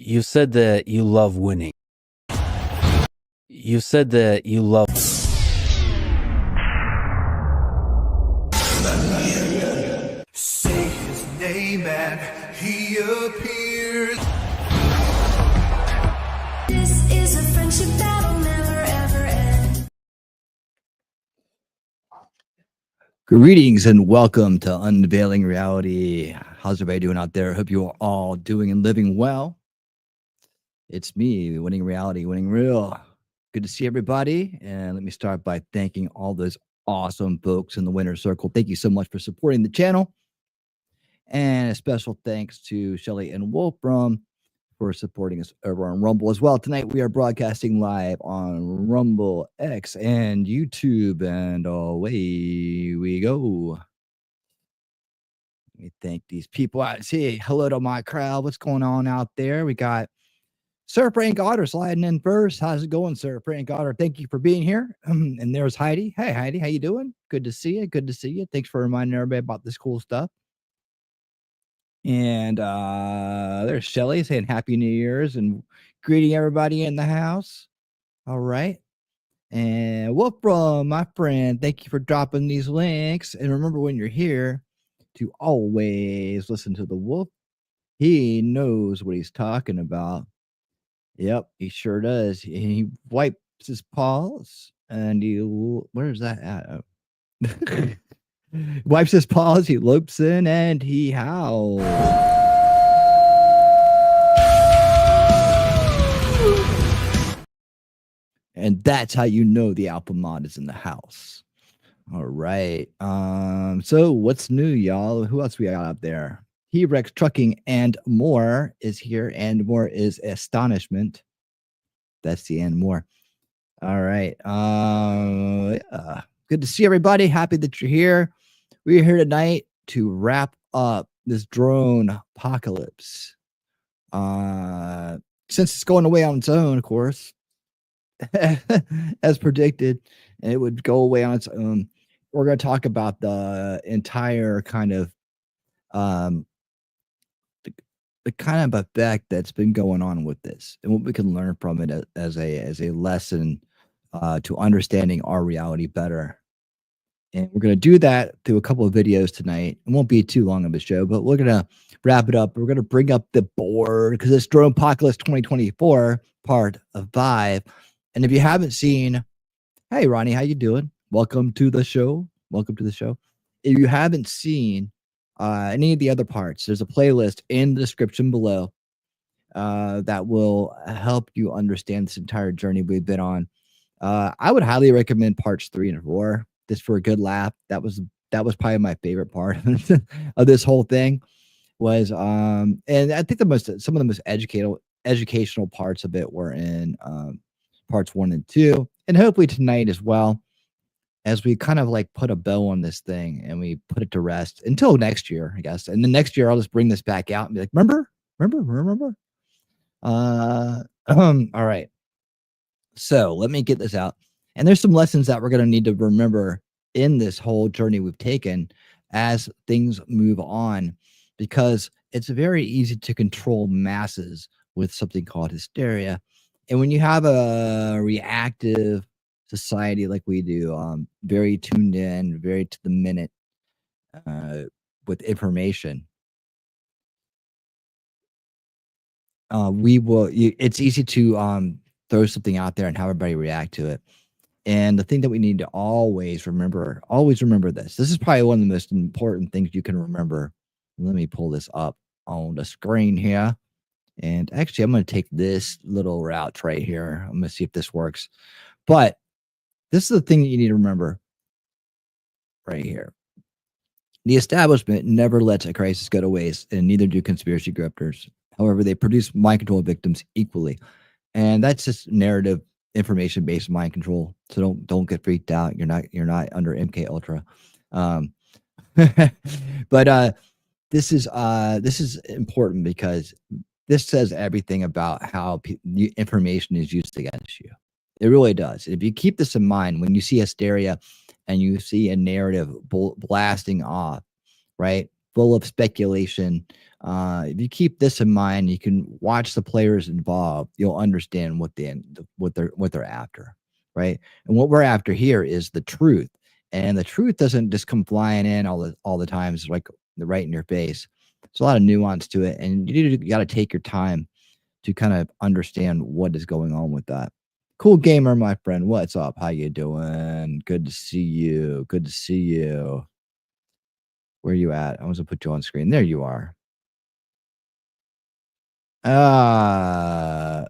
You said that you love winning. You said that you love... Say his name and he appears. This is a friendship that'll never ever end. Greetings and welcome to Unveiling Reality. How's everybody doing out there? Hope you are all doing and living well. It's me, Winning Reality, Winning Real. Good to see everybody. And let me start by thanking all those awesome folks in the Winner Circle. Thank you so much for supporting the channel. And a special thanks to Shelly and Wolfram for supporting us over on Rumble as well. Tonight we are broadcasting live on Rumble, X, and YouTube. And away we go. Let me thank these people. I say hello to my crowd. What's going on out there? We got Sir Frank Otter sliding in first. How's it going, Sir Frank Otter? Thank you for being here. And there's Heidi. Hey, Heidi, how you doing? Good to see you. Good to see you. Thanks for reminding everybody about this cool stuff. And there's Shelly saying Happy New Year's and greeting everybody in the house. All right. And Wolfram, my friend, thank you for dropping these links. And remember, when you're here, to always listen to the wolf. He knows what he's talking about. Yep, he sure does. He wipes his paws and he, where's that at? Wipes his paws, he lopes in and he howls. And that's how you know the alpha mod is in the house. All right. So what's new, y'all? Who else we got up there? T-Rex Trucking and More is here, and more is astonishment. That's the and more. All right. Yeah. Good to see everybody. Happy that you're here. We're here tonight to wrap up this drone apocalypse. Since it's going away on its own, of course, as predicted, and it would go away on its own. We're going to talk about the entire kind of the kind of effect that's been going on with this and what we can learn from it as a lesson to understanding our reality better. And we're going to do that through a couple of videos tonight. It won't be too long of a show, but we're going to wrap it up. We're going to bring up the board because it's Dronepocalypse 2024 part of 5. And if you haven't seen, hey Ronnie, how you doing? Welcome to the show. Welcome to the show. If you haven't seen any of the other parts, there's a playlist in the description below that will help you understand this entire journey we've been on. I would highly recommend parts 3 and 4 just for a good laugh. That was probably my favorite part of this whole thing was and I think some of the most educational parts of it were in parts 1 and 2, and hopefully tonight as well, as we kind of like put a bow on this thing and we put it to rest until next year, I guess. And then next year I'll just bring this back out and be like, remember? All right. So let me get this out. And there's some lessons that we're going to need to remember in this whole journey we've taken as things move on, because it's very easy to control masses with something called hysteria. And when you have a reactive society like we do, very tuned in, very to the minute with information, it's easy to throw something out there and have everybody react to it. And the thing that we need to always remember this. This is probably one of the most important things you can remember. Let me pull this up on the screen here. And actually, I'm going to take this little route right here. I'm going to see if this works. But this is the thing that you need to remember right here. The establishment never lets a crisis go to waste, and neither do conspiracy grifters. However, they produce mind control victims equally. And that's just narrative, information-based mind control. So don't get freaked out. You're not under MK Ultra. But this is important because this says everything about how information is used against you. It really does. If you keep this in mind, when you see hysteria and you see a narrative blasting off, right, full of speculation, If you keep this in mind, you can watch the players involved. You'll understand what they're after, right? And what we're after here is the truth, and the truth doesn't just come flying in all the time. It's like right in your face. There's a lot of nuance to it, and you got to take your time to kind of understand what is going on with that. Cool gamer, my friend. What's up? How you doing? Good to see you. Good to see you. Where you at? I was gonna put you on screen. There you are. Uh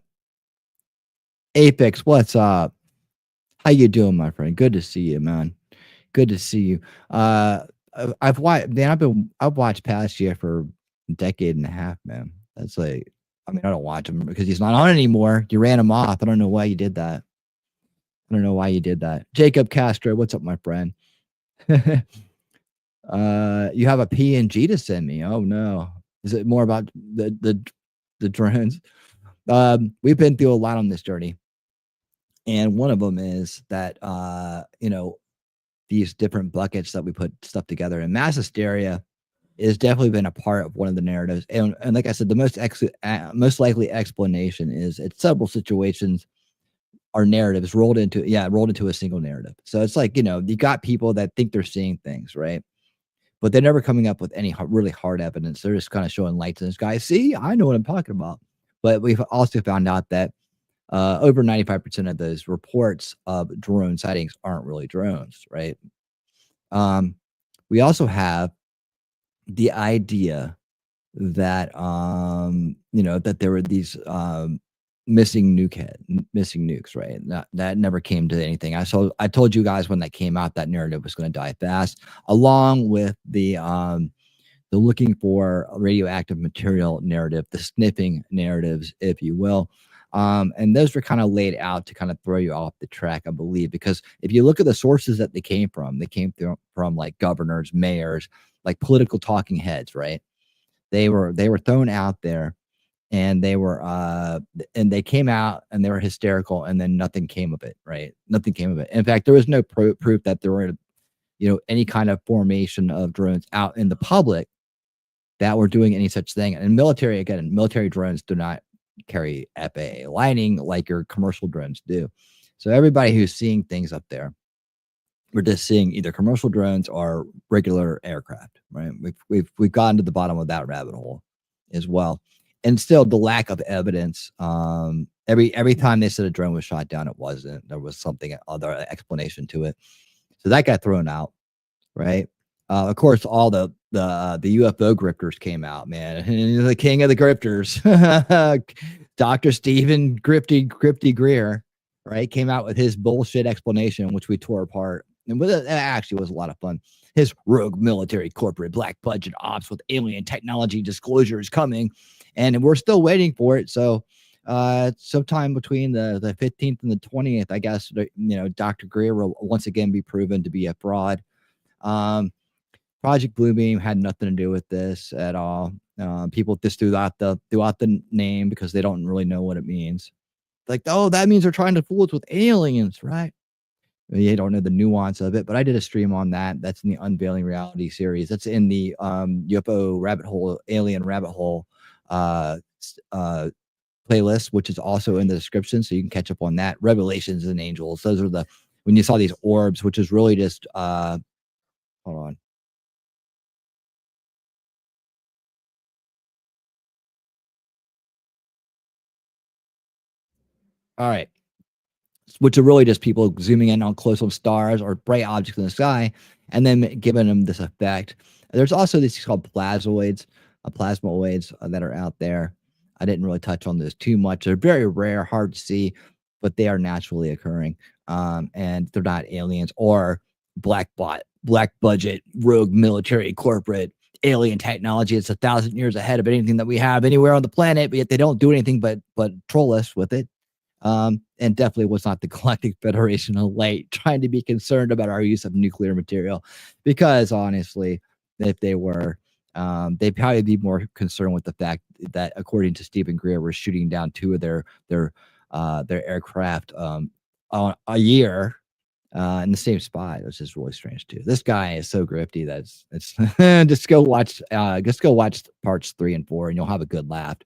Apex, what's up? How you doing, my friend? Good to see you, man. Good to see you. I've watched, man. I've watched Past Year for a decade and a half, man. That's like, I mean, I don't watch him because he's not on anymore. You ran him off. I don't know why you did that. I don't know why you did that. Jacob Castro, what's up, my friend? You have a PNG to send me. Oh no. Is it more about the drones? We've been through a lot on this journey. And one of them is that these different buckets that we put stuff together. And mass hysteria has definitely been a part of one of the narratives. And like I said, the most likely explanation is it's several situations are narratives rolled into a single narrative. So it's like, you got people that think they're seeing things, right? But they're never coming up with any really hard evidence. They're just kind of showing lights in the sky. See, I know what I'm talking about. But we've also found out that over 95% of those reports of drone sightings aren't really drones, right? We also have the idea that that there were these missing nukes, right? That never came to anything. I told you guys when that came out that narrative was going to die fast, along with the looking for radioactive material narrative, the sniffing narratives, if you will. And those were kind of laid out to kind of throw you off the track, I believe, because if you look at the sources that they came from like governors, mayors, like political talking heads, right? They were thrown out there, and they came out and they were hysterical, and then nothing came of it, right? Nothing came of it. In fact, there was no proof that there were, any kind of formation of drones out in the public that were doing any such thing. And military drones do not carry FAA lighting like your commercial drones do. So everybody who's seeing things up there, we're just seeing either commercial drones or regular aircraft, right? We've gotten to the bottom of that rabbit hole as well. And still the lack of evidence. Every time they said a drone was shot down, it wasn't. There was something other explanation to it. So that got thrown out, right? Of course, all the UFO grifters came out, man. The king of the grifters, Dr. Stephen Grifty Greer, right, came out with his bullshit explanation, which we tore apart. And it actually was a lot of fun. His rogue military corporate black budget ops with alien technology disclosure is coming, and we're still waiting for it. So sometime between the 15th and the 20th, I guess, Dr. Greer will once again be proven to be a fraud. Project Bluebeam had nothing to do with this at all. People just threw out the name because they don't really know what it means. Like, oh, that means they're trying to fool us with aliens, right? You don't know the nuance of it, but I did a stream on that. That's in the Unveiling Reality series. That's in the UFO rabbit hole, alien rabbit hole playlist, which is also in the description, so you can catch up on that. Revelations and Angels. Those are when you saw these orbs, which is really just hold on. All right. Which are really just people zooming in on close on stars or bright objects in the sky and then giving them this effect. There's also these called plasmoids that are out there. I didn't really touch on this too much. They're very rare, hard to see, but they are naturally occurring. And they're not aliens or black budget, rogue military, corporate alien technology. It's 1,000 years ahead of anything that we have anywhere on the planet, but yet they don't do anything but troll us with it. And definitely was not the Galactic Federation of Light trying to be concerned about our use of nuclear material, because honestly, if they were, they'd probably be more concerned with the fact that, according to Stephen Greer, we're shooting down 2 of their aircraft on a year, in the same spot, which is really strange too. This guy is so grifty that it's just go watch parts 3 and 4, and you'll have a good laugh.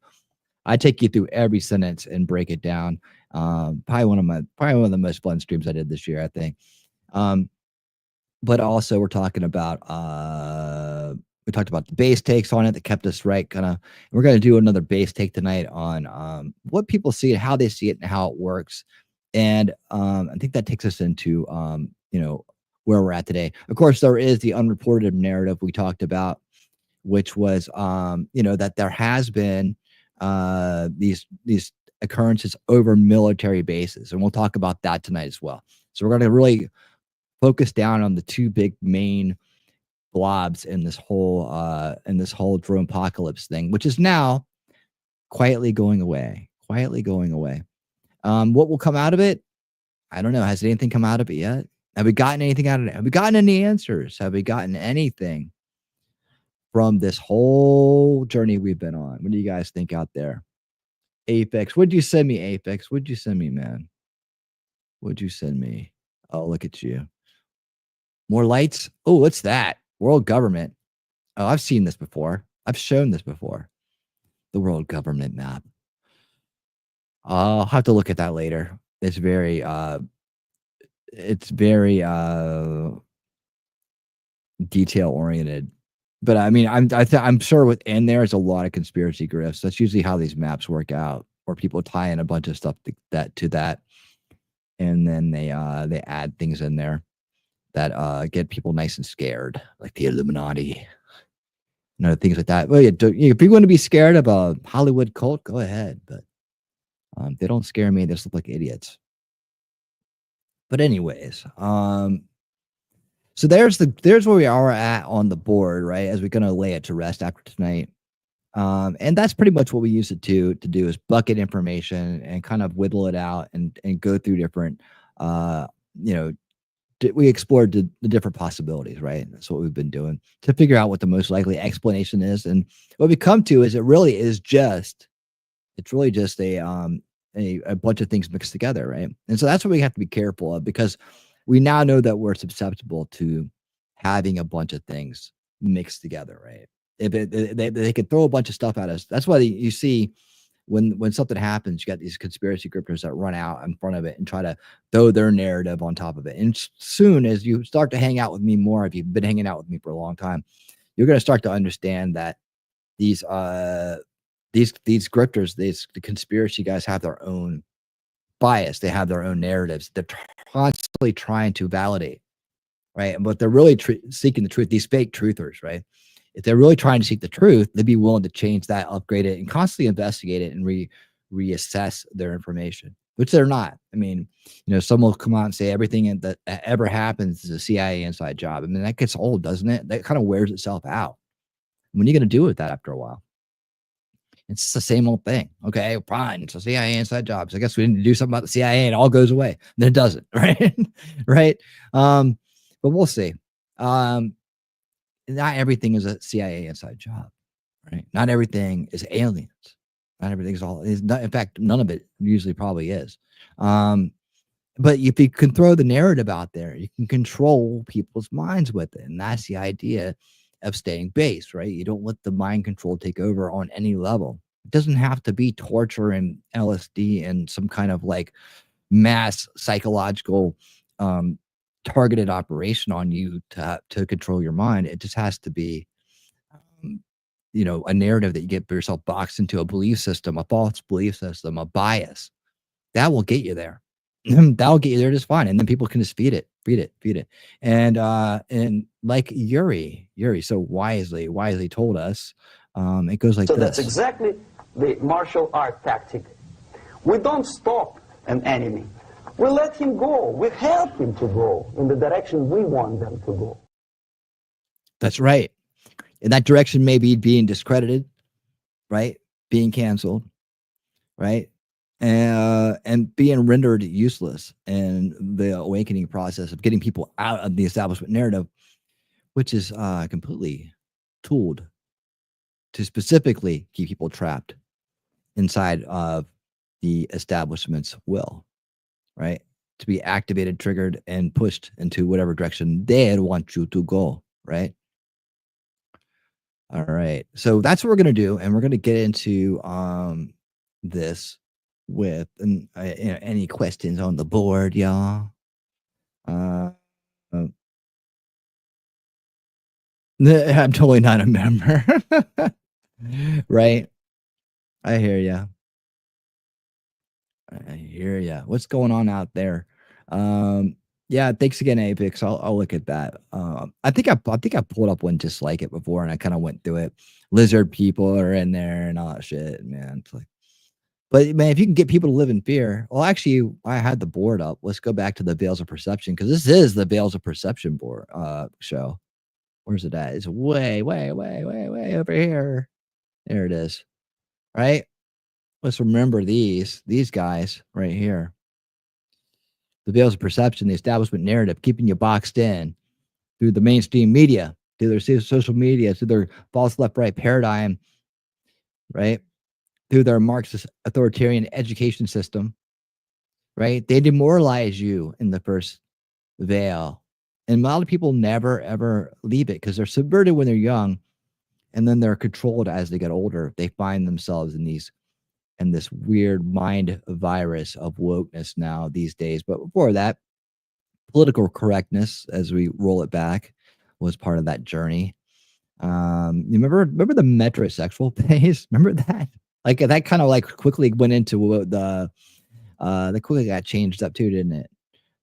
I take you through every sentence and break it down. Probably one of the most fun streams I did this year, I think. But also we're talking about we talked about the base takes on it that kept us right. We're going to do another base take tonight on what people see and how they see it and how it works. And I think that takes us into where we're at today. Of course, there is the unreported narrative we talked about, which was that there has been these occurrences over military bases, and we'll talk about that tonight as well. So we're going to really focus down on the two big main blobs in this whole Dronepocalypse thing, which is now quietly going away. What will come out of it? I don't know. Has anything come out of it yet? Have we gotten anything out of it? Have we gotten any answers? Have we gotten anything from this whole journey we've been on? What do you guys think out there? Apex, what'd you send me, Apex? What'd you send me, man? What'd you send me? Oh, look at you. More lights? Oh, what's that? World government. Oh, I've seen this before. I've shown this before. The world government map. I'll have to look at that later. It's very detail oriented. But I mean, I'm sure within there is a lot of conspiracy grifts. That's usually how these maps work out, where people tie in a bunch of stuff to that, and then they add things in there that get people nice and scared, like the Illuminati, things like that. Well, if you want to be scared of a Hollywood cult, go ahead, but they don't scare me. They just look like idiots. But anyways, so there's where we are at on the board, right? As we're gonna lay it to rest after tonight. And that's pretty much what we use it to do, is bucket information and kind of whittle it out and go through different we explored the different possibilities, right? That's what we've been doing to figure out what the most likely explanation is. And what we come to is it's really just a bunch of things mixed together, right? And so that's what we have to be careful of, because we now know that we're susceptible to having a bunch of things mixed together, right? If they could throw a bunch of stuff at us. That's why you see when something happens, you got these conspiracy grifters that run out in front of it and try to throw their narrative on top of it. And soon as you start to hang out with me more, if you've been hanging out with me for a long time, you're going to start to understand that these grifters, the conspiracy guys, have their own bias. They have their own narratives. They're constantly trying to validate, right? But they're really seeking the truth. These fake truthers, right? If they're really trying to seek the truth, they'd be willing to change that, upgrade it, and constantly investigate it and reassess their information, which they're not. I mean, some will come out and say everything that ever happens is a CIA inside job. I mean, that gets old, doesn't it? That kind of wears itself out. When are you going to do with that after a while? It's the same old thing. Okay, fine. It's a CIA inside job. So I guess we need to do something about the CIA and it all goes away. Then it doesn't, right? Right. But we'll see. Not everything is a CIA inside job, right? Not everything is aliens. Not everything is not, in fact, none of it usually probably is. But if you can throw the narrative out there, you can control people's minds with it. And that's the idea of staying base, right? You don't let the mind control take over on any level. It doesn't have to be torture and LSD and some kind of like mass psychological targeted operation on you to control your mind. It just has to be a narrative that you get yourself boxed into, a belief system, a false belief system, a bias that will get you there. That'll get you there just fine, and then people can just feed it, and like Yuri so wisely told us, it goes like so this. That's exactly the martial art tactic. We don't stop an enemy. We let him go. We help him to go in the direction we want them to go. That's right. And that direction may be being discredited, right? Being canceled, right? And being rendered useless in the awakening process of getting people out of the establishment narrative, which is completely tooled to specifically keep people trapped inside of the establishment's will, right? to be activated, triggered, and pushed into whatever direction they want you to go, right? All right. So that's what we're going to do. And we're going to get into this with any questions on the board, y'all. Uh, I'm totally not a member. Right? I hear ya. I hear ya. What's going on out there? Yeah, thanks again, Apex. I'll look at that. I think I pulled up one just like it before, and I kind of went through it. Lizard people are in there and all that shit, man. It's like, but man, if you can get people to live in fear, well, actually, I had the board up. Let's go back to the Veils of Perception because this is the Veils of Perception board show. Where's it at? It's way over here. There it is. Right? Let's remember these guys right here. The Veils of Perception, the establishment narrative, keeping you boxed in through the mainstream media, through their social media, through their false left-right paradigm, right? Through their Marxist authoritarian education system, right? They demoralize you in the first veil. And a lot of people never, ever leave it because they're subverted when they're young, and then they're controlled as they get older. They find themselves in this weird mind virus of wokeness now these days. But before that, political correctness, as we roll it back, was part of that journey. You remember the metrosexual phase? Remember that? Like that kind of like quickly went into the quickly got changed up too, didn't it?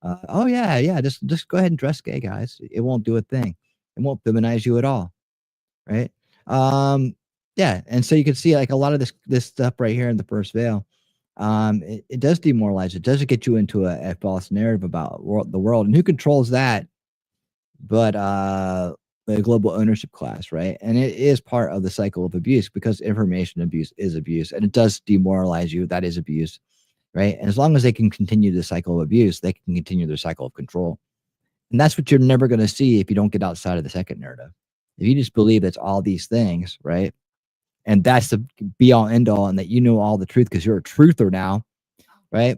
Oh yeah, just go ahead and dress gay, guys. It won't do a thing. It won't feminize you at all, right? Yeah, and so you can see like a lot of this stuff right here in the first veil. It does demoralize. It does get you into a false narrative about the world, and who controls that? But the global ownership class, right? And it is part of the cycle of abuse because information abuse is abuse, and it does demoralize you. That is abuse, right? And as long as they can continue the cycle of abuse, they can continue their cycle of control. And that's what you're never going to see if you don't get outside of the second narrative. If you just believe it's all these things, right? And that's the be all end all, and that you know all the truth because you're a truther now, right?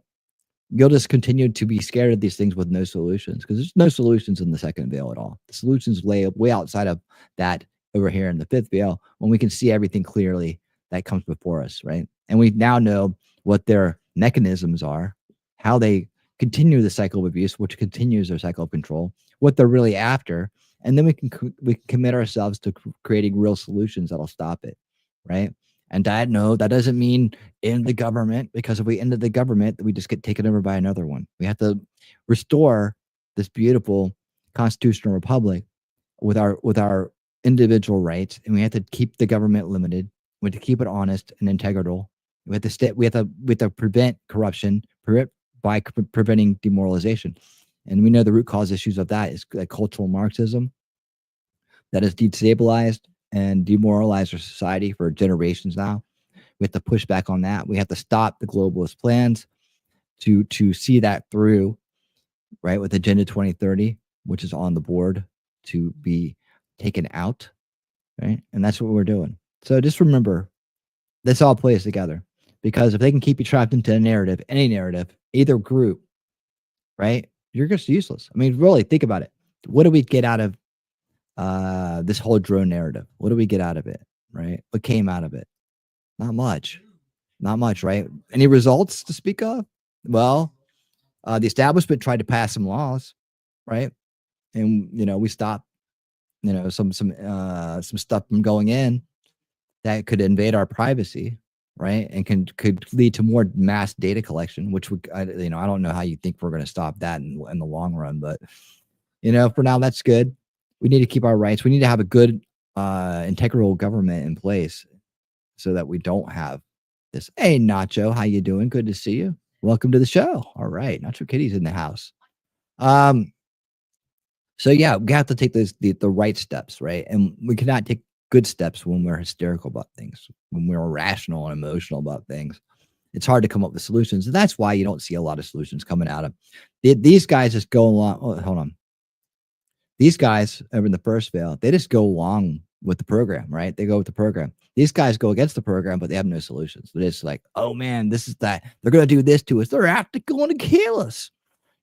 You'll just continue to be scared of these things with no solutions because there's no solutions in the second veil at all. The solutions lay way outside of that over here in the fifth veil when we can see everything clearly that comes before us, right? And we now know what their mechanisms are, how they continue the cycle of abuse, which continues their cycle of control, what they're really after, and then we can commit ourselves to creating real solutions that'll stop it, right? And that doesn't mean end the government, because if we ended the government, we just get taken over by another one. We have to restore this beautiful constitutional republic with our individual rights, and we have to keep the government limited. We have to keep it honest and integral. We have to prevent corruption by preventing demoralization. And we know the root cause issues of that is cultural Marxism that has destabilized and demoralized our society for generations now. We have to push back on that. We have to stop the globalist plans to see that through, right, with Agenda 2030, which is on the board to be taken out, right? And that's what we're doing. So just remember, this all plays together, because if they can keep you trapped into a narrative, any narrative, either group, right, you're just useless. I mean, really think about it. What do we get out of this whole drone narrative? What do we get out of it, right? What came out of it? Not much, right? Any results to speak of? Well, the establishment tried to pass some laws, right? And we stopped, some stuff from going in that could invade our privacy, right? And could lead to more mass data collection, which would, I don't know how you think we're going to stop that in the long run, but for now, that's good. We need to keep our rights. We need to have a good, integral government in place so that we don't have this. Hey, Nacho, how you doing? Good to see you. Welcome to the show. All right, Nacho Kitty's in the house. So yeah, we have to take the right steps, right? And we cannot take good steps when we're hysterical about things, when we're irrational and emotional about things. It's hard to come up with solutions, and that's why you don't see a lot of solutions coming out of these guys. Just go along. Oh, hold on. These guys over in the first veil, they just go along with the program, right? They go with the program. These guys go against the program, but they have no solutions. They're just like, oh man, this is that. They're going to do this to us. They're actually going to kill us.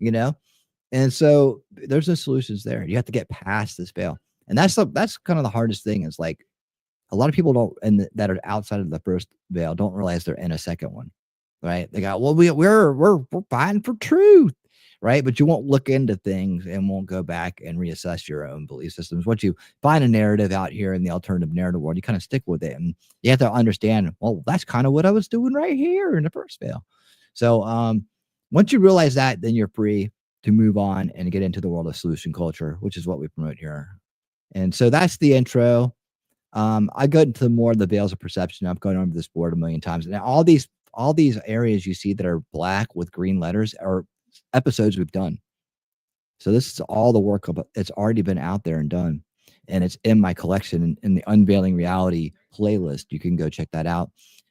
you know? And so there's no solutions there. You have to get past this veil. And that's kind of the hardest thing is like a lot of people don't that are outside of the first veil don't realize they're in a second one. Right? They got, well, we're fighting for truth. Right. But you won't look into things and won't go back and reassess your own belief systems. Once you find a narrative out here in the alternative narrative world, you kind of stick with it. And you have to understand, well, that's kind of what I was doing right here in the first veil. So once you realize that, then you're free to move on and get into the world of solution culture, which is what we promote here. And so that's the intro. I go into more of the veils of perception. I've gone over this board a million times. And all these areas you see that are black with green letters are episodes we've done. So this is all the work of it's already been out there and done. And it's in my collection in the Unveiling Reality playlist. You can go check that out.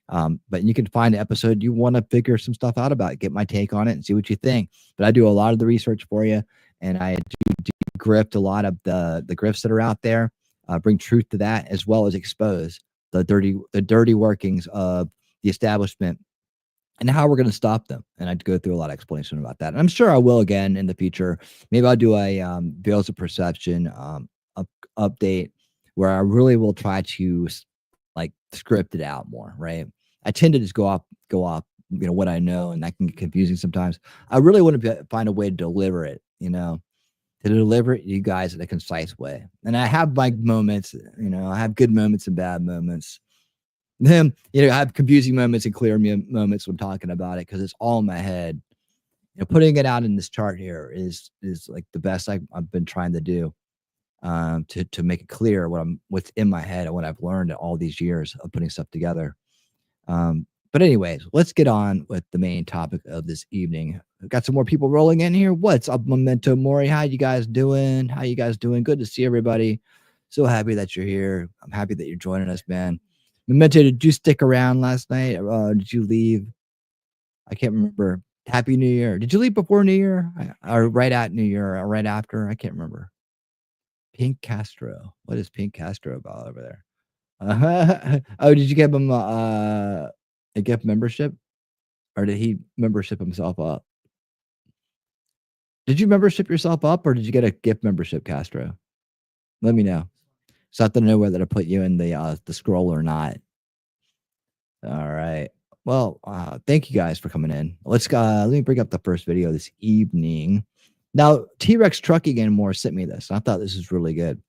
But you can find an episode you want to figure some stuff out about, get my take on it and see what you think. But I do a lot of the research for you, and I do grift a lot of the grifts that are out there, bring truth to that, as well as expose the dirty workings of the establishment and how we're going to stop them. And I'd go through a lot of explanation about that. And I'm sure I will again in the future. Maybe I'll do a veils of perception update where I really will try to like script it out more, right? I tend to just go off, what I know, and that can get confusing sometimes. I really want to find a way to deliver it, to deliver it to you guys in a concise way. And I have my moments, I have good moments and bad moments. Then, I have confusing moments and clear moments when talking about it because it's all in my head. Putting it out in this chart here is like the best I've been trying to do. To make it clear what's in my head and what I've learned in all these years of putting stuff together. But anyways, let's get on with the main topic of this evening. I've got some more people rolling in here. What's up, Memento Mori? How you guys doing? Good to see everybody. So happy that you're here. I'm happy that you're joining us, man. Memento, did you stick around last night? Did you leave? I can't remember. Happy New Year. Did you leave before New Year? Or right at New Year? Or right after? I can't remember. Pink Castro. What is Pink Castro about over there? Oh, did you give him a gift membership? Or did he membership himself up? Did you membership yourself up or did you get a gift membership, Castro? Let me know. So I have to know whether to put you in the scroll or not. All right. Well, thank you guys for coming in. Let me bring up the first video this evening. Now, T-Rex Trucking and More sent me this. I thought this was really good.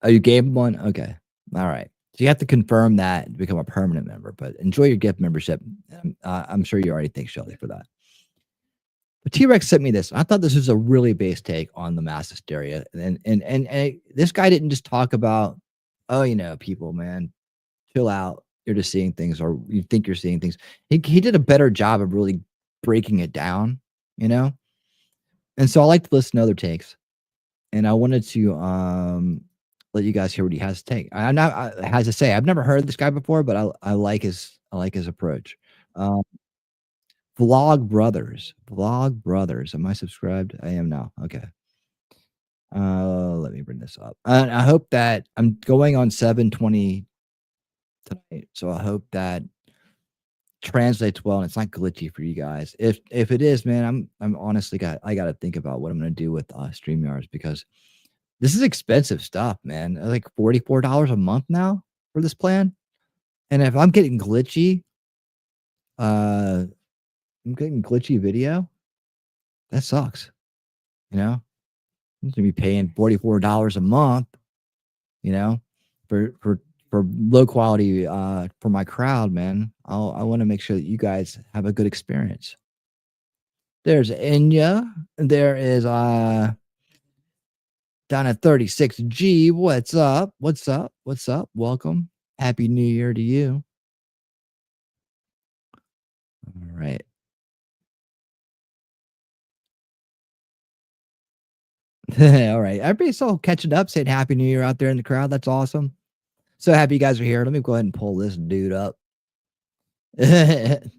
Oh, you gave him one? Okay. All right. So you have to confirm that to become a permanent member, but enjoy your gift membership. I'm sure you already thank Shelly for that. But T-Rex sent me this. I thought this was a really base take on the mass hysteria. And this guy didn't just talk about, people, man, chill out. You're just seeing things or you think you're seeing things. He did a better job of really breaking it down, And so I like to listen to other takes. And I wanted to let you guys hear what he has to take. Has to say, I've never heard this guy before, but I like his approach. Vlog Brothers. Am I subscribed? I am now. Okay. Let me bring this up. And I hope that I'm going on 7/20 tonight. So I hope that translates well and it's not glitchy for you guys. If it is, man, I'm honestly I got to think about what I'm going to do with StreamYards because this is expensive stuff, man. Like $44 a month now for this plan. And if I'm getting glitchy, video, that sucks. I'm going to be paying $44 a month, for low quality for my crowd, man. I want to make sure that you guys have a good experience. There's Enya. There is down at 36G. What's up? Welcome. Happy New Year to you. All right. All right. Everybody's all catching up, saying Happy New Year out there in the crowd. That's awesome. So happy you guys are here. Let me go ahead and pull this dude up. Let's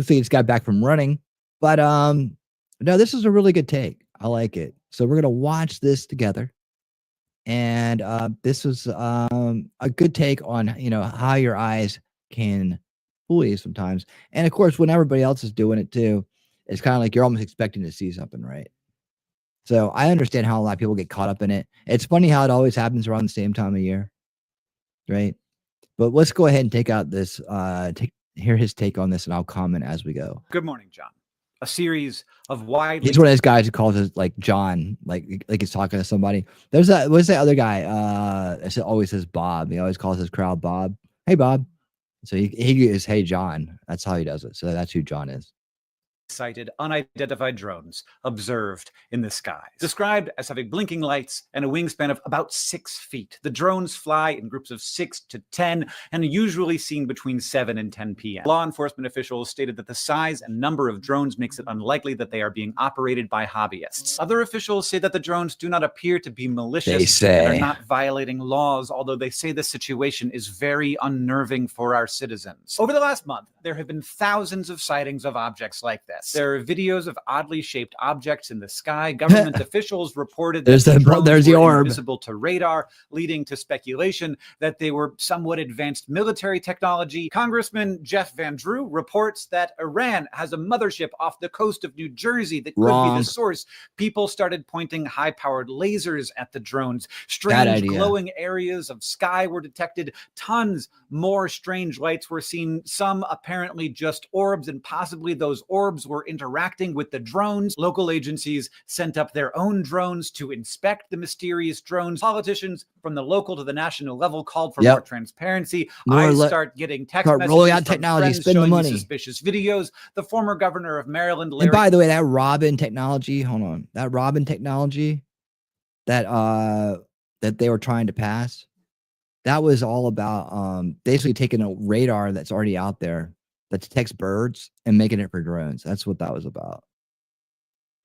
see, it's got back from running. But no, this is a really good take. I like it. So we're gonna watch this together. And this was a good take on how your eyes can fool you sometimes. And of course, when everybody else is doing it too, it's kind of like you're almost expecting to see something, right? So I understand how a lot of people get caught up in it. It's funny how it always happens around the same time of year, right? But let's go ahead and take out this, hear his take on this, and I'll comment as we go. Good morning, John. A series of widely... He's one of those guys who calls us like John, like he's talking to somebody. There's that, what's that other guy? Always says Bob. He always calls his crowd Bob. Hey, Bob. So he is, hey, John. That's how he does it. So that's who John is. Sighted unidentified drones observed in the skies, described as having blinking lights and a wingspan of about 6 feet. The drones fly in groups of 6 to 10 and are usually seen between 7 and 10 p.m. Law enforcement officials stated that the size and number of drones makes it unlikely that they are being operated by hobbyists. Other officials say that the drones do not appear to be malicious and are not violating laws, although they say the situation is very unnerving for our citizens. Over the last month, there have been thousands of sightings of objects like this. There are videos of oddly shaped objects in the sky. Government officials reported that there's the orb, invisible to radar, leading to speculation that they were somewhat advanced military technology. Congressman Jeff Van Drew reports that Iran has a mothership off the coast of New Jersey that could be the source. People started pointing high-powered lasers at the drones. Strange glowing areas of sky were detected. Tons more strange lights were seen. Some apparently just orbs, and possibly those orbs were interacting with the drones. Local agencies sent up their own drones to inspect the mysterious drones. Politicians from the local to the national level called for more transparency. I start getting text messages rolling out from technology, friends spend the showing money. Suspicious videos. The former governor of Maryland, Larry... And by the way, that Robin technology, hold on, that Robin technology that that they were trying to pass, that was all about basically taking a radar that's already out there that detects birds and making it for drones. That's what that was about.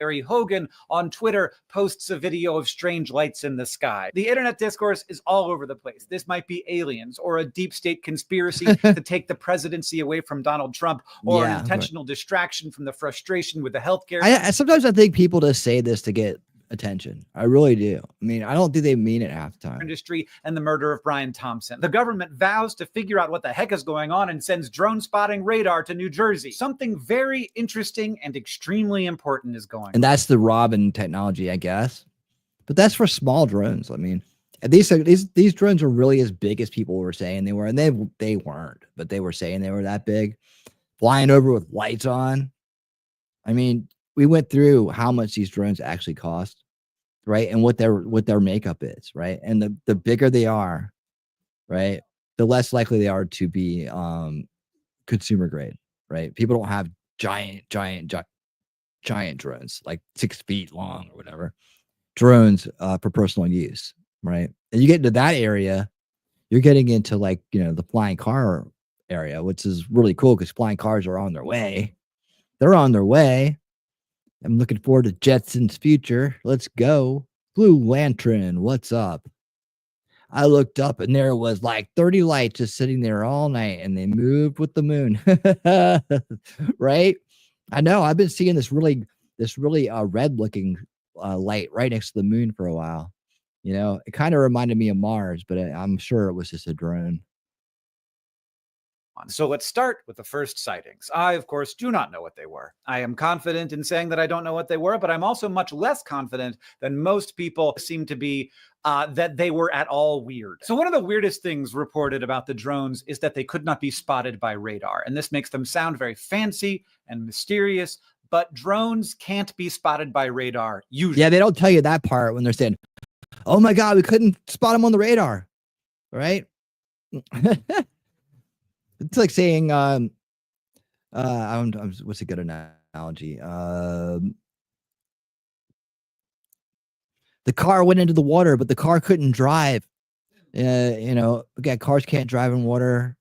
Larry Hogan on Twitter posts a video of strange lights in the sky. The internet discourse is all over the place. This might be aliens or a deep state conspiracy to take the presidency away from Donald Trump, or an intentional distraction from the frustration with the healthcare. Sometimes I think people just say this to get attention. I really do. I mean, I don't think they mean it half the time. Industry and the murder of Brian Thompson. The government vows to figure out what the heck is going on and sends drone spotting radar to New Jersey. Something very interesting and extremely important is going on. And that's the Robin technology, I guess. But that's for small drones. I mean, these drones are really as big as people were saying they were, and they weren't, but they were saying they were that big, flying over with lights on. I mean, we went through how much these drones actually cost, right? And what their makeup is, right? And the bigger they are, right, the less likely they are to be consumer grade, right? People don't have giant drones, like 6 feet long or whatever, drones for personal use, right? And you get into that area, you're getting into, like, you know, the flying car area, which is really cool because flying cars are on their way. They're on their way. I'm looking forward to Jetson's future. Let's go. Blue Lantern, what's up? I looked up and there was like 30 lights just sitting there all night, and they moved with the moon. Right? I know. I've been seeing this really red looking light right next to the moon for a while. You know, it kind of reminded me of Mars, but I'm sure it was just a drone. So let's start with the first sightings. I, of course, do not know what they were. I am confident in saying that I don't know what they were, but I'm also much less confident than most people seem to be that they were at all weird. So one of the weirdest things reported about the drones is that they could not be spotted by radar. And this makes them sound very fancy and mysterious, but drones can't be spotted by radar usually. Yeah, they don't tell you that part when they're saying, oh my God, we couldn't spot them on the radar, right? It's like saying, what's a good analogy? The car went into the water, but the car couldn't drive. You know, again, cars can't drive in water.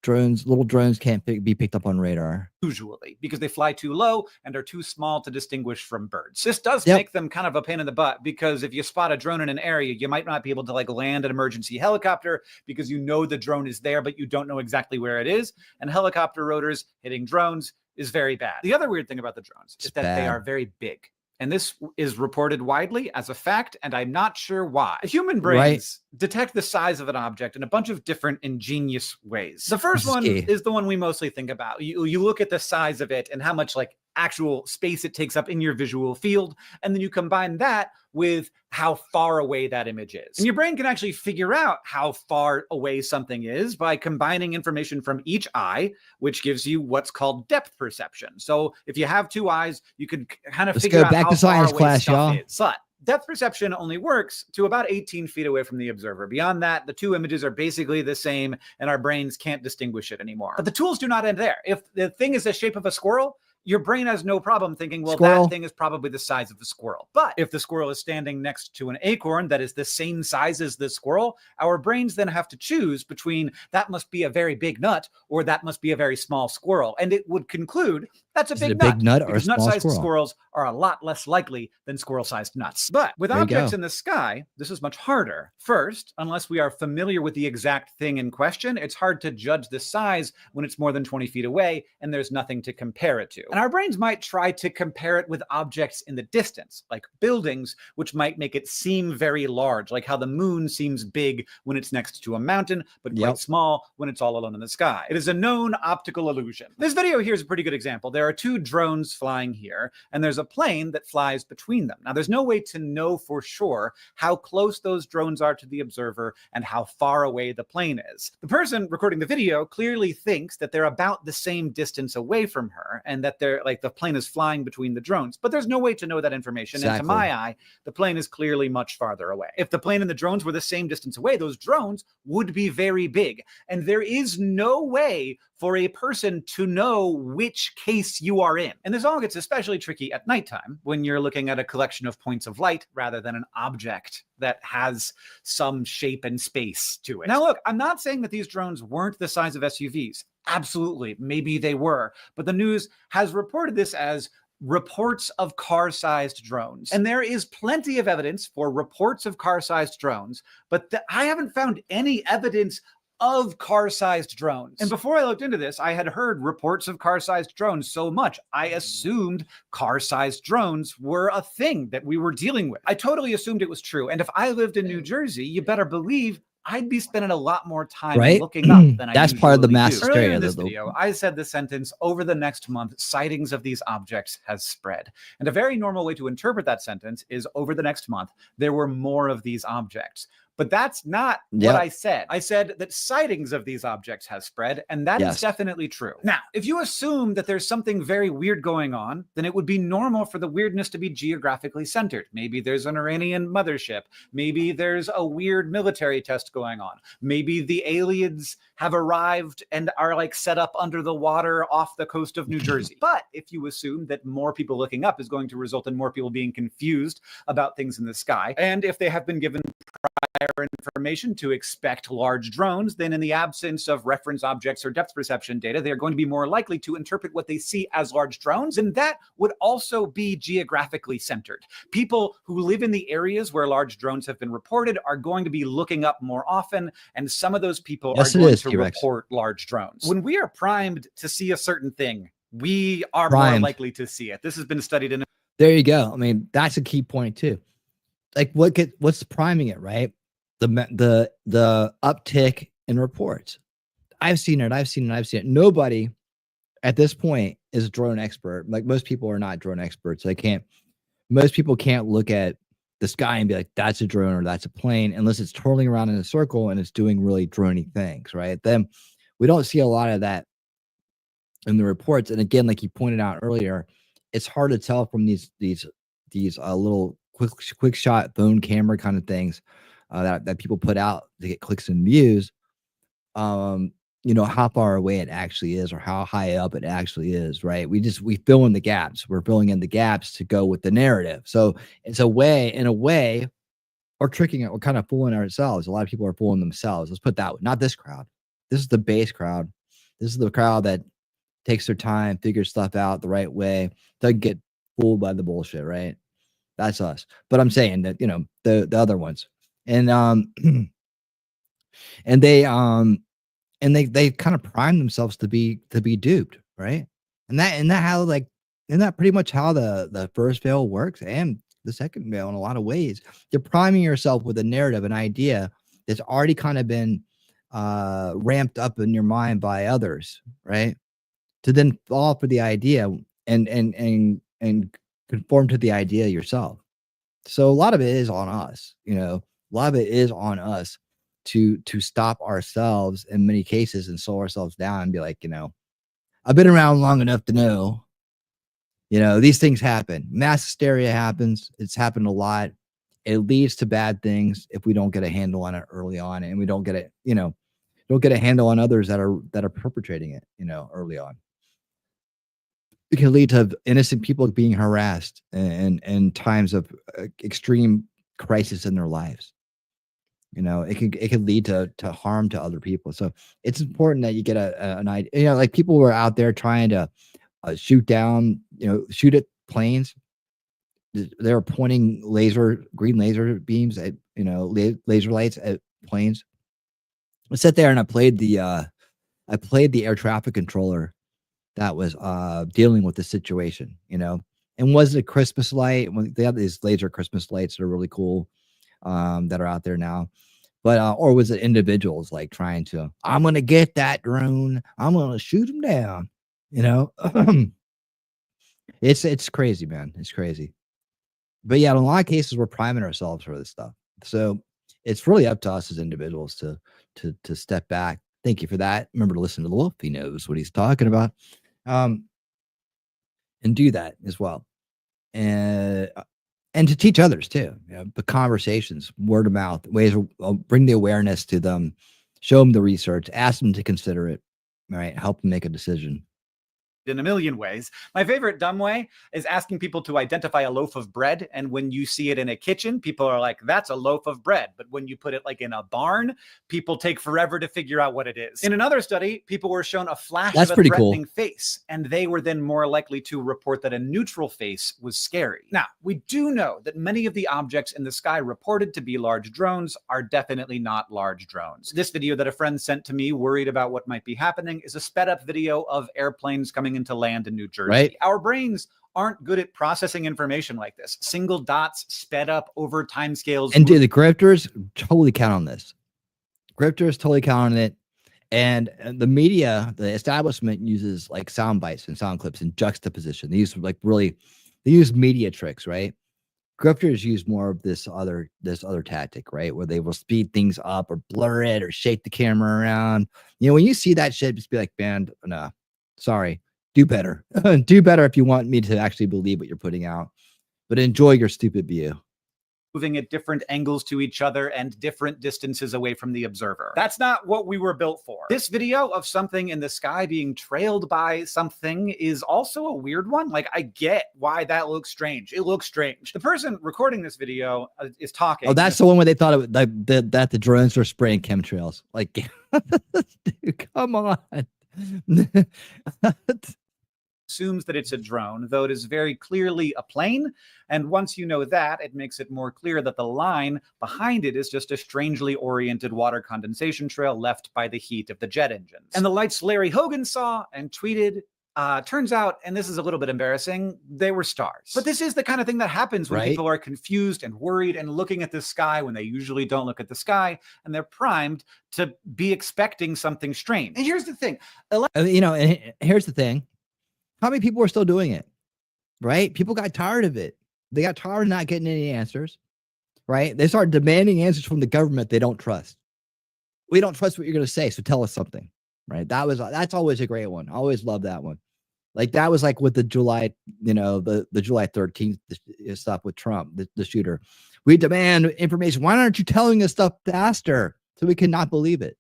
Little drones can't be picked up on radar. Usually, because they fly too low and are too small to distinguish from birds. This does make them kind of a pain in the butt, because if you spot a drone in an area, you might not be able to like land an emergency helicopter because you know the drone is there, but you don't know exactly where it is. And helicopter rotors hitting drones is very bad. The other weird thing about the drones is that they are very big. And this is reported widely as a fact, and I'm not sure why. Human brains detect the size of an object in a bunch of different ingenious ways. The first one is the one we mostly think about. You look at the size of it and how much like actual space it takes up in your visual field, and then you combine that with how far away that image is. And your brain can actually figure out how far away something is by combining information from each eye, which gives you what's called depth perception. So if you have two eyes, you could kind of figure out how far away stuff is. But depth perception only works to about 18 feet away from the observer. Beyond that, the two images are basically the same, and our brains can't distinguish it anymore. But the tools do not end there. If the thing is the shape of a squirrel, your brain has no problem thinking, well, that thing is probably the size of a squirrel. But if the squirrel is standing next to an acorn that is the same size as the squirrel, our brains then have to choose between that must be a very big nut or that must be a very small squirrel. And it would conclude that's a big nut or a small nut-sized squirrels are a lot less likely than squirrel-sized nuts. But with objects in the sky, this is much harder. First, unless we are familiar with the exact thing in question, it's hard to judge the size when it's more than 20 feet away and there's nothing to compare it to. And our brains might try to compare it with objects in the distance, like buildings, which might make it seem very large, like how the moon seems big when it's next to a mountain, but quite small when it's all alone in the sky. It is a known optical illusion. This video here is a pretty good example. There are two drones flying here, and there's a plane that flies between them. Now, there's no way to know for sure how close those drones are to the observer and how far away the plane is. The person recording the video clearly thinks that they're about the same distance away from her, and that they're like the plane is flying between the drones, but there's no way to know that information. And to my eye, the plane is clearly much farther away. If the plane and the drones were the same distance away, those drones would be very big. And there is no way for a person to know which case you are in. And this all gets especially tricky at nighttime when you're looking at a collection of points of light rather than an object that has some shape and space to it. Now look, I'm not saying that these drones weren't the size of SUVs. Absolutely, maybe they were, but the news has reported this as reports of car-sized drones. And there is plenty of evidence for reports of car-sized drones, but I haven't found any evidence of car-sized drones. And before I looked into this, I had heard reports of car-sized drones so much, I assumed car-sized drones were a thing that we were dealing with. I totally assumed it was true. And if I lived in New Jersey, you better believe I'd be spending a lot more time looking up than I That's part of the mass hysteria. Earlier in this video, I said the sentence, over the next month, sightings of these objects has spread. And a very normal way to interpret that sentence is over the next month, there were more of these objects. But that's not what I said. I said that sightings of these objects has spread, and that is definitely true. Now, if you assume that there's something very weird going on, then it would be normal for the weirdness to be geographically centered. Maybe there's an Iranian mothership. Maybe there's a weird military test going on. Maybe the aliens have arrived and are like set up under the water off the coast of New Jersey. But if you assume that more people looking up is going to result in more people being confused about things in the sky, and if they have been given prior information to expect large drones, then in the absence of reference objects or depth perception data, they are going to be more likely to interpret what they see as large drones, and that would also be geographically centered. People who live in the areas where large drones have been reported are going to be looking up more often, and some of those people are going to report large drones. When we are primed to see a certain thing, we are more likely to see it. This has been studied in. There you go. I mean, that's a key point too. Like what's priming it, right? The uptick in reports. I've seen it. Nobody at this point is a drone expert. Like most people are not drone experts. Most people can't look at the sky and be like, that's a drone or that's a plane, unless it's twirling around in a circle and it's doing really droney things, right? Then we don't see a lot of that in the reports. And again, like you pointed out earlier, it's hard to tell from these little quick shot phone camera kind of things that people put out to get clicks and views, how far away it actually is or how high up it actually is, right? We fill in the gaps. We're filling in the gaps to go with the narrative. So it's in a way, we're tricking it. We're kind of fooling ourselves. A lot of people are fooling themselves. Let's put that way. Not this crowd. This is the base crowd. This is the crowd that takes their time, figures stuff out the right way, doesn't get fooled by the bullshit, right? That's us. But I'm saying that, the other ones. And and they kind of prime themselves to be duped, right? And that pretty much how the first veil works and the second veil in a lot of ways. You're priming yourself with a narrative, an idea that's already kind of been ramped up in your mind by others, right? To then fall for the idea and conform to the idea yourself. So a lot of it is on us, you know, a lot of it is on us to stop ourselves in many cases and slow ourselves down and be like, you know, I've been around long enough to know, you know, these things happen. Mass hysteria happens. It's happened a lot. It leads to bad things if we don't get a handle on it early on, and we don't get it, you know, don't get a handle on others that are perpetrating it, you know, early on. It can lead to innocent people being harassed in times of extreme crisis in their lives. You know, it can lead to harm to other people. So it's important that you get an idea. You know, like people were out there trying to shoot down, you know, shoot at planes. They were pointing green laser beams at, you know, laser lights at planes. I sat there and I played the air traffic controller that was dealing with the situation, you know. And was it a Christmas light? They have these laser Christmas lights that are really cool, that are out there now. But or was it individuals like trying to, I'm gonna get that drone, I'm gonna shoot him down, you know? It's crazy, man. It's crazy. But yeah, in a lot of cases, we're priming ourselves for this stuff. So it's really up to us as individuals to step back. Thank you for that. Remember to listen to the wolf. He knows what he's talking about. And do that as well. And to teach others too, you know, the conversations, word of mouth, ways of bring the awareness to them, show them the research, ask them to consider it, right? Help them make a decision. In a million ways. My favorite dumb way is asking people to identify a loaf of bread. And when you see it in a kitchen, people are like, that's a loaf of bread. But when you put it like in a barn, people take forever to figure out what it is. In another study, people were shown a flash of a threatening face, and they were then more likely to report that a neutral face was scary. Now, we do know that many of the objects in the sky reported to be large drones are definitely not large drones. This video that a friend sent to me, worried about what might be happening, is a sped up video of airplanes coming into land in New Jersey. Right. Our brains aren't good at processing information like this. Single dots sped up over timescales. And do the grifters totally count on this? Grifters totally count on it. And the media, the establishment uses like sound bites and sound clips and juxtaposition. They use media tricks, right? Grifters use more of this other tactic, right? Where they will speed things up or blur it or shake the camera around. You know, when you see that shit, just be like, man, no, sorry. Do better. Do better if you want me to actually believe what you're putting out. But enjoy your stupid view. Moving at different angles to each other and different distances away from the observer. That's not what we were built for. This video of something in the sky being trailed by something is also a weird one. Like, I get why that looks strange. It looks strange. The person recording this video is talking. Oh, that's the one where they thought it, like, that the drones were spraying chemtrails. Like, dude, come on. Assumes that it's a drone, though it is very clearly a plane. And once you know that, it makes it more clear that the line behind it is just a strangely oriented water condensation trail left by the heat of the jet engines. And the lights Larry Hogan saw and tweeted, turns out, and this is a little bit embarrassing, they were stars. But this is the kind of thing that happens when people are confused and worried and looking at the sky when they usually don't look at the sky, and they're primed to be expecting something strange. And here's the thing. You know, and here's the thing. How many people are still doing it, right? People got tired of it. They got tired of not getting any answers, right? They started demanding answers from the government they don't trust. We don't trust what you're going to say, so tell us something, right? That's always a great one. I always love that one. Like that was like with the July, you know, the July 13th stuff with Trump, the shooter. We demand information. Why aren't you telling us stuff faster so we cannot believe it?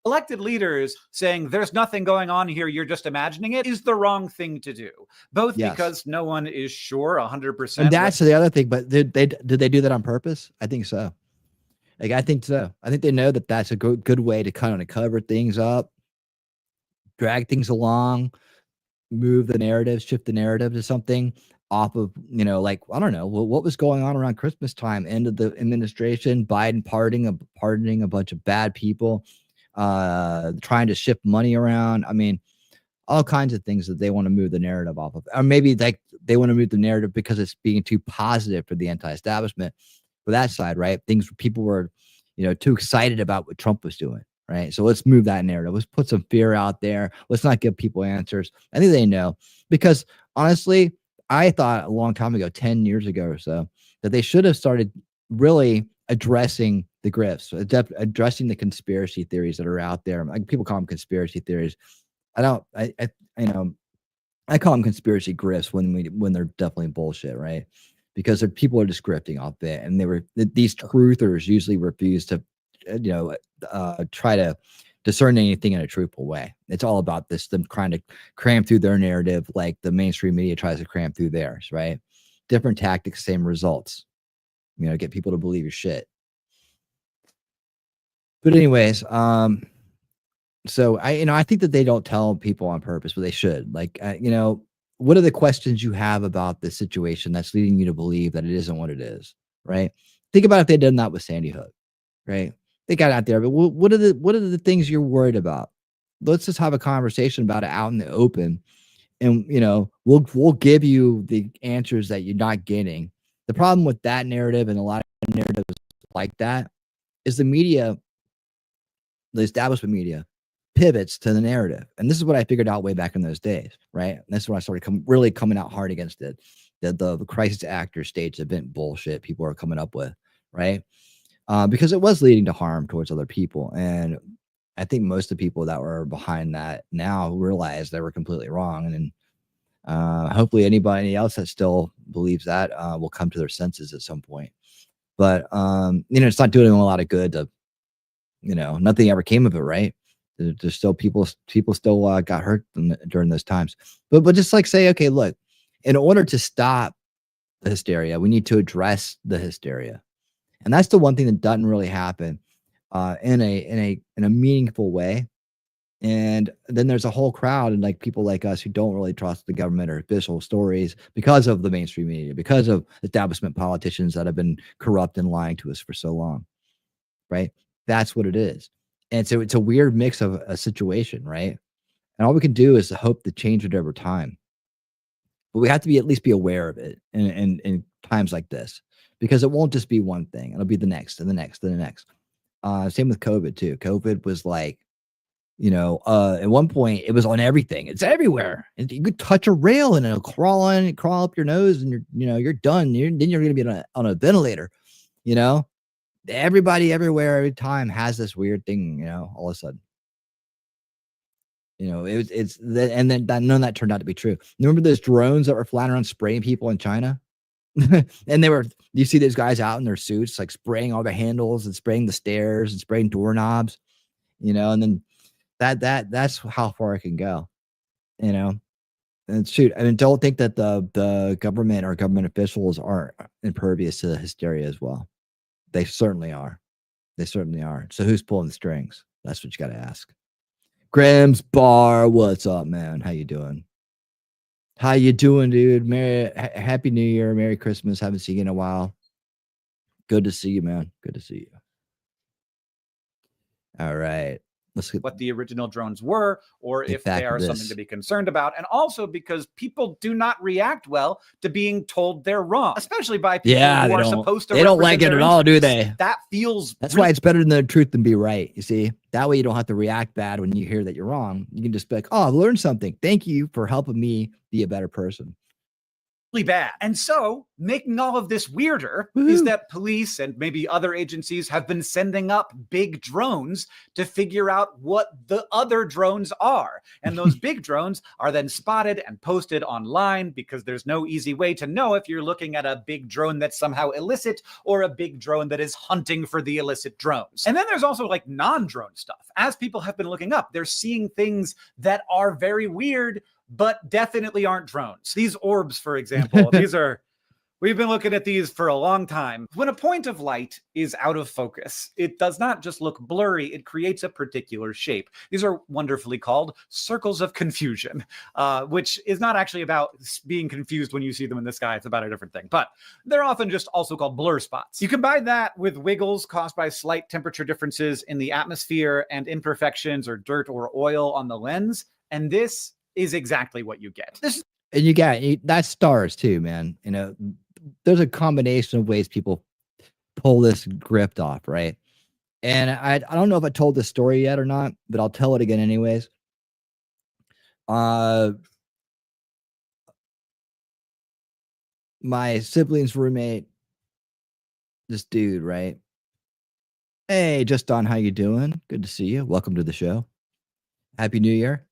Elected leaders saying there's nothing going on here, you're just imagining it, is the wrong thing to do. Both because no one is sure 100%. And that's the other thing. But did they do that on purpose? I think so. Like, I think so. I think they know that that's a good way to kind of cover things up, drag things along, move the narrative, shift the narrative to something off of, you know, like, I don't know, what was going on around Christmas time, end of the administration, Biden pardoning a bunch of bad people, trying to shift money around. I mean, all kinds of things that they want to move the narrative off of. Or maybe like they want to move the narrative because it's being too positive for the anti-establishment for that side, right? People were, you know, too excited about what Trump was doing, right? So let's move that narrative. Let's put some fear out there. Let's not give people answers. I think they know, because honestly, I thought a long time ago, 10 years ago or so, that they should have started really addressing the grifts, addressing the conspiracy theories that are out there. Like, people call them conspiracy theories. I don't, you know, I call them conspiracy grifts when they're definitely bullshit, right? Because people are just grifting off it, and these truthers usually refuse to, try to discern anything in a truthful way. It's all about them trying to cram through their narrative, like the mainstream media tries to cram through theirs, right? Different tactics, same results. Get people to believe your shit. But anyways, so I think that they don't tell people on purpose, but they should. Like, what are the questions you have about the situation that's leading you to believe that it isn't what it is, right? Think about if they'd done that with Sandy Hook, right? They got out there, but what are the things you're worried about? Let's just have a conversation about it out in the open, and we'll give you the answers that you're not getting. The problem with that narrative, and a lot of narratives like that, is the media, the establishment media, pivots to the narrative. And this is what I figured out way back in those days, right? And this is when I started really coming out hard against it. The crisis actor stage event bullshit people are coming up with, right? Because it was leading to harm towards other people. And I think most of the people that were behind that now realize they were completely wrong. And hopefully anybody else that still believes that will come to their senses at some point. But it's not doing them a lot of good to, nothing ever came of it, right? There's still people still got hurt during those times. But just like say, okay, look, in order to stop the hysteria, we need to address the hysteria. And that's the one thing that doesn't really happen in a meaningful way. And then there's a whole crowd, and like people like us who don't really trust the government or official stories because of the mainstream media, because of establishment politicians that have been corrupt and lying to us for so long, right? That's what it is. And so it's a weird mix of a situation, right? And all we can do is hope to change it over time. But we have to at least be aware of it in times like this, because it won't just be one thing. It'll be the next and the next and the next. Same with COVID too. COVID was like, at one point it was on everything. It's everywhere. And you could touch a rail and it'll crawl up your nose, and you're done. Then you're going to be on a ventilator. Everybody everywhere every time has this weird thing, all of a sudden. And then none of that turned out to be true. Remember those drones that were flying around spraying people in China? And you see these guys out in their suits, like spraying all the handles and spraying the stairs and spraying doorknobs, and then that's how far it can go, and shoot. I mean, don't think that the government or government officials aren't impervious to the hysteria as well. They certainly are. They certainly are. So who's pulling the strings? That's what you got to ask. Graham's Bar, what's up, man? How you doing? How you doing, dude? Happy New Year, Merry Christmas. Haven't seen you in a while. Good to see you, man. Good to see you. All right. Let's get what the original drones were, or if they are something to be concerned about. And also because people do not react well to being told they're wrong, especially by people who are supposed to. They don't like it at all, do they? That feels. That's why it's better than the truth than be right. You see, that way you don't have to react bad when you hear that you're wrong. You can just be like, "Oh, I've learned something. Thank you for helping me be a better person." Bad. And so making all of this weirder is that police and maybe other agencies have been sending up big drones to figure out what the other drones are. And those big drones are then spotted and posted online, because there's no easy way to know if you're looking at a big drone that's somehow illicit or a big drone that is hunting for the illicit drones. And then there's also like non-drone stuff. As people have been looking up, they're seeing things that are very weird, but definitely aren't drones. These orbs, for example, we've been looking at these for a long time. When a point of light is out of focus, it does not just look blurry, it creates a particular shape. These are wonderfully called circles of confusion, which is not actually about being confused when you see them in the sky. It's about a different thing, but they're often just also called blur spots. You combine that with wiggles caused by slight temperature differences in the atmosphere and imperfections or dirt or oil on the lens, and this is exactly what you get. And you got that's stars too, man. There's a combination of ways people pull this grift off, right? And I don't know if I told this story yet or not, but I'll tell it again anyways. My siblings' roommate, this dude, right? Hey, just Don, how you doing? Good to see you. Welcome to the show. Happy New Year.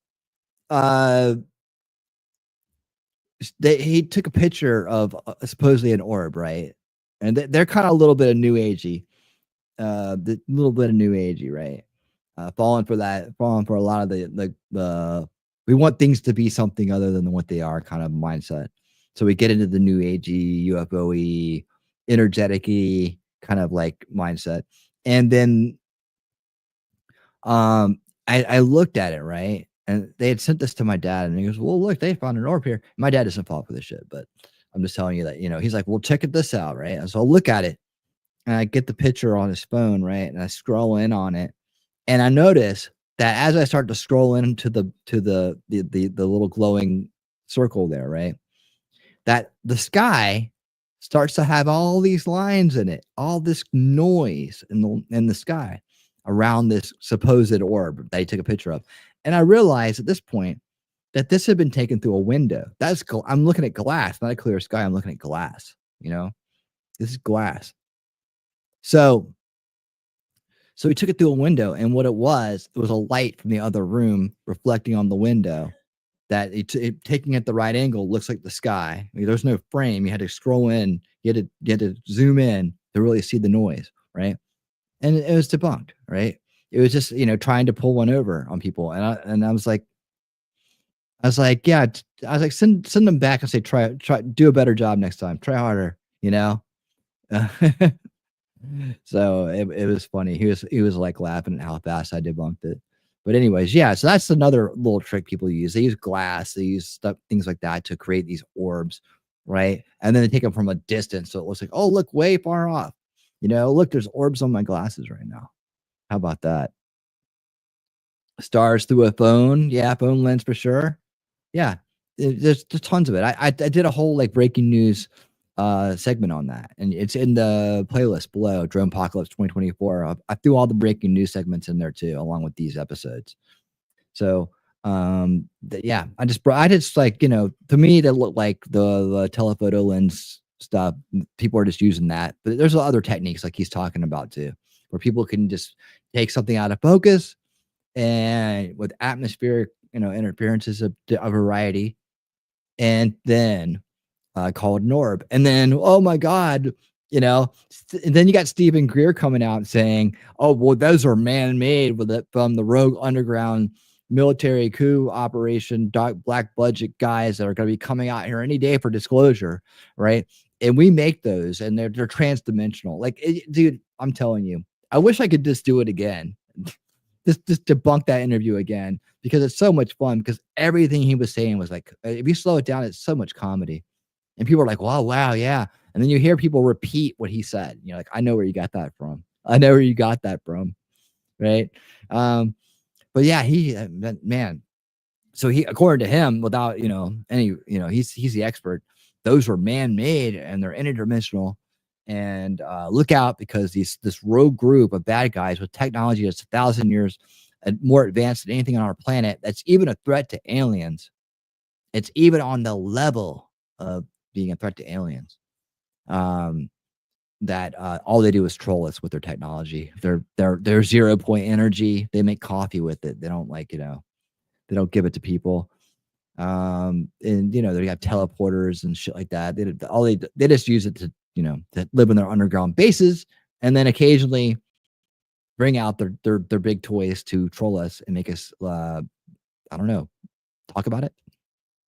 He took a picture of supposedly an orb, right? And they're kind of a little bit of new agey, the little bit of new agey, right? Falling for a lot of the we want things to be something other than what they are kind of mindset. So we get into the new agey, UFO-y, energetic-y kind of like mindset. And then I looked at it, right? And they had sent this to my dad, and he goes, well, look, they found an orb here. My dad doesn't fall for this shit, but I'm just telling you that, he's like, well, check this out, right? And so I'll look at it, and I get the picture on his phone, right? And I scroll in on it, and I notice that as I start to scroll into the little glowing circle there, right, that the sky starts to have all these lines in it, all this noise in the sky around this supposed orb that he took a picture of. And I realized at this point that this had been taken through a window. I'm looking at glass, not a clear sky. I'm looking at glass, this is glass. So he took it through a window, and what it was a light from the other room reflecting on the window that taking at the right angle looks like the sky. I mean, there's no frame. You had to scroll in. You had to zoom in to really see the noise, right? And it was debunked, right? It was just, trying to pull one over on people. And I was like, yeah, send them back and say, try, do a better job next time. Try harder, So it was funny. He was like laughing at how fast I debunked it. But anyways, yeah, so that's another little trick people use. They use glass, they use things like that to create these orbs, right? And then they take them from a distance. So it looks like, oh, look, way far off. Look, there's orbs on my glasses right now. How about that? Stars through a phone. Yeah, phone lens for sure. Yeah, there's tons of it. I did a whole like breaking news segment on that, and it's in the playlist below, Dronepocalypse 2024. I threw all the breaking news segments in there too, along with these episodes. So yeah, I just like, to me that looked like the telephoto lens stuff. People are just using that, but there's other techniques like he's talking about too, where people can just take something out of focus, and with atmospheric interferences of a variety, and then call it an orb. And then, oh my God, and then you got Stephen Greer coming out saying, oh, well, those are man-made from the rogue underground military coup operation, dark black budget guys that are going to be coming out here any day for disclosure, right? And we make those, and they're transdimensional. Like, dude, I'm telling you, I wish I could just do it again. Just debunk that interview again, because it's so much fun, because everything he was saying was like, if you slow it down, it's so much comedy. And people are like, wow, yeah. And then you hear people repeat what he said. You're like, I know where you got that from. Right? But yeah, man. So he, according to him, without, he's the expert. Those were man-made, and they're interdimensional. And look out, because this rogue group of bad guys with technology that's 1,000 years more advanced than anything on our planet, that's even a threat to aliens. It's even on the level of being a threat to aliens. That all they do is troll us with their technology. They're 0 point energy. They make coffee with it. They don't they don't give it to people. And they have teleporters and shit like that. They just use it to to live in their underground bases, and then occasionally bring out their big toys to troll us and make us I don't know, talk about it.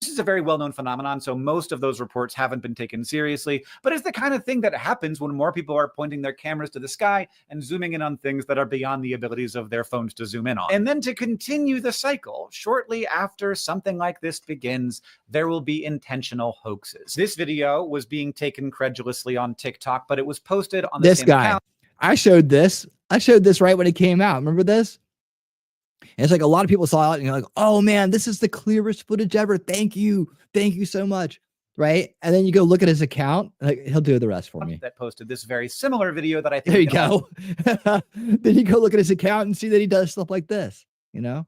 This is a very well-known phenomenon, so most of those reports haven't been taken seriously, but it's the kind of thing that happens when more people are pointing their cameras to the sky and zooming in on things that are beyond the abilities of their phones to zoom in on. And then to continue the cycle, shortly after something like this begins, there will be intentional hoaxes. This video was being taken credulously on TikTok, but it was posted on the same account. I showed this right when it came out. Remember this? And it's like a lot of people saw it and you're like, oh man, this is the clearest footage ever. Thank you so much. right? And then you go look at his account, like, he'll do the rest for me. that posted this very similar video that I think There we you can all go. Then you go look at his account and see that he does stuff like this, you know?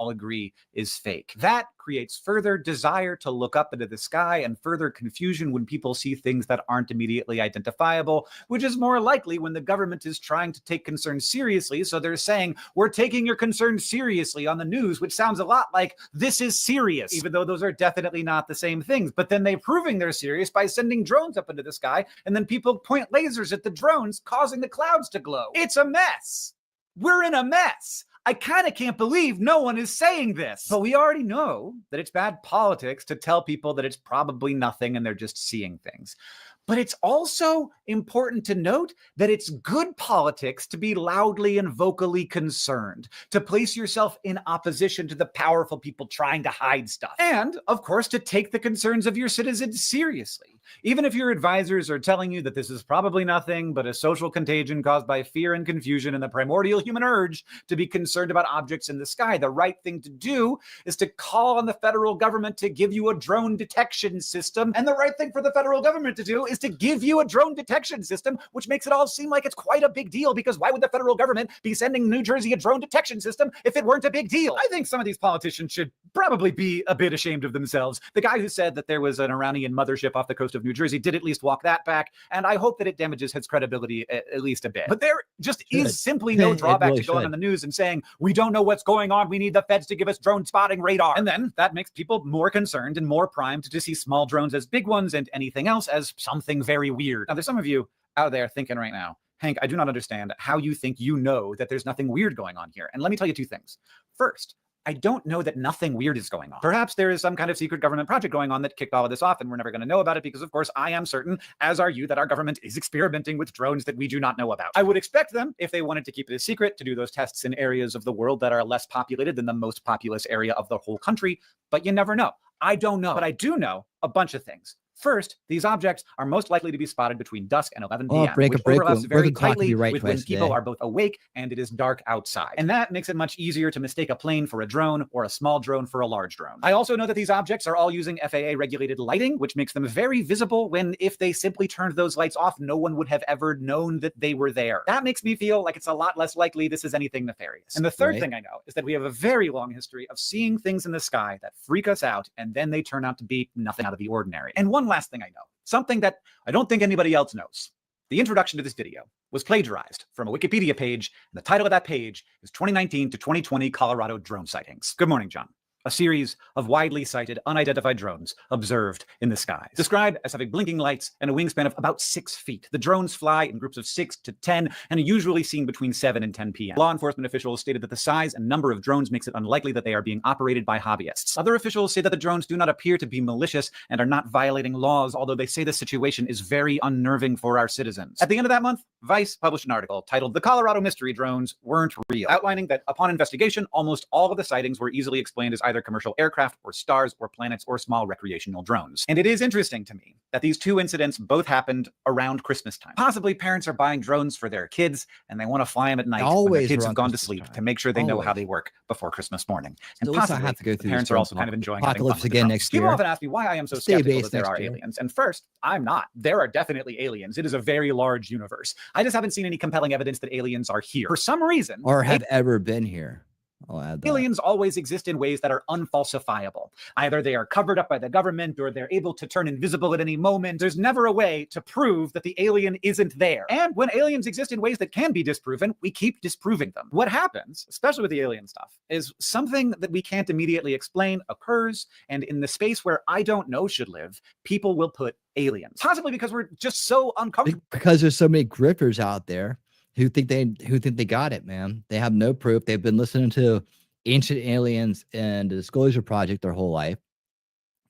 all agree is fake. That creates further desire to look up into the sky and further confusion when people see things that aren't immediately identifiable, which is more likely when the government is trying to take concerns seriously. So they're saying, we're taking your concerns seriously on the news, which sounds a lot like this is serious, even though those are definitely not the same things. But then they're proving they're serious by sending drones up into the sky, and then people point lasers at the drones, causing the clouds to glow. It's a mess. We're in a mess. I kind of can't believe no one is saying this. But we already know that it's bad politics to tell people that it's probably nothing and they're just seeing things. But it's also important to note that it's good politics to be loudly and vocally concerned, to place yourself in opposition to the powerful people trying to hide stuff. And, of course, to take the concerns of your citizens seriously. Even if your advisors are telling you that this is probably nothing but a social contagion caused by fear and confusion and the primordial human urge to be concerned about objects in the sky, the right thing to do is to call on the federal government to give you a drone detection system. And the right thing for the federal government to do is to give you a drone detection system, which makes it all seem like it's quite a big deal, because why would the federal government be sending New Jersey a drone detection system if it weren't a big deal? I think some of these politicians should probably be a bit ashamed of themselves. The guy who said that there was an Iranian mothership off the coast of New Jersey did at least walk that back, and I hope that it damages his credibility at least a bit. But there just is simply no drawback to going on the news and saying, we don't know what's going on, we need the feds to give us drone spotting radar. And then that makes people more concerned and more primed to see small drones as big ones and anything else as something very weird. Now, there's some of you out there thinking right now, Hank, I do not understand how you think you know that there's nothing weird going on here. And let me tell you two things. First, I don't know that nothing weird is going on. Perhaps there is some kind of secret government project going on that kicked all of this off, and we're never going to know about it because, of course, I am certain, as are you, that our government is experimenting with drones that we do not know about. I would expect them, if they wanted to keep it a secret, to do those tests in areas of the world that are less populated than the most populous area of the whole country, but you never know. I don't know, but I do know a bunch of things. First, these objects are most likely to be spotted between dusk and 11 p.m., which overlaps very tightly with when people are both awake and it is dark outside. And that makes it much easier to mistake a plane for a drone or a small drone for a large drone. I also know that these objects are all using FAA-regulated lighting, which makes them very visible when, if they simply turned those lights off, no one would have ever known that they were there. That makes me feel like it's a lot less likely this is anything nefarious. And the third thing I know is that we have a very long history of seeing things in the sky that freak us out, and then they turn out to be nothing out of the ordinary. And one last thing I know, something that I don't think anybody else knows. The introduction to this video was plagiarized from a Wikipedia page, and the title of that page is 2019 to 2020 Colorado Drone Sightings. Good morning, John. A series of widely sighted unidentified drones observed in the skies, described as having blinking lights and a wingspan of about 6 feet. The drones fly in groups of 6 to 10 and are usually seen between 7 and 10 p.m. Law enforcement officials stated that the size and number of drones makes it unlikely that they are being operated by hobbyists. Other officials say that the drones do not appear to be malicious and are not violating laws, although they say the situation is very unnerving for our citizens. At the end of that month, Vice published an article titled "The Colorado Mystery Drones Weren't Real," outlining that upon investigation, almost all of the sightings were easily explained as either commercial aircraft or stars or planets or small recreational drones. And it is interesting to me that these two incidents both happened around Christmas time. Possibly parents are buying drones for their kids and they want to fly them at night when their kids have gone to sleep to make sure they know how they work before Christmas morning. And possibly have to go through parents are also kind of enjoying apocalypse again next year. People often ask me why I am so skeptical that there are aliens. And first, I'm not. There are definitely aliens. It is a very large universe. I just haven't seen any compelling evidence that aliens are here. For some reason, or have ever been here. I'll add that. Aliens always exist in ways that are unfalsifiable. Either they are covered up by the government or they're able to turn invisible at any moment. There's never a way to prove that the alien isn't there. And when aliens exist in ways that can be disproven, we keep disproving them. What happens, especially with the alien stuff, is something that we can't immediately explain occurs, and in the space where I don't know should live, people will put aliens. Possibly because we're just so uncomfortable. Because there's so many grifters out there who think they got it, man. They have no proof. They've been listening to Ancient Aliens and the Disclosure Project their whole life.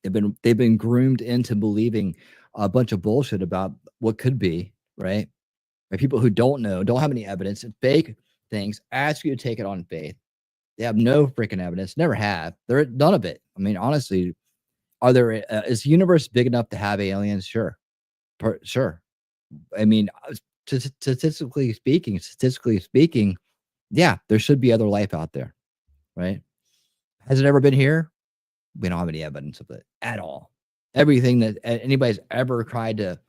They've been groomed into believing a bunch of bullshit about what could be, right? By people who don't know, don't have any evidence, and fake things, ask you to take it on faith. They have no freaking evidence, never have. They're none of it. I mean, honestly, is the universe big enough to have aliens? Sure. Sure. I mean, statistically speaking, yeah, there should be other life out there, right? Has it ever been here? We don't have any evidence of it at all. Everything that anybody's ever tried to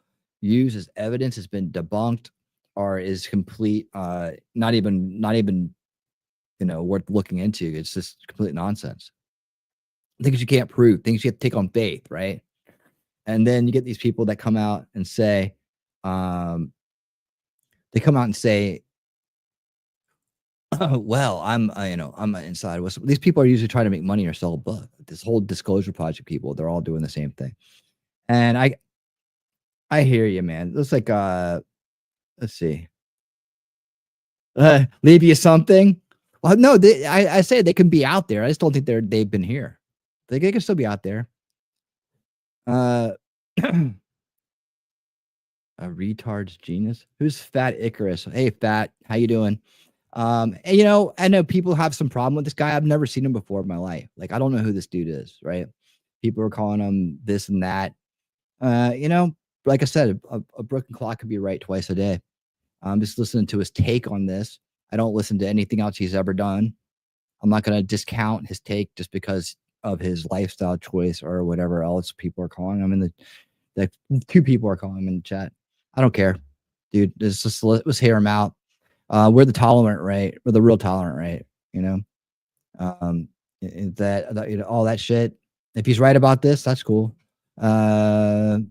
use as evidence has been debunked or is complete, not even worth looking into. It's just complete nonsense. Things you can't prove, things you have to take on faith, right? And then you get these people that come out and say, oh, well, I'm inside. These people are usually trying to make money or sell a book. This whole disclosure project people, they're all doing the same thing. And I hear you, man. Looks like let's see. Leave you something? Well, no, I say they can be out there. I just don't think they've been here. They can still be out there. A retard's genius. Who's Fat Icarus? Hey, Fat, how you doing? And, I know people have some problem with this guy. I've never seen him before in my life. Like, I don't know who this dude is, right? People are calling him this and that. Like I said, a broken clock could be right twice a day. I'm just listening to his take on this. I don't listen to anything else he's ever done. I'm not going to discount his take just because of his lifestyle choice or whatever else people are calling him. The two people are calling him in the chat. I don't care, dude. Let's hear him out. We're the tolerant, right? We're the real tolerant, right? All that shit. If he's right about this, that's cool. So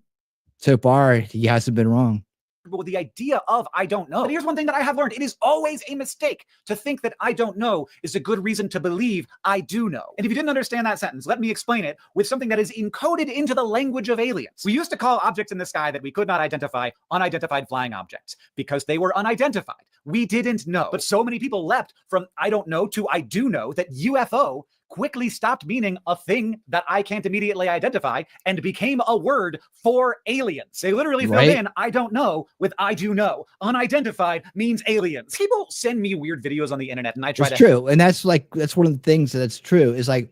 far, he hasn't been wrong. With the idea of I don't know. But here's one thing that I have learned. It is always a mistake to think that I don't know is a good reason to believe I do know. And if you didn't understand that sentence, let me explain it with something that is encoded into the language of aliens. We used to call objects in the sky that we could not identify unidentified flying objects because they were unidentified. We didn't know. But so many people leapt from I don't know to I do know that UFO quickly stopped meaning a thing that I can't immediately identify and became a word for aliens. They literally filled in I don't know with I do know. Unidentified means aliens. People send me weird videos on the internet and I try to... It's true. And that's one of the things that's true is like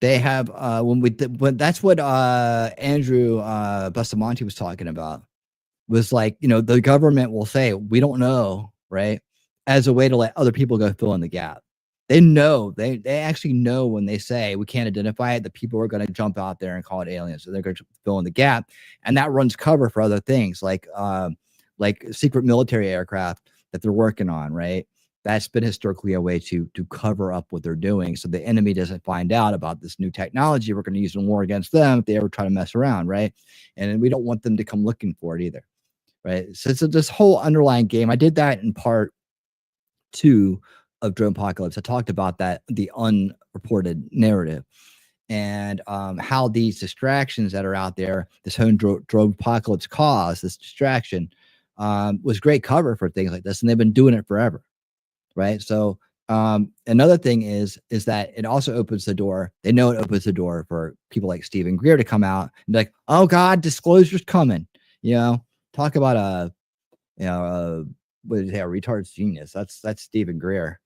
they have, that's what Andrew Bustamante was talking about was like, the government will say, we don't know, right? As a way to let other people go fill in the gap. They know, they actually know when they say we can't identify it, the people are going to jump out there and call it aliens. So they're going to fill in the gap. And that runs cover for other things like secret military aircraft that they're working on, right? That's been historically a way to cover up what they're doing. So the enemy doesn't find out about this new technology. We're going to use in war against them if they ever try to mess around, right? And we don't want them to come looking for it either, right? So it's this whole underlying game. I did that in part 2 of Dronepocalypse. I talked about that, the unreported narrative, and how these distractions that are out there, this whole Dronepocalypse cause, this distraction, was great cover for things like this, and they've been doing it forever, right? So another thing is that it also opens the door. They know it opens the door for people like Stephen Greer to come out and be like, "Oh God, disclosure's coming." Talk about what is a retard's genius? That's Stephen Greer.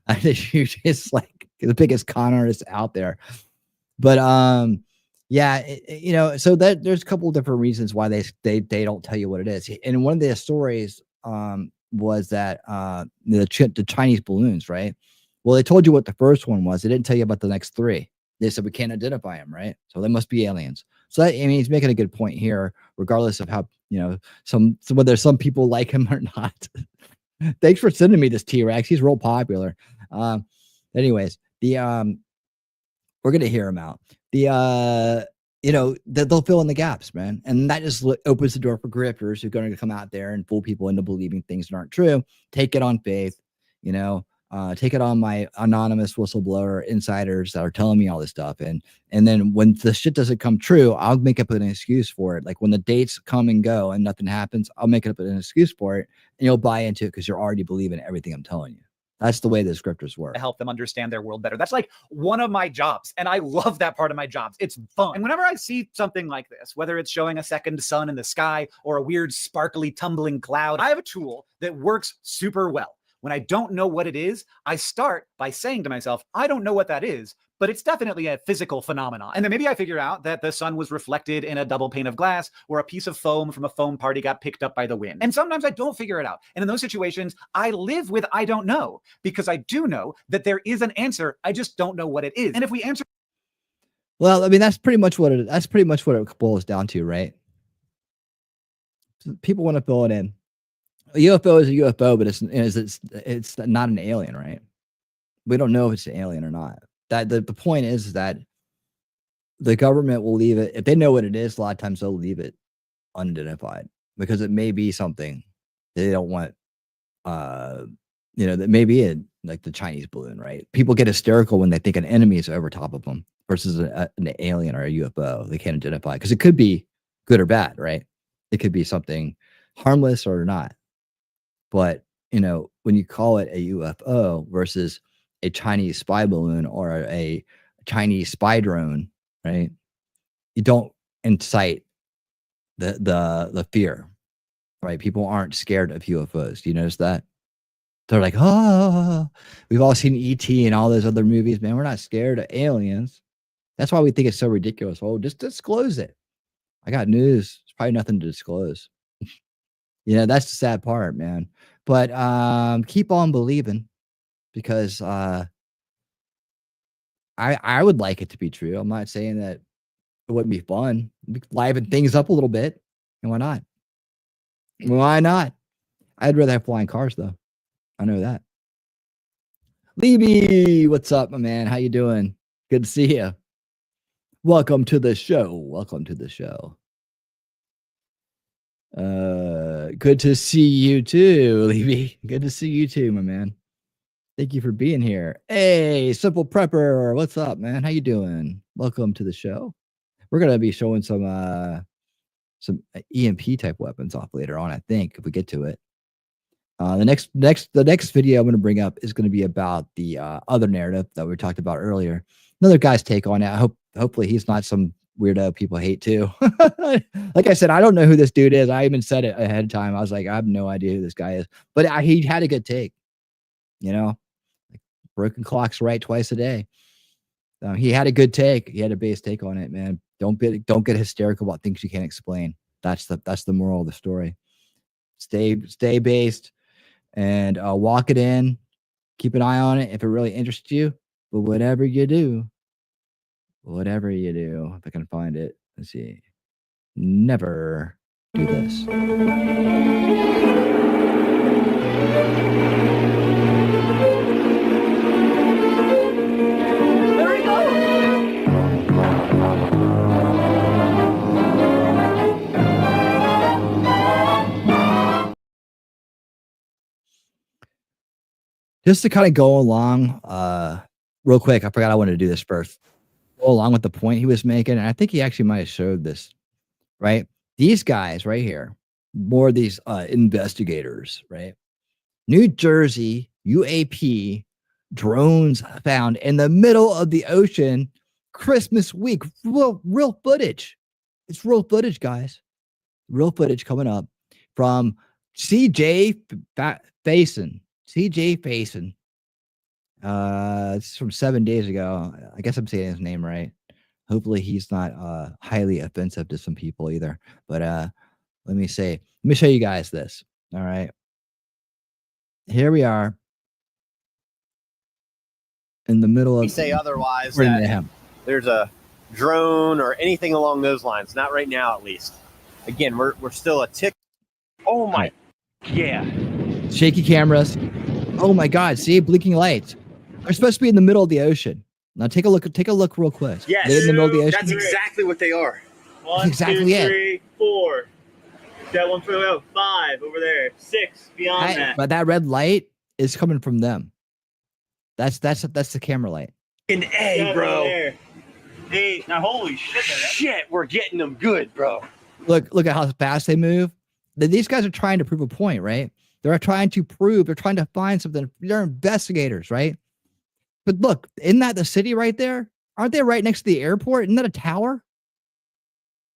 I think he's just like the biggest con artist out there. But so that there's a couple of different reasons why they don't tell you what it is. And one of the stories was that the Chinese balloons, right? Well, they told you what the first one was. They didn't tell you about the next 3. They said we can't identify them, right? So they must be aliens. So he's making a good point here, regardless of how whether some people like him or not. Thanks for sending me this T-Rex. He's real popular. Anyways, we're gonna hear him out. They'll fill in the gaps, man, and that just opens the door for grifters who are going to come out there and fool people into believing things that aren't true. Take it on faith, take it on my anonymous whistleblower insiders that are telling me all this stuff, and then when the shit doesn't come true, I'll make up an excuse for it. Like when the dates come and go and nothing happens, I'll make up an excuse for it, and you'll buy into it because you're already believing everything I'm telling you. That's the way the scripters work. To help them understand their world better. That's like one of my jobs. And I love that part of my jobs. It's fun. And whenever I see something like this, whether it's showing a second sun in the sky or a weird sparkly tumbling cloud, I have a tool that works super well. When I don't know what it is, I start by saying to myself, I don't know what that is, but it's definitely a physical phenomenon. And then maybe I figure out that the sun was reflected in a double pane of glass or a piece of foam from a foam party got picked up by the wind. And sometimes I don't figure it out. And in those situations, I live with I don't know, because I do know that there is an answer. I just don't know what it is. And if we answer... Well, I mean, that's pretty much what it boils down to, right? People want to fill it in. A UFO is a UFO, but it's not an alien, right? We don't know if it's an alien or not. That the point is that the government will leave it if they know what it is. A lot of times they'll leave it unidentified because it may be something they don't want. That may be like the Chinese balloon, right? People get hysterical when they think an enemy is over top of them versus an alien or a UFO. They can't identify because it could be good or bad, right? It could be something harmless or not. But when you call it a UFO versus a Chinese spy balloon or a Chinese spy drone, right? You don't incite the fear, right? People aren't scared of UFOs. Do you notice that? They're like, oh, we've all seen E.T. and all those other movies, man. We're not scared of aliens. That's why we think it's so ridiculous. Oh, just disclose it. I got news. It's probably nothing to disclose. That's the sad part, man. But keep on believing because I would like it to be true. I'm not saying that it wouldn't be fun. Liven things up a little bit. And why not? Why not? I'd rather have flying cars, though. I know that. Levy, what's up, my man? How you doing? Good to see you. Welcome to the show. Welcome to the show. Good to see you too, Levy. Good to see you too, my man. Thank you for being here. Hey, Simple Prepper, what's up, man? How you doing? Welcome to the show. We're gonna be showing some EMP type weapons off later on, I think, if we get to it. The next video I'm going to bring up is going to be about the other narrative that we talked about earlier. Another guy's take on it. Hopefully he's not some weirdo people hate too. Like I said, I don't know who this dude is. I even said it ahead of time. I was like, I have no idea who this guy is, but he had a good take. Like broken clocks right twice a day. He had a good take. He had a base take on it, man. Don't get hysterical about things you can't explain. That's the moral of the story. Stay based. And walk it in, keep an eye on it if it really interests you. But whatever you do, if I can find it, let's see. Never do this. There we go. Just to kind of go along, real quick, I forgot I wanted to do this first. Go along with the point he was making, and I think he actually might have showed this, right? These guys right here, more of these investigators, right? New Jersey UAP drones found in the middle of the ocean, Christmas week. Real footage. It's real footage, guys. Real footage coming up from CJ Faison. It's from 7 days ago. I guess I'm saying his name right. Hopefully he's not highly offensive to some people either. But let me show you guys this. All right. Here we are in the middle of. We say otherwise that there's a drone or anything along those lines. Not right now, at least. Again, we're still a tick. Oh my, right. Yeah. Shaky cameras. Oh my God! See, blinking lights. They're supposed to be in the middle of the ocean. Now take a look real quick. Yes, they're in the middle of the ocean. That's exactly what they are. One, exactly 2, 3, 4. That one for 5 over there. 6 beyond that. But that red light is coming from them. That's the camera light. An A, bro. There. 8. Now, holy shit! Shit, we're getting them good, bro. Look at how fast they move. These guys are trying to prove a point, right? They're trying to find something. They're investigators, right? But look, isn't that the city right there? Aren't they right next to the airport? Isn't that a tower?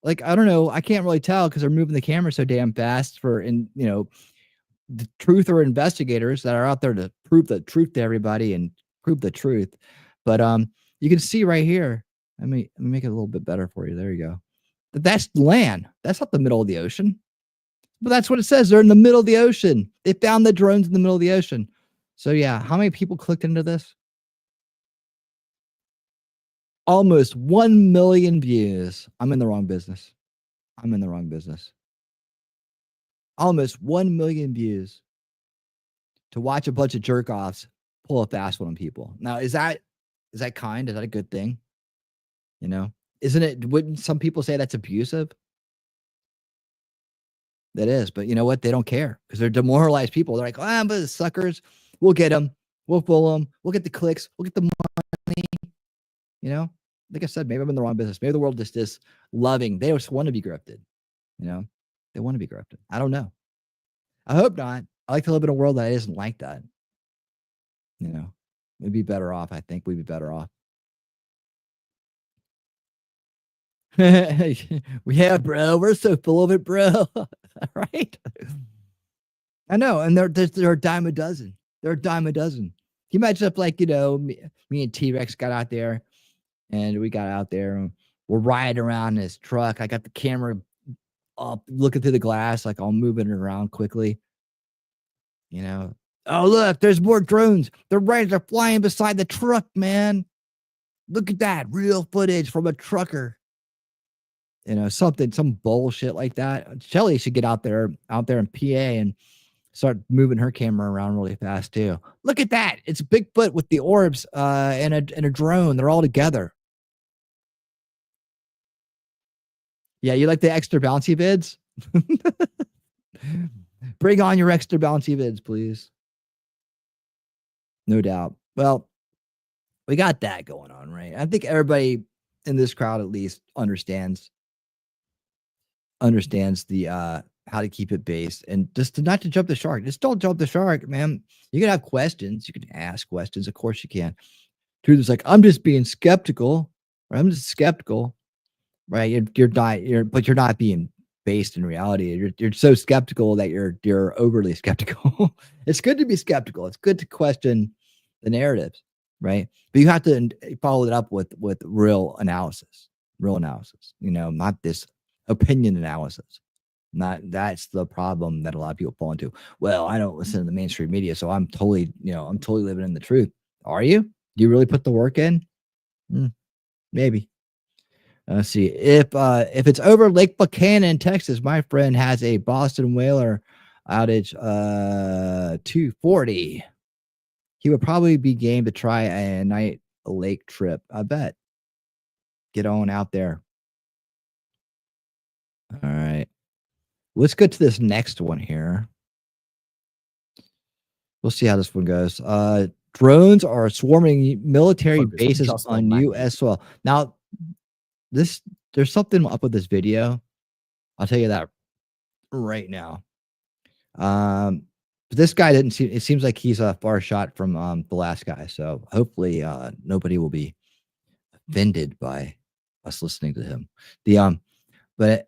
Like, I don't know. I can't really tell because they're moving the camera so damn fast the truth or investigators that are out there to prove the truth to everybody and prove the truth. But you can see right here. Let me make it a little bit better for you. There you go. That's land. That's not the middle of the ocean. But that's what it says. They're in the middle of the ocean. They found the drones in the middle of the ocean. So yeah, how many people clicked into this? almost 1 million views. I'm in the wrong business. I'm in the wrong business. Almost 1 million views to watch a bunch of jerk offs pull a fast one on people. Now, is that kind? Is that a good thing? You know, isn't it? Wouldn't some people say that's abusive? That is, but you know what? They don't care because they're demoralized people. They're like, but the suckers, we'll get them, we'll fool them, we'll get the clicks, we'll get the money. You know, like I said, maybe I'm in the wrong business. Maybe the world just is loving. They just want to be grifted. You know, they want to be grifted. I don't know. I hope not. I like to live in a world that isn't like that. You know, we'd be better off. I think we'd be better off. Yeah, bro. We're so full of it, bro. Right? I know. And they're a dime a dozen. They're a dime a dozen. Can you imagine if, like, you know, me and T-Rex got out there and we got out there and we're riding around in this truck. I got the camera up looking through the glass, like I'm moving it around quickly. You know, oh, look, there's more drones. They're flying beside the truck, man. Look at that. Real footage from a trucker. You know, some bullshit like that. Shelly should get out there in PA and start moving her camera around really fast too. Look at that. It's Bigfoot with the orbs and a drone. They're all together. Yeah, you like the extra bouncy vids? Bring on your extra bouncy vids, please. No doubt. Well, we got that going on, right? I think everybody in this crowd at least understands the how to keep it based and just not to jump the shark. Just don't jump the shark, man. You can have questions. You can ask questions. Of course you can. Truth is like, I'm just being skeptical. Or I'm just skeptical. Right? But you're not being based in reality. You're so skeptical that you're overly skeptical. It's good to be skeptical. It's good to question the narratives, right? But you have to follow it up with real analysis. You know, not this opinion analysis. That's the problem that a lot of people fall into. Well, I don't listen to the mainstream media, so I'm totally living in the truth. Are you? Do you really put the work in? Maybe. Let's see. If it's over Lake Buchanan, Texas, my friend has a Boston whaler outage 240. He would probably be game to try a night lake trip. I bet. Get on out there. All right. Let's get to this next one here. We'll see how this one goes. Drones are swarming military bases on U.S. soil. Now, there's something up with this video. I'll tell you that right now. But this guy it seems like he's a far shot from the last guy. So hopefully nobody will be offended by us listening to him. But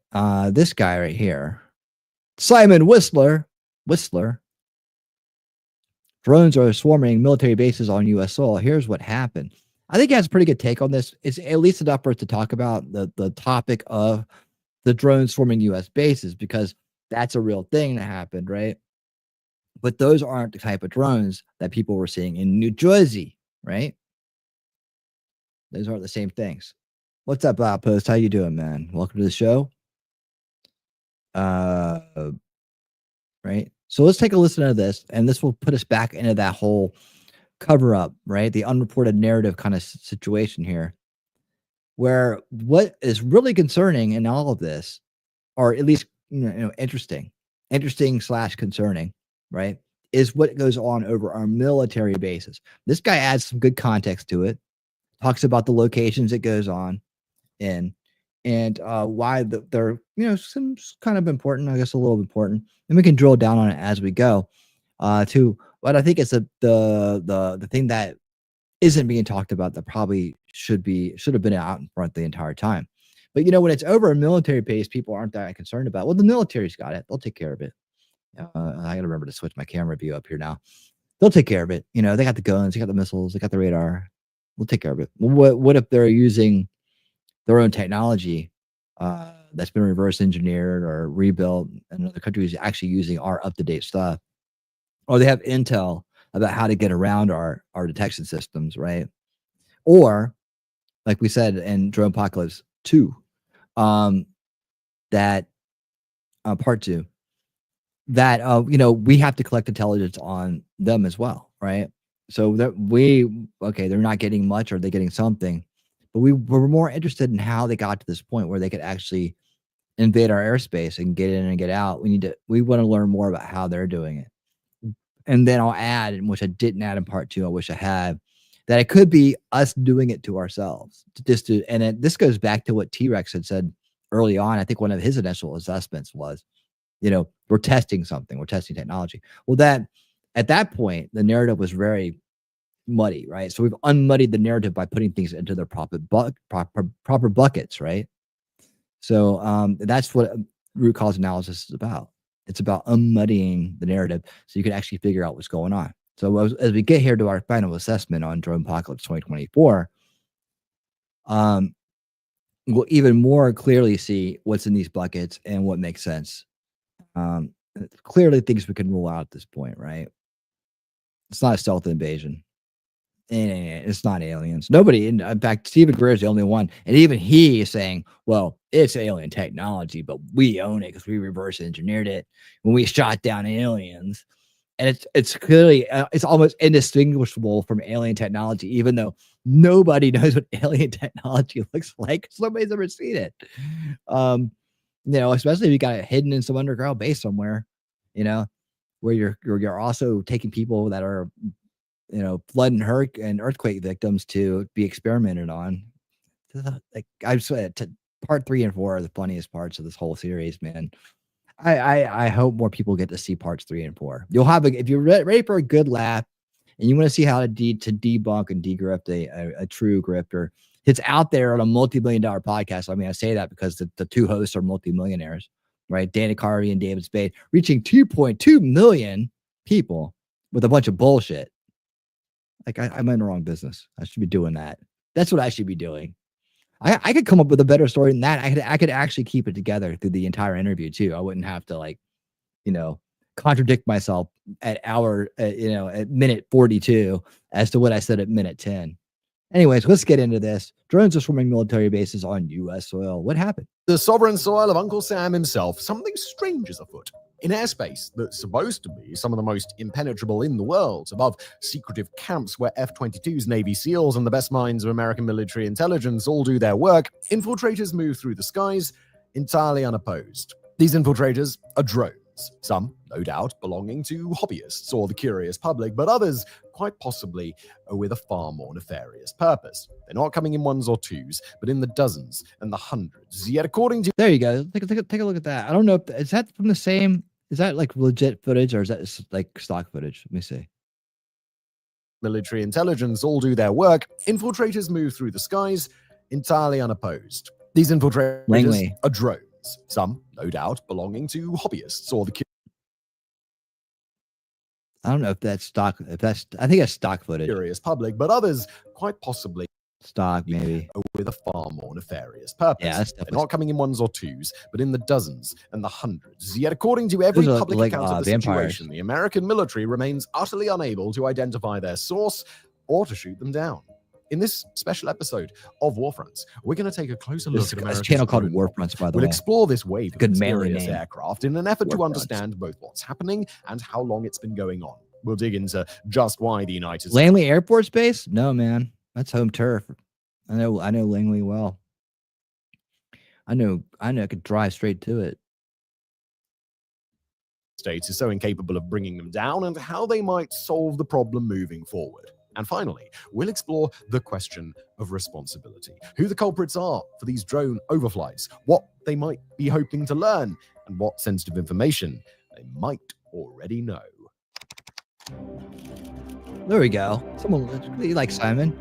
this guy right here, Simon Whistler, drones are swarming military bases on U.S. soil. Here's what happened. I think he has a pretty good take on this. It's at least enough for us to talk about the topic of the drones swarming U.S. bases, because that's a real thing that happened, right? But those aren't the type of drones that people were seeing in New Jersey, right? Those aren't the same things. What's up, Outpost? How you doing, man? Welcome to the show. Right? So let's take a listen to this, and this will put us back into that whole cover up, right? The unreported narrative kind of situation here, where what is really concerning in all of this, or at least interesting / concerning, right, is what goes on over our military bases. This guy adds some good context to it, talks about the locations it goes on in, and why they're some kind of important, I guess a little important, and we can drill down on it as we go. To what I think is the thing that isn't being talked about that probably should have been out in front the entire time. But when it's over a military base, people aren't that concerned about. Well, the military's got it; they'll take care of it. I gotta remember to switch my camera view up here now. They'll take care of it. They got the guns, they got the missiles, they got the radar. We'll take care of it. What if they're using their own technology that's been reverse engineered or rebuilt, and another country is actually using our up-to-date stuff, or they have intel about how to get around our detection systems, right? Or like we said in Dronepocalypse 2, that part 2, that we have to collect intelligence on them as well, right? So that they're not getting much, or they're getting something, but we're more interested in how they got to this point where they could actually invade our airspace and get in and get out. We want to learn more about how they're doing it. And then I'll add, which I didn't add in part 2, I wish I had, that it could be us doing it to ourselves. This goes back to what T-Rex had said early on. I think one of his initial assessments was, we're testing something, we're testing technology. Well, at that point, the narrative was very muddy, right? So we've unmuddied the narrative by putting things into their proper buckets, right? So that's what root cause analysis is about. It's about unmuddying the narrative so you can actually figure out what's going on. So as we get here to our final assessment on Dronepocalypse 2024, we'll even more clearly see what's in these buckets and what makes sense. Clearly things we can rule out at this point, right? It's not a stealth invasion. It's not aliens. Nobody, in fact, Stephen Greer is the only one, and even he is saying, well, it's alien technology, but we own it because we reverse engineered it when we shot down aliens. And it's clearly, it's almost indistinguishable from alien technology, even though nobody knows what alien technology looks like. Nobody's ever seen it. Especially if you got it hidden in some underground base somewhere, where you're also taking people that are, flood and earthquake victims to be experimented on. Like I've said, part 3 and 4 are the funniest parts of this whole series, man. I hope more people get to see parts 3 and 4. You'll have if you're ready for a good laugh and you want to see how to debunk and degrift a true grifter. It's out there on a multi-million-dollar podcast. I mean, I say that because the 2 hosts are multi-millionaires, right? Dana Carvey and David Spade, reaching 2.2 million people with a bunch of bullshit. Like I'm in the wrong business. I should be doing that. That's what I should be doing. I could come up with a better story than that. I could actually keep it together through the entire interview too. I wouldn't have to contradict myself at at minute 42 as to what I said at minute 10. Anyways, let's get into this. Drones are swarming military bases on U.S. soil. What happened? The sovereign soil of Uncle Sam himself, something strange is afoot. In airspace that's supposed to be some of the most impenetrable in the world, above secretive camps where F-22s, Navy SEALs, and the best minds of American military intelligence all do their work, infiltrators move through the skies entirely unopposed. These infiltrators are drones, some, no doubt, belonging to hobbyists or the curious public, but others, quite possibly, with a far more nefarious purpose. They're not coming in ones or twos, but in the dozens and the hundreds. Yet according to... There you go. Take a look at that. I don't know is that from the same... Is that like legit footage or is that like stock footage? Let me see. Military intelligence all do their work. Infiltrators move through the skies entirely unopposed. These infiltrators are drones, some, no doubt, belonging to hobbyists or the... I don't know if that's stock. I think it's stock footage. Curious public, but others, quite possibly, stock maybe, with a far more nefarious purpose. Yeah, they're not coming in ones or twos, but in the dozens and the hundreds. Yet according to every public account of the situation, the American military remains utterly unable to identify their source or to shoot them down. In this special episode of Warfronts, we're going to take a closer look at America's channel called Warfronts, by the way. We'll explore this wave of mysterious name. aircraft in an effort to understand both what's happening and how long it's been going on. We'll dig into just why the United States... Langley Air Force Base? No, man. That's home turf. I know Langley well. I know I could drive straight to it. States is so incapable of bringing them down and how they might solve the problem moving forward. And finally, we'll explore the question of responsibility, who the culprits are for these drone overflights, what they might be hoping to learn, and what sensitive information they might already know. There we go. Someone like Simon.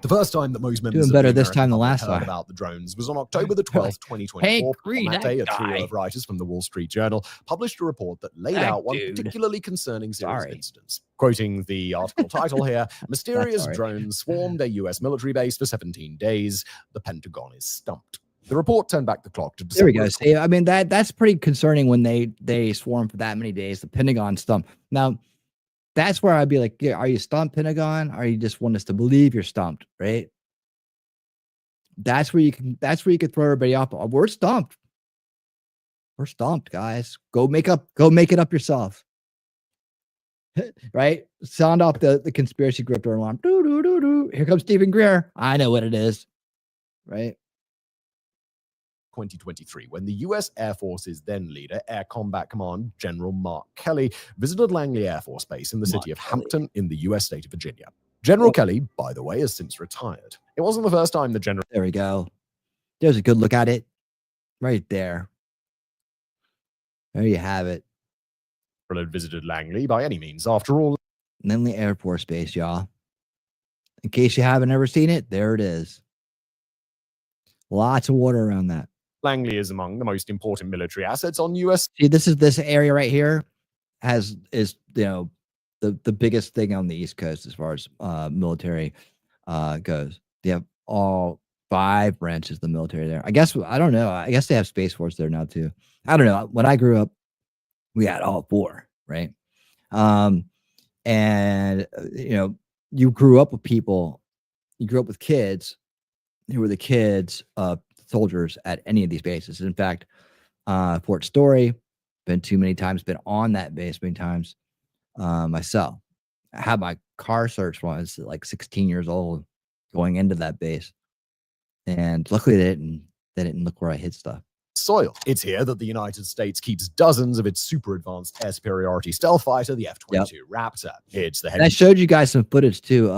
The first time that most members doing better this time than last time about the drones was on October the 12th, 2024. Hey, on that day, a trio of writers from the Wall Street Journal published a report that laid out one particularly concerning series of incidents. Quoting the article title here, mysterious drones swarmed a U.S. military base for 17 days. The Pentagon is stumped. The report turned back the clock to December. There we go. See, I mean, that's pretty concerning when they swarm for that many days. The Pentagon stumped. Now, that's where I'd be like, yeah, are you stumped, Pentagon? Or you just want us to believe you're stumped, right? That's where you can throw everybody off. We're stumped. We're stumped, guys. Go make it up yourself. Right? Sound off the conspiracy grifter alarm. Doo, doo, doo, doo. Here comes Stephen Greer. I know what it is. Right? 2023, when the U.S. Air Force's then leader, Air Combat Command General Mark Kelly, visited Langley Air Force Base in the city of Hampton in the U.S. state of Virginia. General Kelly, by the way, has since retired. It wasn't the first time the general... There we go. There's a good look at it. Right there. There you have it. ...had visited Langley by any means. After all... Langley Air Force Base, y'all. In case you haven't ever seen it, there it is. Lots of water around that. Langley is among the most important military assets on U.S. See, this area right here is the biggest thing on the East Coast as far as military goes. They have all 5 branches of the military there. I guess I don't know. I guess they have Space Force there now too. I don't know. When I grew up, we had all 4, right? And you grew up with people. You grew up with kids who were the kids of soldiers at any of these bases. In fact, Fort Story, been too many times, been on that base many times myself. I had my car searched when I was like 16 years old going into that base. And luckily they didn't look where I hid stuff. Soil. It's here that the United States keeps dozens of its super advanced air superiority stealth fighter, the F-22 Raptor. It's the head. And I showed you guys some footage too,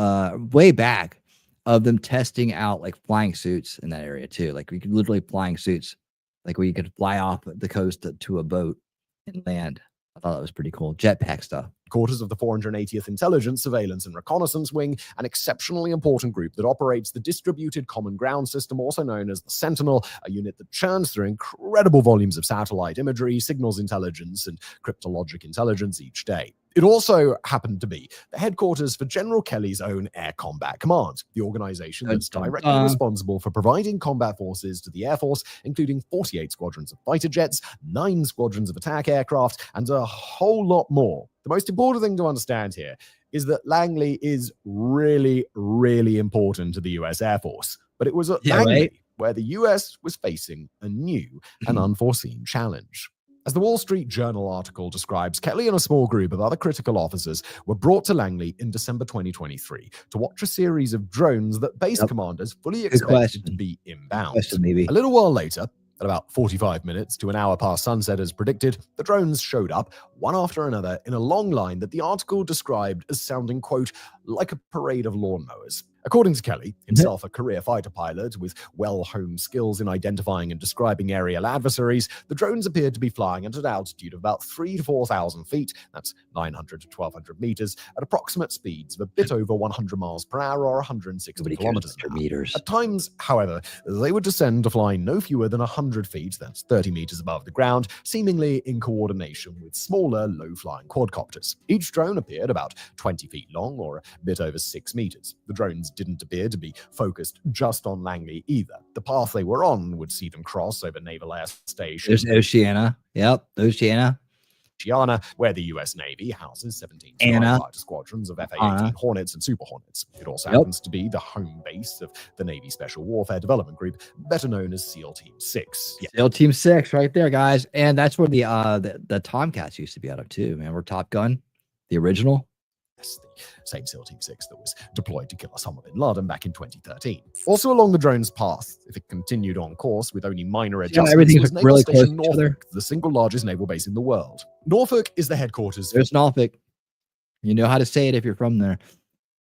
way back, of them testing out like flying suits in that area too. Like we could literally flying suits, like where you could fly off the coast to a boat and land. I thought that was pretty cool. Jetpack stuff. Quarters of the 480th Intelligence, Surveillance, and Reconnaissance Wing, an exceptionally important group that operates the Distributed Common Ground System, also known as the Sentinel, a unit that churns through incredible volumes of satellite imagery, signals intelligence, and cryptologic intelligence each day. It also happened to be the headquarters for General Kelly's own Air Combat Command, the organization that's directly responsible for providing combat forces to the Air Force, including 48 squadrons of fighter jets, 9 squadrons of attack aircraft, and a whole lot more. The most important thing to understand here is that Langley is really, really important to the U.S. Air Force. But it was at Langley where the U.S. was facing a new and unforeseen challenge. As the Wall Street Journal article describes, Kelly and a small group of other critical officers were brought to Langley in December 2023 to watch a series of drones that base commanders fully expected to be inbound. A little while later, at about 45 minutes to an hour past sunset as predicted, the drones showed up, one after another, in a long line that the article described as sounding, quote, like a parade of lawnmowers. According to Kelly, himself a career fighter pilot with well-honed skills in identifying and describing aerial adversaries, the drones appeared to be flying at an altitude of about 3,000 to 4,000 feet, that's 900 to 1,200 meters, at approximate speeds of a bit over 100 miles per hour or 160 kilometers per hour. At times, however, they would descend to fly no fewer than 100 feet, that's 30 meters above the ground, seemingly in coordination with smaller, low-flying quadcopters. Each drone appeared about 20 feet long or a bit over 6 meters. The drones didn't appear to be focused just on Langley either. The path they were on would see them cross over Naval Air Station. There's Oceana. Yep, Oceana. Where the U.S. Navy houses 17 fighter squadrons of F-18 Hornets and Super Hornets. It also happens to be the home base of the Navy Special Warfare Development Group, better known as SEAL Team 6. SEAL Team 6 right there, guys. And that's where the Tomcats used to be out of too, man. We're Top Gun, the original. The same SEAL Team 6 that was deployed to kill Osama bin Laden back in 2013. Also along the drone's path, if it continued on course with only minor adjustments, everything's was really Naval close Station to each other. Norfolk, the single largest naval base in the world. Norfolk is the headquarters. There's Norfolk. You know how to say it if you're from there.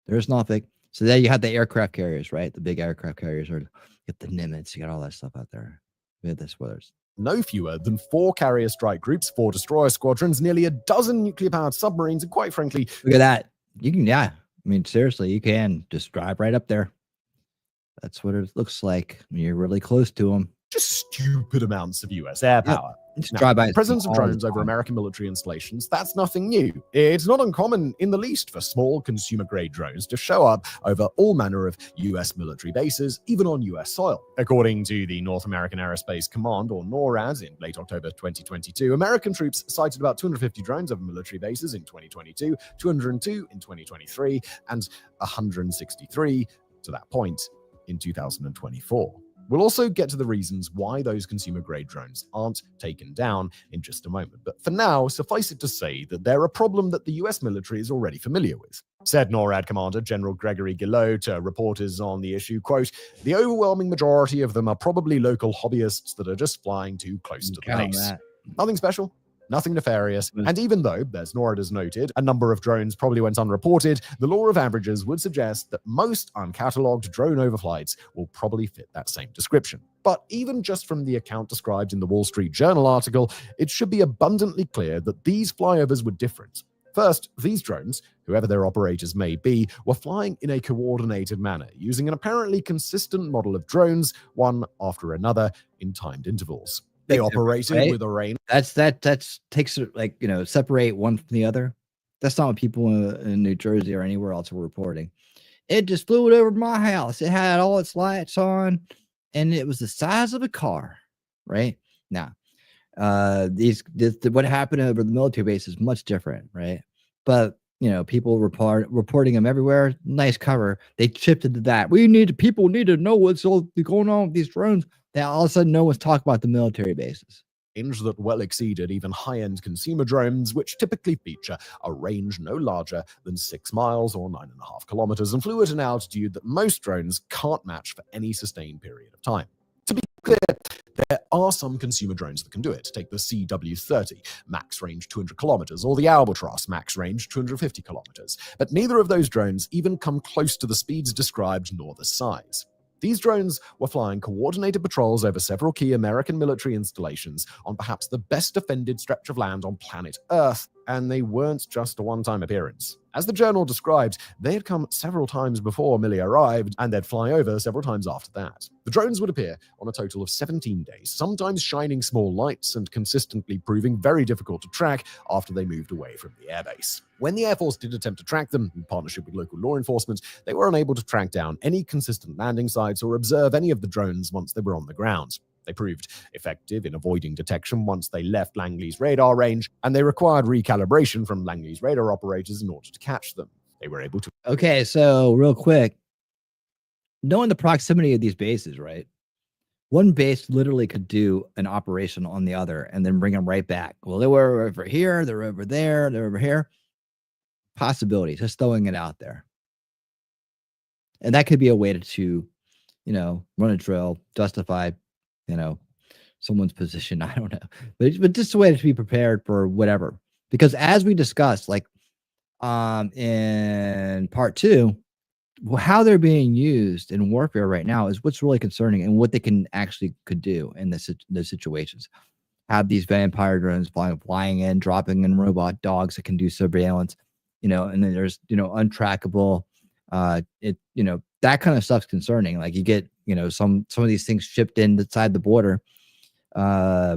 There's Norfolk. So there you have the aircraft carriers, right? The big aircraft carriers, or you get the Nimitz. You got all that stuff out there. We had the spoilers. No fewer than 4 carrier strike groups, 4 destroyer squadrons, nearly a dozen nuclear-powered submarines, and quite frankly... Look at that. You can, I mean, seriously, you can just drive right up there. That's what it looks like when you're really close to them. Just stupid amounts of U.S. air power. Now, the presence of drones over American military installations, that's nothing new. It's not uncommon in the least for small consumer-grade drones to show up over all manner of U.S. military bases, even on U.S. soil. According to the North American Aerospace Command, or NORAD, in late October 2022, American troops sighted about 250 drones over military bases in 2022, 202 in 2023, and 163 to that point in 2024. We'll also get to the reasons why those consumer-grade drones aren't taken down in just a moment. But for now, suffice it to say that they're a problem that the US military is already familiar with. Said NORAD Commander General Gregory Guilleau to reporters on the issue, quote, "The overwhelming majority of them are probably local hobbyists that are just flying too close to the base. Nothing special, nothing nefarious, and even though, as NORAD has noted, a number of drones probably went unreported, the law of averages would suggest that most uncatalogued drone overflights will probably fit that same description. But even just from the account described in the Wall Street Journal article, it should be abundantly clear that these flyovers were different. First, these drones, whoever their operators may be, were flying in a coordinated manner, using an apparently consistent model of drones, one after another, in timed intervals. They operated with a range. That's takes like, you know, separate one from the other. That's not what people in New Jersey or anywhere else are reporting. It just flew it over my house. It had all its lights on, and it was the size of a car. Right now, what happened over the military base is much different, right? But you know, people reporting them everywhere. Nice cover. They chipped into that. People need to know what's all going on with these drones. Now all of a sudden, no one's talking about the military bases. That well exceeded even high-end consumer drones, which typically feature a range no larger than 6 miles or 9.5 kilometers, and flew at an altitude that most drones can't match for any sustained period of time. To be clear, there are some consumer drones that can do it. Take the CW30, max range 200 kilometers, or the Albatross, max range 250 kilometers. But neither of those drones even come close to the speeds described nor the size. These drones were flying coordinated patrols over several key American military installations on perhaps the best defended stretch of land on planet Earth, and they weren't just a one-time appearance. As the journal described, they had come several times before Milley arrived, and they'd fly over several times after that. The drones would appear on a total of 17 days, sometimes shining small lights and consistently proving very difficult to track after they moved away from the airbase. When the Air Force did attempt to track them, in partnership with local law enforcement, they were unable to track down any consistent landing sites or observe any of the drones once they were on the ground. They proved effective in avoiding detection once they left Langley's radar range, and they required recalibration from Langley's radar operators in order to catch them. They were able to... Okay, so real quick, knowing the proximity of these bases, right? One base literally could do an operation on the other and then bring them right back. Well, they were over here, they're over there, they're over here. Possibility, just throwing it out there. And that could be a way to, you know, run a drill, justify, you know, someone's position. I don't know, but just a way to be prepared for whatever. Because as we discussed, like in part 2, how they're being used in warfare right now is what's really concerning, and what they could do in those situations. Have these vampire drones flying in, dropping in robot dogs that can do surveillance, you know, and then there's, you know, untrackable, you know, that kind of stuff's concerning. Like you get, you know, some of these things shipped in inside the border,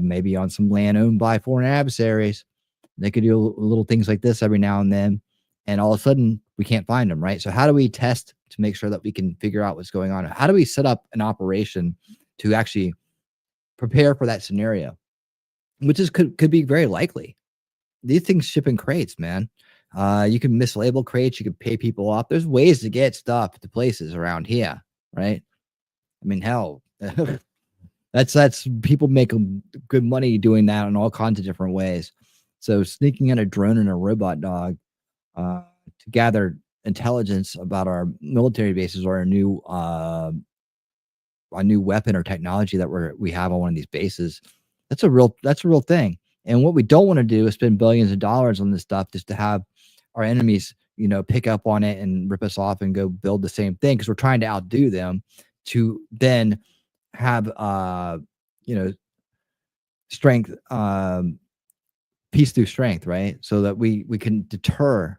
maybe on some land owned by foreign adversaries. They could do little things like this every now and then, and all of a sudden we can't find them, right? So how do we test to make sure that we can figure out what's going on? How do we set up an operation to actually prepare for that scenario, which is could be very likely? These things ship in crates, man. You can mislabel crates. You can pay people off. There's ways to get stuff to places around here, right? I mean, hell, that's people make good money doing that in all kinds of different ways. So sneaking in a drone and a robot dog to gather intelligence about our military bases or a new weapon or technology that we have on one of these bases, that's a real thing. And what we don't want to do is spend billions of dollars on this stuff just to have our enemies, you know, pick up on it and rip us off and go build the same thing, because we're trying to outdo them to then have you know, strength, peace through strength, right? So that we can deter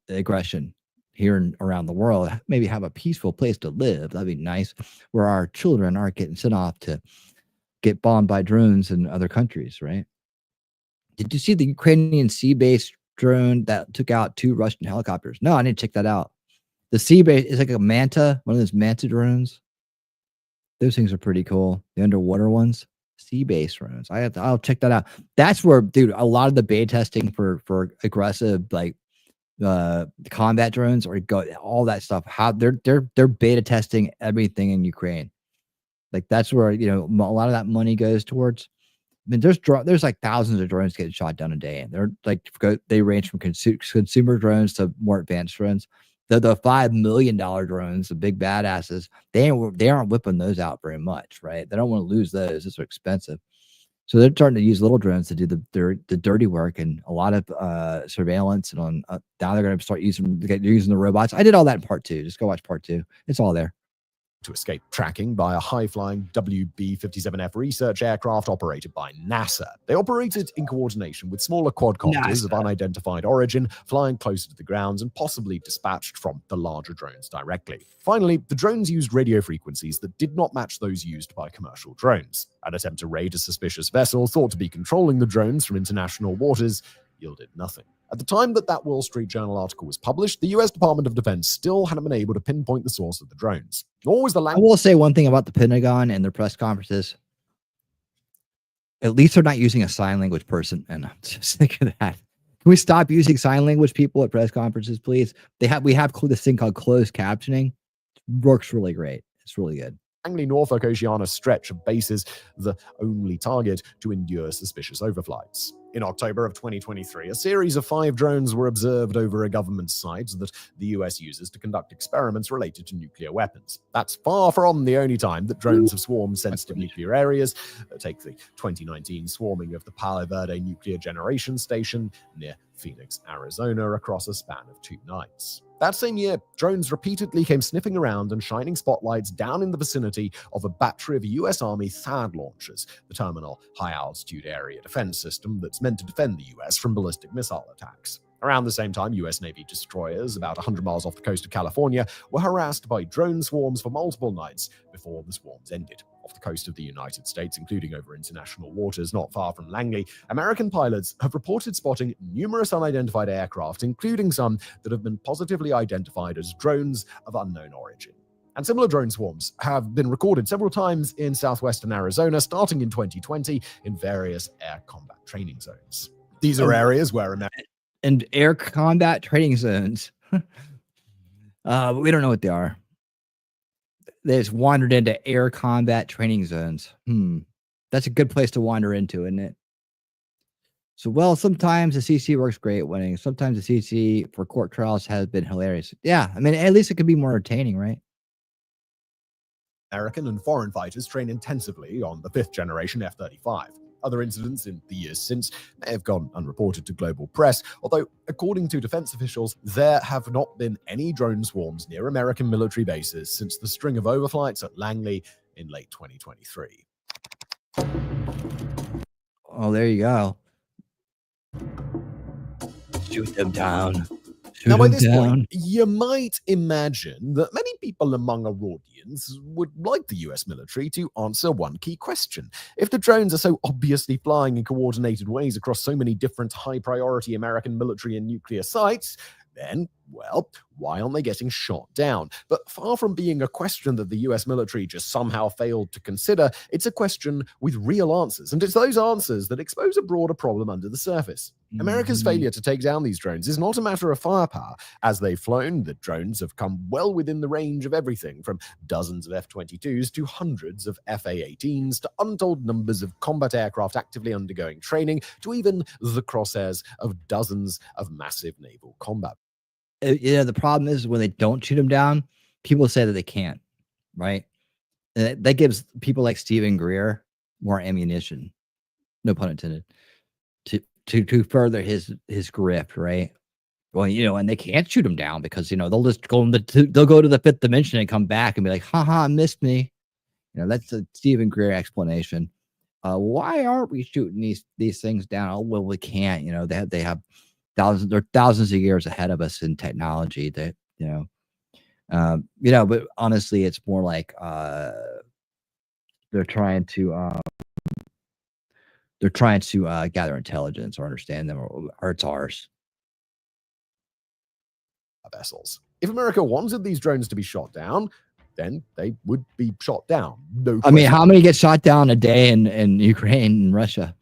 aggression here and around the world, maybe have a peaceful place to live. That'd be nice, where our children aren't getting sent off to get bombed by drones in other countries, right? Did you see the Ukrainian sea-based drone that took out 2 Russian helicopters? No, I need to check that out. The sea-based is like a Manta, one of those Manta drones. Those things are pretty cool. The underwater ones, sea-based drones. I'll check that out. That's where, dude, a lot of the beta testing for aggressive, like combat drones, or all that stuff. How they're beta testing everything in Ukraine. Like that's where a lot of that money goes towards. I mean, there's like thousands of drones getting shot down a day, and they're like they range from consumer drones to more advanced drones. The $5 million drones, the big badasses, they aren't whipping those out very much, right? They don't want to lose those; those are expensive. So they're starting to use little drones to do the dirty work and a lot of surveillance. And now they're going to start using the robots. I did all that in part 2. Just go watch part 2. It's all there. To escape tracking by a high-flying WB-57F research aircraft operated by NASA. They operated in coordination with smaller quadcopters of unidentified origin, flying closer to the grounds and possibly dispatched from the larger drones directly. Finally, the drones used radio frequencies that did not match those used by commercial drones. An attempt to raid a suspicious vessel thought to be controlling the drones from international waters yielded nothing. At the time that Wall Street Journal article was published, the US Department of Defense still hadn't been able to pinpoint the source of the drones. Nor was the I will say one thing about the Pentagon and their press conferences. At least they're not using a sign language person. And I'm just thinking of that. Can we stop using sign language people at press conferences, please? We have this thing called closed captioning. It works really great. It's really good. Langley Norfolk Oceania stretch of bases, the only target to endure suspicious overflights. In October of 2023, a series of 5 drones were observed over a government site that the US uses to conduct experiments related to nuclear weapons. That's far from the only time that drones have swarmed sensitive nuclear areas. Take the 2019 swarming of the Palo Verde nuclear generation station near Phoenix, Arizona, across a span of 2 nights. That same year, drones repeatedly came sniffing around and shining spotlights down in the vicinity of a battery of US Army THAAD launchers, the Terminal High Altitude Area Defense System that's meant to defend the US from ballistic missile attacks. Around the same time, US Navy destroyers about 100 miles off the coast of California were harassed by drone swarms for multiple nights before the swarms ended. Off the coast of the United States, including over international waters not far from Langley, American pilots have reported spotting numerous unidentified aircraft, including some that have been positively identified as drones of unknown origin. And similar drone swarms have been recorded several times in southwestern Arizona, starting in 2020 in various air combat training zones. These are areas where and air combat training zones. But we don't know what they are. They just wandered into air combat training zones. That's a good place to wander into, isn't it? So, well, sometimes the CC works great winning. Sometimes the CC for court trials has been hilarious. Yeah, I mean, at least it could be more entertaining, right? American and foreign fighters train intensively on the 5th generation F-35. Other incidents in the years since may have gone unreported to global press, although, according to defense officials, there have not been any drone swarms near American military bases since the string of overflights at Langley in late 2023. Oh, there you go. Shoot them down. Now, by this point, you might imagine that many people among our audience would like the US military to answer one key question. If the drones are so obviously flying in coordinated ways across so many different high-priority American military and nuclear sites, then, well, why aren't they getting shot down? But far from being a question that the US military just somehow failed to consider, it's a question with real answers. And it's those answers that expose a broader problem under the surface. America's failure to take down these drones is not a matter of firepower. As they've flown, the drones have come well within the range of everything from dozens of F-22s to hundreds of FA-18s to untold numbers of combat aircraft actively undergoing training to even the crosshairs of dozens of massive naval combat. Yeah, the problem is when they don't shoot them down, people say that they can't, right? And that gives people like Stephen Greer more ammunition, no pun intended, to further his grift, right? Well, and they can't shoot them down because they'll just go they'll go to the 5th dimension and come back and be like, haha, missed me. That's the Stephen Greer explanation. Why aren't we shooting these things down? Oh, well, we can't. They have thousands of years ahead of us in technology. That but honestly, it's more like they're trying to gather intelligence or understand them, or it's ours. Vessels. If America wanted these drones to be shot down, then they would be shot down. No question. I mean, how many get shot down a day in Ukraine and Russia?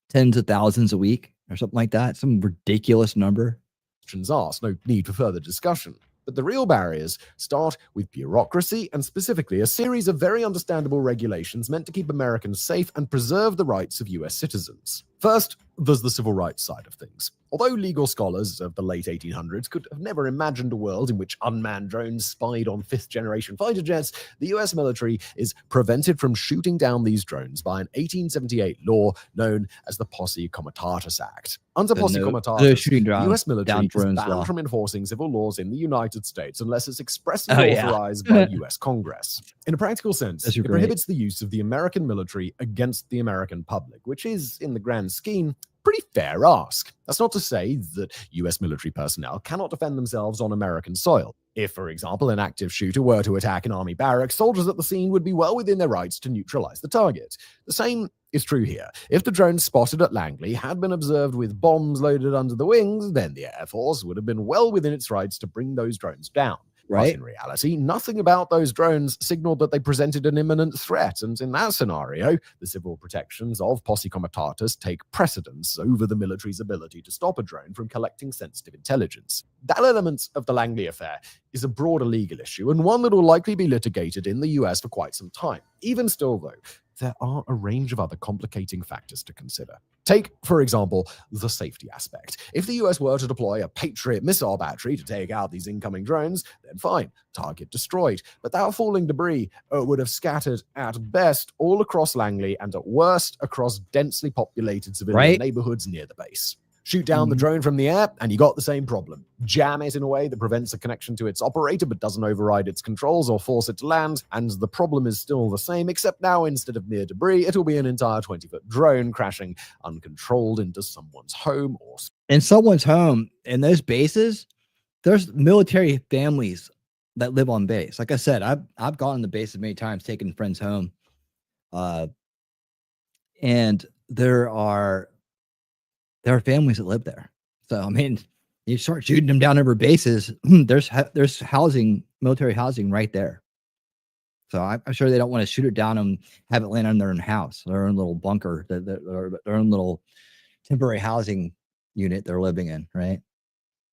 Tens of thousands a week or something like that. Some ridiculous number. Questions asked, no need for further discussion. But the real barriers start with bureaucracy and specifically a series of very understandable regulations meant to keep Americans safe and preserve the rights of US citizens. First, there's the civil rights side of things. Although legal scholars of the late 1800s could have never imagined a world in which unmanned drones spied on fifth-generation fighter jets, the US military is prevented from shooting down these drones by an 1878 law known as the Posse Comitatus Act. Under Posse Comitatus, the US military is banned from enforcing civil laws in the United States unless it's expressly authorized by US Congress. In a practical sense, it prohibits the use of the American military against the American public, which is, in the grand scheme, pretty fair ask. That's not to say that US military personnel cannot defend themselves on American soil. If, for example, an active shooter were to attack an army barracks, soldiers at the scene would be well within their rights to neutralize the target. The same is true here. If the drone spotted at Langley had been observed with bombs loaded under the wings, then the Air Force would have been well within its rights to bring those drones down. But in reality, nothing about those drones signaled that they presented an imminent threat, and in that scenario, the civil protections of Posse Comitatus take precedence over the military's ability to stop a drone from collecting sensitive intelligence. That element of the Langley affair is a broader legal issue, and one that will likely be litigated in the US for quite some time. Even still, though, there are a range of other complicating factors to consider. Take, for example, the safety aspect. If the US were to deploy a Patriot missile battery to take out these incoming drones, then fine, target destroyed. But that falling debris would have scattered at best all across Langley and at worst across densely populated civilian neighborhoods near the base. Shoot down the drone from the air, and you got the same problem. Jam it in a way that prevents a connection to its operator but doesn't override its controls or force it to land, and the problem is still the same, except now instead of mere debris, it'll be an entire 20-foot drone crashing uncontrolled into someone's home or... In someone's home, in those bases, there's military families that live on base. Like I said, I've gone on the bases many times, taken friends home. And there are families that live there. So, I mean, you start shooting them down over bases, there's housing, military housing right there. So I'm sure they don't want to shoot it down and have it land on their own house, their own little bunker, their own little temporary housing unit they're living in, right?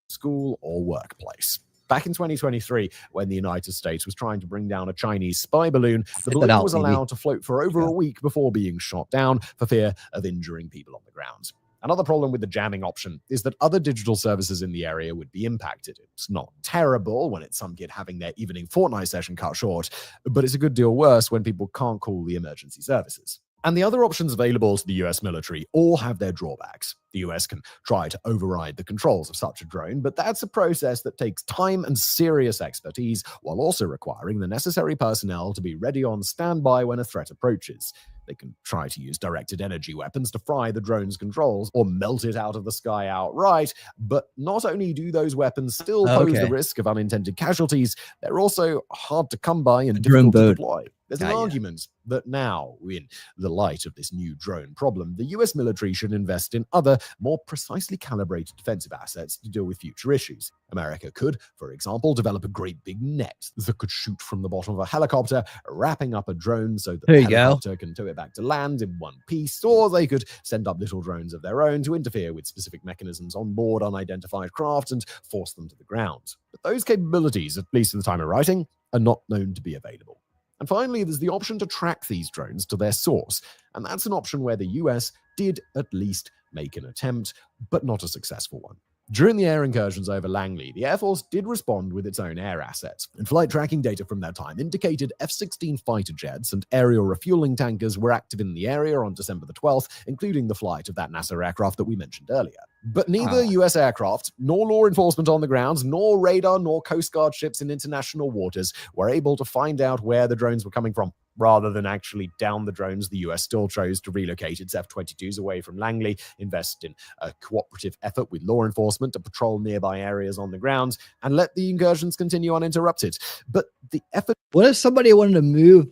School or workplace. Back in 2023, when the United States was trying to bring down a Chinese spy balloon, the balloon was allowed to float for over a week before being shot down for fear of injuring people on the ground. Another problem with the jamming option is that other digital services in the area would be impacted. It's not terrible when it's some kid having their evening Fortnite session cut short, but it's a good deal worse when people can't call the emergency services. And the other options available to the US military all have their drawbacks. The US can try to override the controls of such a drone, but that's a process that takes time and serious expertise, while also requiring the necessary personnel to be ready on standby when a threat approaches. They can try to use directed energy weapons to fry the drone's controls or melt it out of the sky outright, but not only do those weapons still pose the risk of unintended casualties, they're also hard to come by and difficult to deploy. There's an argument that now, in the light of this new drone problem, the US military should invest in other, more precisely calibrated defensive assets to deal with future issues. America could, for example, develop a great big net that could shoot from the bottom of a helicopter, wrapping up a drone so that the helicopter can tow it back to land in one piece, or they could send up little drones of their own to interfere with specific mechanisms on board unidentified craft and force them to the ground. But those capabilities, at least at the time of writing, are not known to be available. And finally, there's the option to track these drones to their source, and that's an option where the US did at least make an attempt, but not a successful one. During the air incursions over Langley, the Air Force did respond with its own air assets, and flight tracking data from that time indicated F-16 fighter jets and aerial refueling tankers were active in the area on December the 12th, including the flight of that NASA aircraft that we mentioned earlier. But neither US aircraft, nor law enforcement on the grounds, nor radar, nor Coast Guard ships in international waters were able to find out where the drones were coming from. Rather than actually down the drones, the US still chose to relocate its F-22s away from Langley, invest in a cooperative effort with law enforcement to patrol nearby areas on the ground, and let the incursions continue uninterrupted. But the effort... What if somebody wanted to move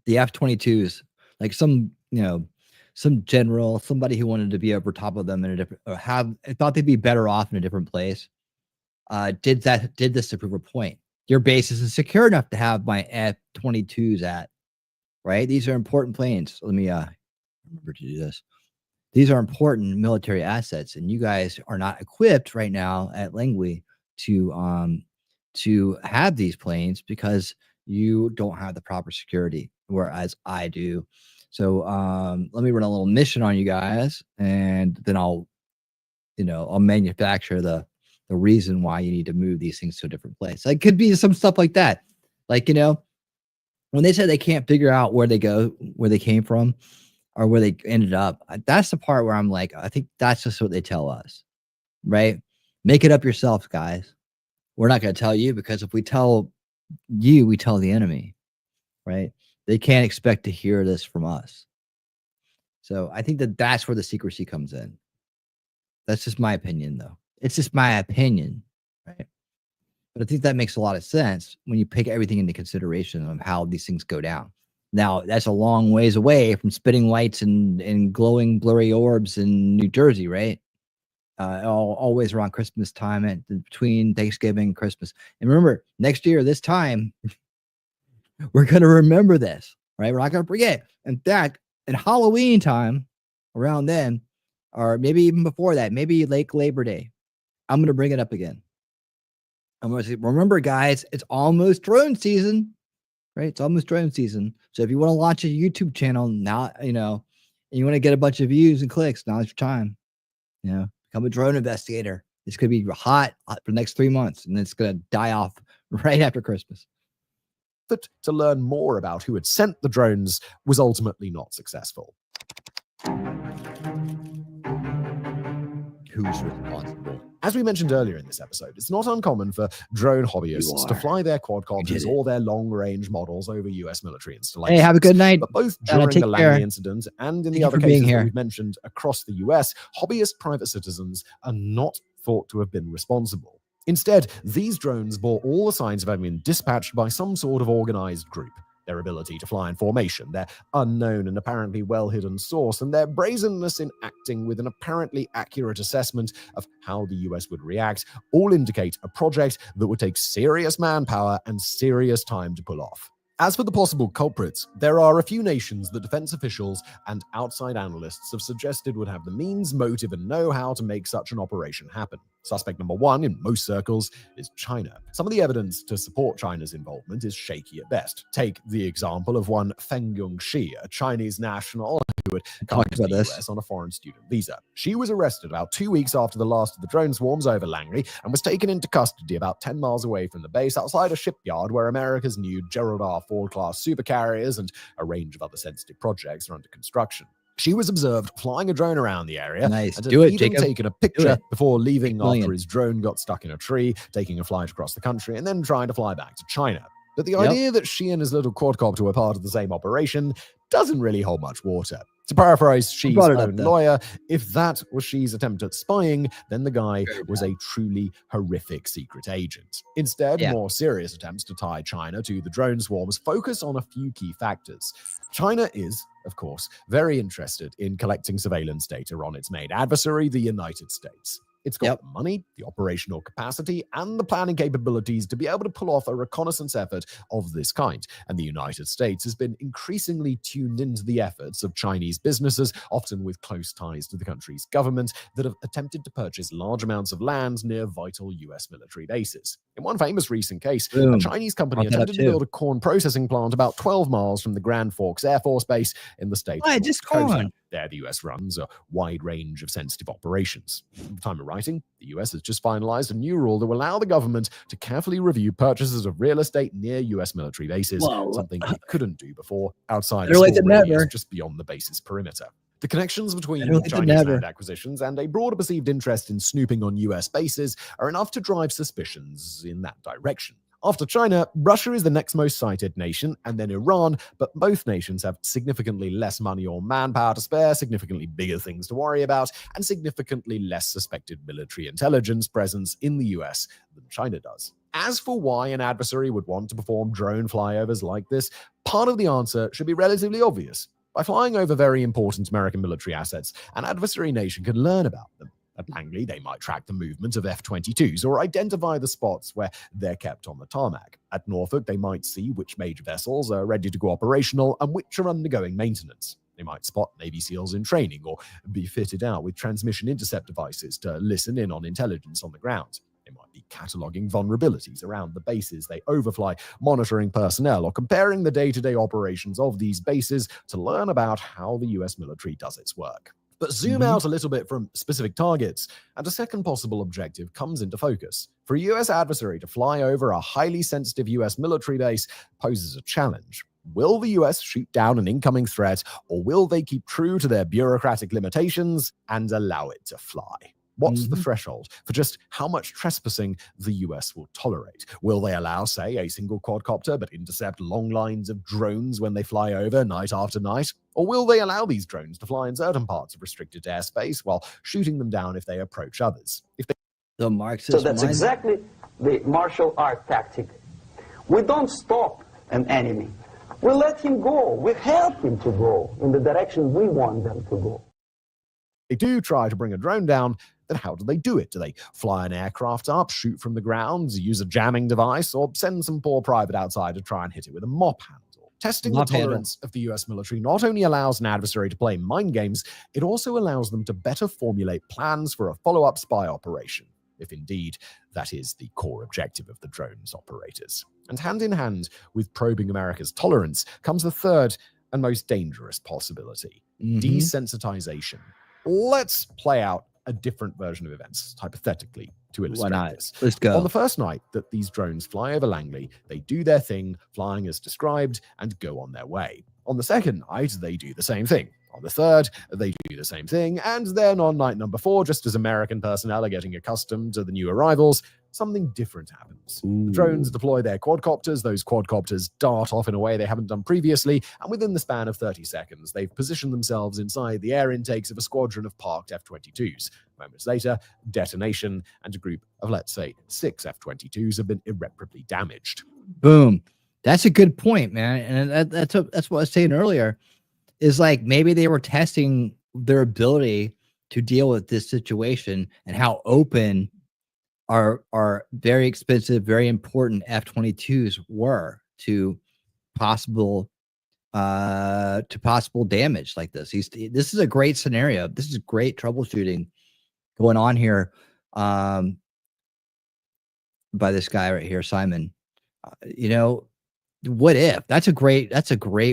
the F-22s? Like some general, somebody who wanted to be over top of them in a different, or thought they'd be better off in a different place, did this to prove a point. Your base isn't secure enough to have my F-22s at, right? These are important planes. Let me remember to do this. These are important military assets, and you guys are not equipped right now at Langley to to have these planes because you don't have the proper security, whereas I do. So let me run a little mission on you guys, and then I'll manufacture the reason why you need to move these things to a different place. It could be some stuff like that. Like, when they said they can't figure out where they came from or where they ended up, that's the part where I'm like, I think that's just what they tell us, right? Make it up yourself, guys. We're not going to tell you, because if we tell you, we tell the enemy, right? They can't expect to hear this from us. So I think that's where the secrecy comes in. That's just my opinion, though. It's just my opinion, right? But I think that makes a lot of sense when you take everything into consideration of how these things go down. Now, that's a long ways away from spitting lights and glowing blurry orbs in New Jersey, right? Always around Christmas time, between Thanksgiving and Christmas. And remember, next year, this time, we're going to remember this, right? We're not going to forget. In fact, at Halloween time, around then, or maybe even before that, maybe Labor Day, I'm going to bring it up again. I'm going to say, remember, guys, it's almost drone season, right? It's almost drone season. So if you want to launch a YouTube channel now, and you want to get a bunch of views and clicks, now's your time. Become a drone investigator. It's going to be hot for the next 3 months, and it's going to die off right after Christmas. But to learn more about who had sent the drones was ultimately not successful. Who's responsible? As we mentioned earlier in this episode, it's not uncommon for drone hobbyists to fly their quadcopters or their long-range models over US military installations. Hey, have a good night. But both during the Langley incident and in the other cases that we've mentioned across the US, hobbyist private citizens are not thought to have been responsible. Instead, these drones bore all the signs of having been dispatched by some sort of organized group. Their ability to fly in formation, their unknown and apparently well-hidden source, and their brazenness in acting with an apparently accurate assessment of how the US would react all indicate a project that would take serious manpower and serious time to pull off. As for the possible culprits, there are a few nations that defense officials and outside analysts have suggested would have the means, motive, and know-how to make such an operation happen. Suspect number one in most circles is China. Some of the evidence to support China's involvement is shaky at best. Take the example of one Feng Yongxi, a Chinese national who had come to the US on a foreign student visa. She was arrested about 2 weeks after the last of the drone swarms over Langley and was taken into custody about 10 miles away from the base outside a shipyard where America's new Gerald R. Ford-class supercarriers and a range of other sensitive projects are under construction. She was observed flying a drone around the area and had even taken a picture before leaving after his drone got stuck in a tree, taking a flight across the country, and then trying to fly back to China. But the idea that she and his little quadcopter were part of the same operation doesn't really hold much water. To paraphrase Xi's own lawyer, if that was Xi's attempt at spying, then the guy was a truly horrific secret agent. Instead, more serious attempts to tie China to the drone swarms focus on a few key factors. China is, of course, very interested in collecting surveillance data on its main adversary, the United States. It's got the money, the operational capacity, and the planning capabilities to be able to pull off a reconnaissance effort of this kind. And the United States has been increasingly tuned into the efforts of Chinese businesses, often with close ties to the country's government, that have attempted to purchase large amounts of land near vital US military bases. In one famous recent case, a Chinese company attempted to build a corn processing plant about 12 miles from the Grand Forks Air Force Base in the state of North Dakota. There, the US runs a wide range of sensitive operations. At the time of writing, the US has just finalized a new rule that will allow the government to carefully review purchases of real estate near US military bases, something it couldn't do before outside of small radius just beyond the base's perimeter. The connections between Chinese land acquisitions and a broader perceived interest in snooping on US bases are enough to drive suspicions in that direction. After China, Russia is the next most cited nation, and then Iran, but both nations have significantly less money or manpower to spare, significantly bigger things to worry about, and significantly less suspected military intelligence presence in the US than China does. As for why an adversary would want to perform drone flyovers like this, part of the answer should be relatively obvious. By flying over very important American military assets, an adversary nation can learn about them. At Langley, they might track the movement of F-22s or identify the spots where they're kept on the tarmac. At Norfolk, they might see which major vessels are ready to go operational and which are undergoing maintenance. They might spot Navy SEALs in training or be fitted out with transmission intercept devices to listen in on intelligence on the ground. They might be cataloging vulnerabilities around the bases they overfly, monitoring personnel, or comparing the day-to-day operations of these bases to learn about how the US military does its work. But zoom out a little bit from specific targets, and a second possible objective comes into focus. For a US adversary to fly over a highly sensitive US military base poses a challenge. Will the US shoot down an incoming threat, or will they keep true to their bureaucratic limitations and allow it to fly? What's the threshold for just how much trespassing the US will tolerate? Will they allow, say, a single quadcopter but intercept long lines of drones when they fly over night after night? Or will they allow these drones to fly in certain parts of restricted airspace while shooting them down if they approach others? The Marxist So that's exactly the martial art tactic. We don't stop an enemy. We let him go. We help him to go in the direction we want them to go. They do try to bring a drone down, then how do they do it? Do they fly an aircraft up, shoot from the ground, use a jamming device, or send some poor private outside to try and hit it with a mop handle? Testing the tolerance of the US military not only allows an adversary to play mind games, it also allows them to better formulate plans for a follow-up spy operation, if indeed that is the core objective of the drones operators. And hand in hand with probing America's tolerance comes the third and most dangerous possibility, desensitization. Let's play out a different version of events, hypothetically, to illustrate this. Let's go. On the first night that these drones fly over Langley, they do their thing, flying as described, and go on their way. On the second night, they do the same thing. On the third, they do the same thing. And then on night number 4, just as American personnel are getting accustomed to the new arrivals, something different happens. The drones deploy their quadcopters. Those quadcopters dart off in a way they haven't done previously. And within the span of 30 seconds, they've positioned themselves inside the air intakes of a squadron of parked F-22s. Moments later, detonation, and a group of, let's say, 6 F-22s have been irreparably damaged. Boom. That's a good point, man. And that's what I was saying earlier, is like maybe they were testing their ability to deal with this situation and how open our very expensive, very important F-22s were to possible damage like this. This is a great scenario. This is great troubleshooting going on here by this guy right here, Simon. What if? That's a great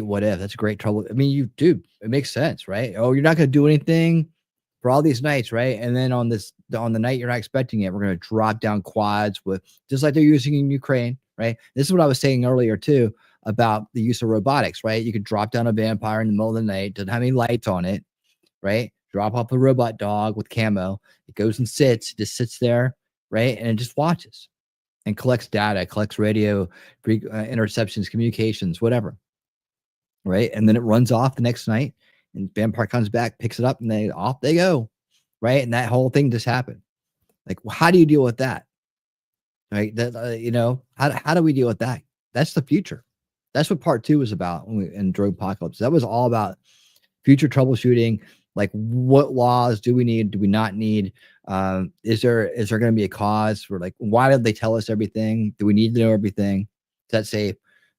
what if. That's a great trouble. I mean, it makes sense, right? Oh, you're not going to do anything for all these nights, right? And then on the night you're not expecting it, we're going to drop down quads with, just like they're using in Ukraine, right? This is what I was saying earlier too about the use of robotics, right? You could drop down a vampire in the middle of the night, doesn't have any lights on it, right? Drop off a robot dog with camo. It goes and just sits there, right? And it just watches and collects data, collects radio interceptions, communications, whatever, right? And then it runs off the next night, and vampire comes back, picks it up, and off they go, right? And that whole thing just happened. Like, how do you deal with that, right? That how do we deal with that? That's the future. That's what part 2 was about in Dronepocalypse. That was all about future troubleshooting. Like, what laws do we need? Do we not need? Is there going to be a cause for, like, why did they tell us everything? Do we need to know everything? Is that safe?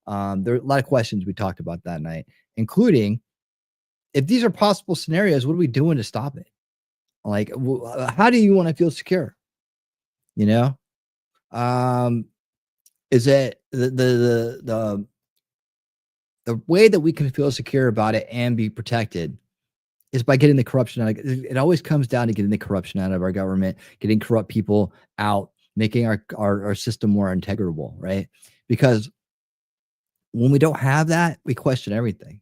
There are a lot of questions we talked about that night, including, if these are possible scenarios, what are we doing to stop it? Like, how do you want to feel secure? Is it the way that we can feel secure about it and be protected is by getting the corruption out. It always comes down to getting the corruption out of our government, getting corrupt people out, making our system more integrable, right? Because when we don't have that, we question everything.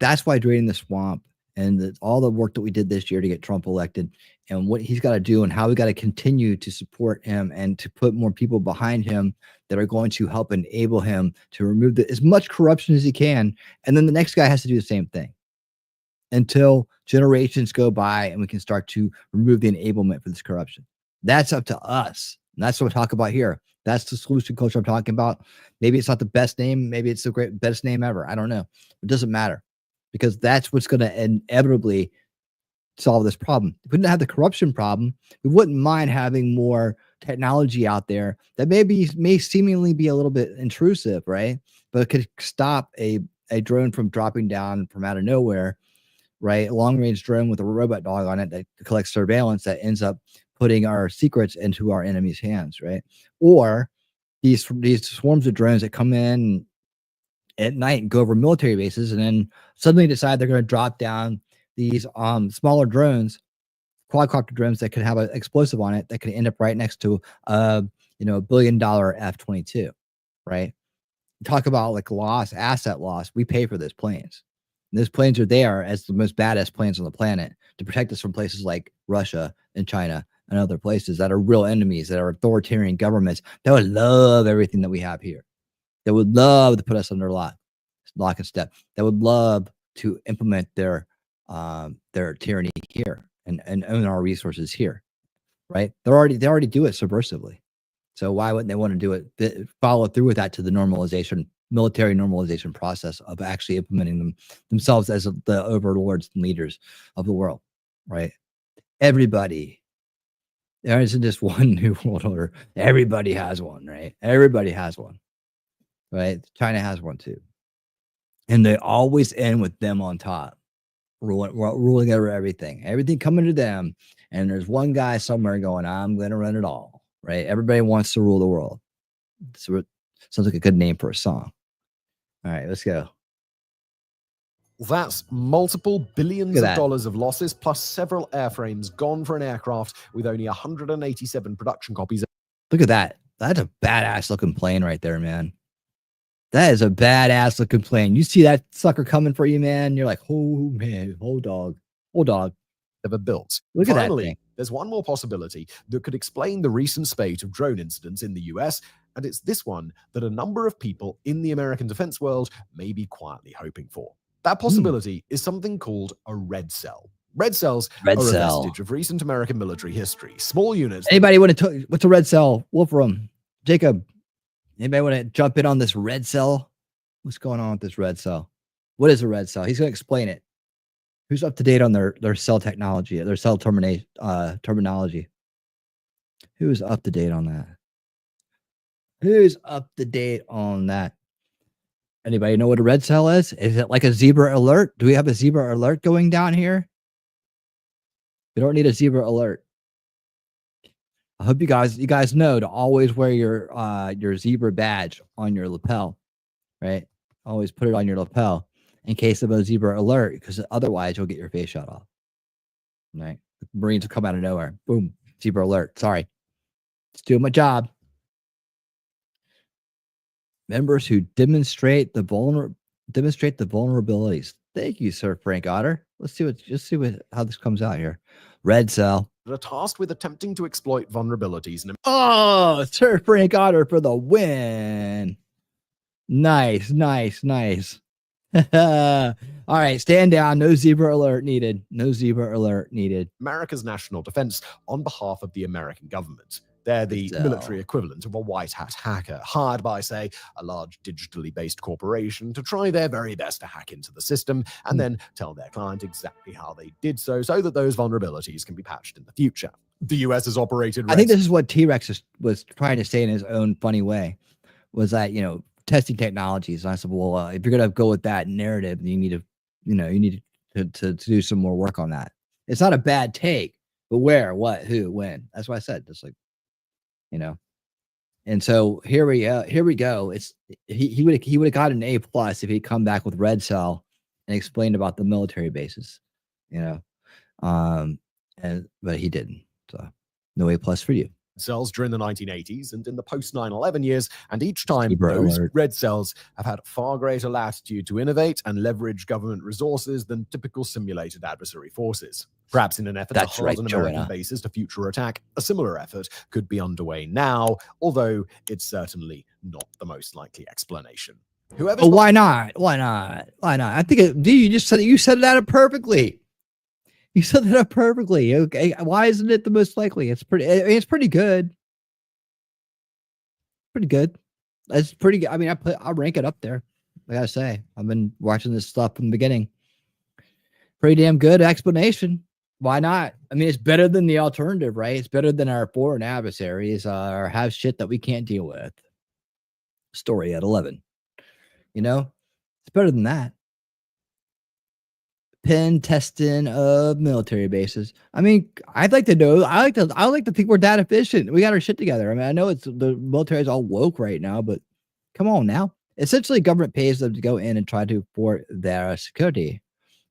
That's why draining the swamp and all the work that we did this year to get Trump elected and what he's got to do and how we got to continue to support him and to put more people behind him that are going to help enable him to remove as much corruption as he can. And then the next guy has to do the same thing until generations go by and we can start to remove the enablement for this corruption. That's up to us. And that's what we talk about here. That's the solution culture I'm talking about. Maybe it's not the best name. Maybe it's the best name ever. I don't know. It doesn't matter, because that's what's going to inevitably solve this problem. If we didn't have the corruption problem, we wouldn't mind having more technology out there that may seemingly be a little bit intrusive, right? But it could stop a drone from dropping down from out of nowhere, right? A long-range drone with a robot dog on it that collects surveillance that ends up putting our secrets into our enemies' hands, right? Or these swarms of drones that come in at night and go over military bases, and then suddenly decide they're going to drop down these smaller drones, quadcopter drones that could have an explosive on it that could end up right next to a $1 billion F-22, right? Talk about like asset loss. We pay for those planes. And those planes are there as the most badass planes on the planet to protect us from places like Russia and China and other places that are real enemies, that are authoritarian governments that would love everything that we have here, that would love to put us under lock and step, that would love to implement their tyranny here and own our resources here, right? They already do it subversively. So why wouldn't they want to do it? Follow through with that to the military normalization process of actually implementing themselves as the overlords and leaders of the world, right? Everybody. There isn't just one new world order. Everybody has one, right? Everybody has one, right? China has one too. And they always end with them on top, ruling over everything coming to them. And there's one guy somewhere going, I'm going to run it all, right? Everybody wants to rule the world. So it sounds like a good name for a song. All right, let's go. That's multiple billions of dollars of losses, plus several airframes gone for an aircraft with only 187 production copies. Look at that. That's a badass looking plane right there, man. That is a badass looking plane. You see that sucker coming for you, man. You're like, oh man, oh dog. Ever built. Look Finally, at that thing. There's one more possibility that could explain the recent spate of drone incidents in the US, and it's this one that a number of people in the American defense world may be quietly hoping for. That possibility is something called a red cell. Red cells are a vestige of recent American military history. Small units. Anybody want to what's a red cell? Wolfram, Jacob. Anybody want to jump in on this red cell? What's going on with this red cell? What is a red cell? He's going to explain it. Who's up to date on their cell technology, their cell terminology? Who's up to date on that? Who's up to date on that? Anybody know what a red cell is? Is it like a zebra alert? Do we have a zebra alert going down here? We don't need a zebra alert. I hope you guys know to always wear your zebra badge on your lapel, right? Always put it on your lapel in case of a zebra alert, because otherwise you'll get your face shot off. Right? The Marines will come out of nowhere. Boom, zebra alert. Sorry, just doing my job. Members who demonstrate the vulnerabilities. Thank you, Sir Frank Otter. Let's see how this comes out here. Red cell. That are tasked with attempting to exploit vulnerabilities. Oh, Sir Frank Otter for the win. Nice. All right, stand down. No zebra alert needed. America's national defense on behalf of the American government. They're the military equivalent of a white hat hacker hired by, say, a large digitally based corporation to try their very best to hack into the system and then tell their client exactly how they did so that those vulnerabilities can be patched in the future. The US has operated. I think this is what T-Rex was trying to say in his own funny way, was that, testing technologies. And I said, well, if you're going to go with that narrative, you need to do some more work on that. It's not a bad take, but where, what, who, when? That's what I said. Just like, and so here we go. It's he would have got an A+ if he'd come back with red cell and explained about the military bases, but he didn't. So no A+ for you. Cells during the 1980s and in the post 9/11 years, and each time those red cells have had far greater latitude to innovate and leverage government resources than typical simulated adversary forces. Perhaps in an effort to harden American bases to future attack, a similar effort could be underway now, although it's certainly not the most likely explanation. Why not? I think you said that perfectly. You said that up perfectly. Okay, why isn't it the most likely? It's pretty good. Pretty good. It's pretty good. I mean, I'll rank it up there. I gotta say, I've been watching this stuff from the beginning. Pretty damn good explanation. Why not? I mean, it's better than the alternative, right? It's better than our foreign adversaries or have shit that we can't deal with. Story at 11. It's better than that. pen testing of military bases. I mean, I'd like to know. I like to think we're that efficient. We got our shit together. I mean, I know it's the military is all woke right now, but come on now. Essentially, government pays them to go in and try to thwart their security.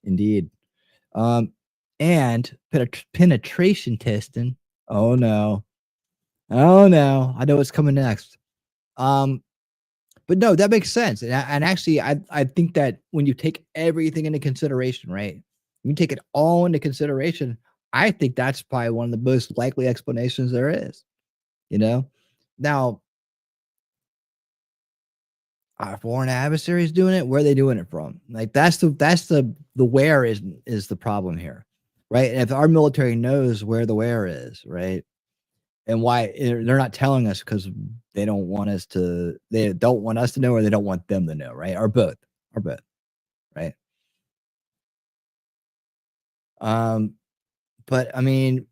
Indeed. And penetration testing. Oh no. Oh no. I know what's coming next. But no, that makes sense. And actually, I think that when you take everything into consideration, right? When you take it all into consideration, I think that's probably one of the most likely explanations there is. You know? Now, our foreign adversaries doing it, where are they doing it from? Like that's the where is the problem here. Right. And if our military knows where the where is, right? And why they're not telling us because they don't want us to know, or they don't want them to know, right? Or both, right? But I mean,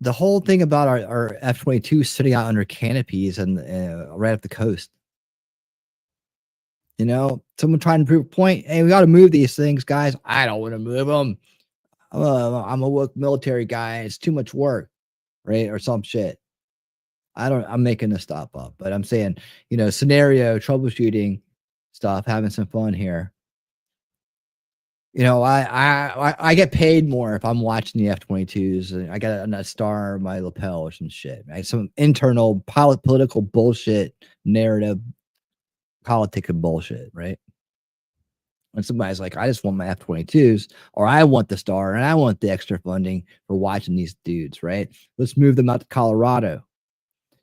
the whole thing about our F-22 sitting out under canopies and right up the coast. You know, someone trying to prove a point. Hey, we got to move these things, guys. I don't want to move them. I'm a woke military guy. It's too much work, right? Or some shit. I'm making this stuff up, but I'm saying, you know, scenario troubleshooting stuff, having some fun here. You know, I get paid more if I'm watching the F-22s and I got a star on my lapel or some shit, right? Some internal political bullshit narrative, politic and bullshit, right? When somebody's like, I just want my F-22s, or I want the star and I want the extra funding for watching these dudes, right? Let's move them out to Colorado.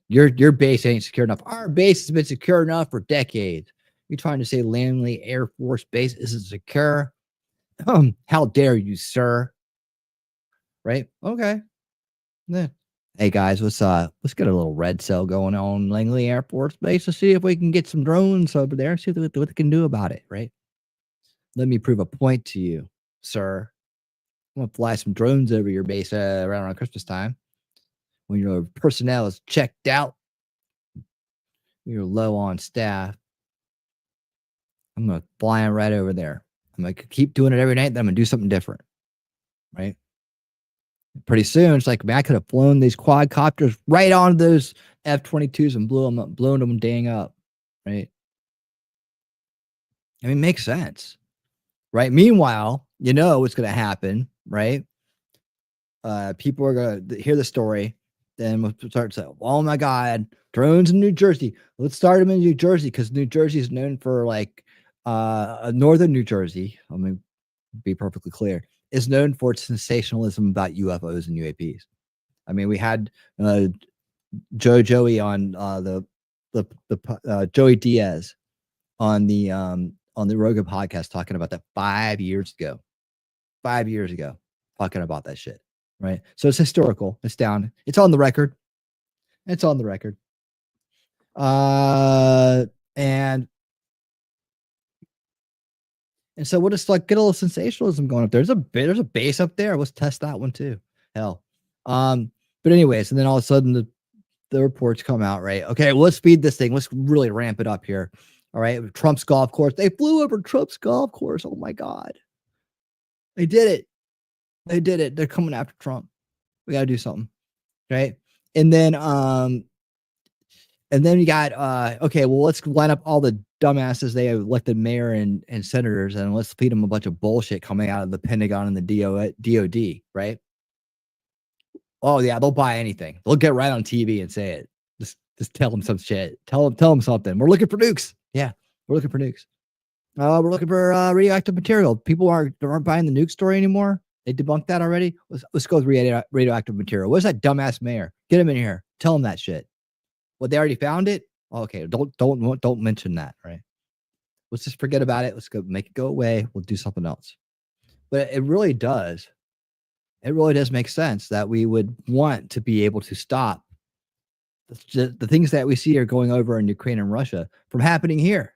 Your base ain't secure enough. Our base has been secure enough for decades. You're trying to say Langley Air Force Base isn't secure? How dare you, sir? Right? Okay. Yeah. Hey guys, let's get a little red cell going on Langley Air Force Base to see if we can get some drones over there, see what they can do about it, right? Let me prove a point to you, sir. I'm gonna fly some drones over your base around Christmas time. When your personnel is checked out, you're low on staff. I'm going to fly them right over there. I'm going to keep doing it every night. Then I'm going to do something different. Right. Pretty soon, it's like, man, I could have flown these quadcopters right on those F-22s and blown them dang up. Right. I mean, it makes sense. Right. Meanwhile, you know what's going to happen. Right. People are going to hear the story. Then we'll start saying, oh my God, drones in New Jersey. Let's start them in New Jersey because New Jersey is known for like northern New Jersey. Let me be perfectly clear. Is known for its sensationalism about UFOs and UAPs. I mean, we had Joey on the Joey Diaz on the Rogan podcast talking about that 5 years ago. 5 years ago, talking about that shit. Right. So it's historical. It's down. It's on the record. It's on the record. And so we'll just like get a little sensationalism going up there. There's a base up there. Let's test that one too. Hell. But anyways, and then all of a sudden the reports come out, right? Okay, well, let's speed this thing. Let's really ramp it up here. All right. Trump's golf course. They flew over Trump's golf course. Oh my God. They did it. They did it. They're coming after Trump. We got to do something. Right. And then you got, okay, well, let's line up all the dumbasses they elected mayor and senators, and let's feed them a bunch of bullshit coming out of the Pentagon and the DOD. Right. Oh yeah. They'll buy anything. They'll get right on TV and say it. Just tell them some shit. Tell them something. We're looking for nukes. Yeah. We're looking for nukes. We're looking for radioactive material. People aren't buying the nuke story anymore. They debunked that already. Let's go with radioactive material. What's that dumbass mayor? Get him in here. Tell him that shit. Well, they already found it. Okay, don't mention that. Right? Let's just forget about it. Let's go make it go away. We'll do something else. But it really does. It really does make sense that we would want to be able to stop the things that we see are going over in Ukraine and Russia from happening here.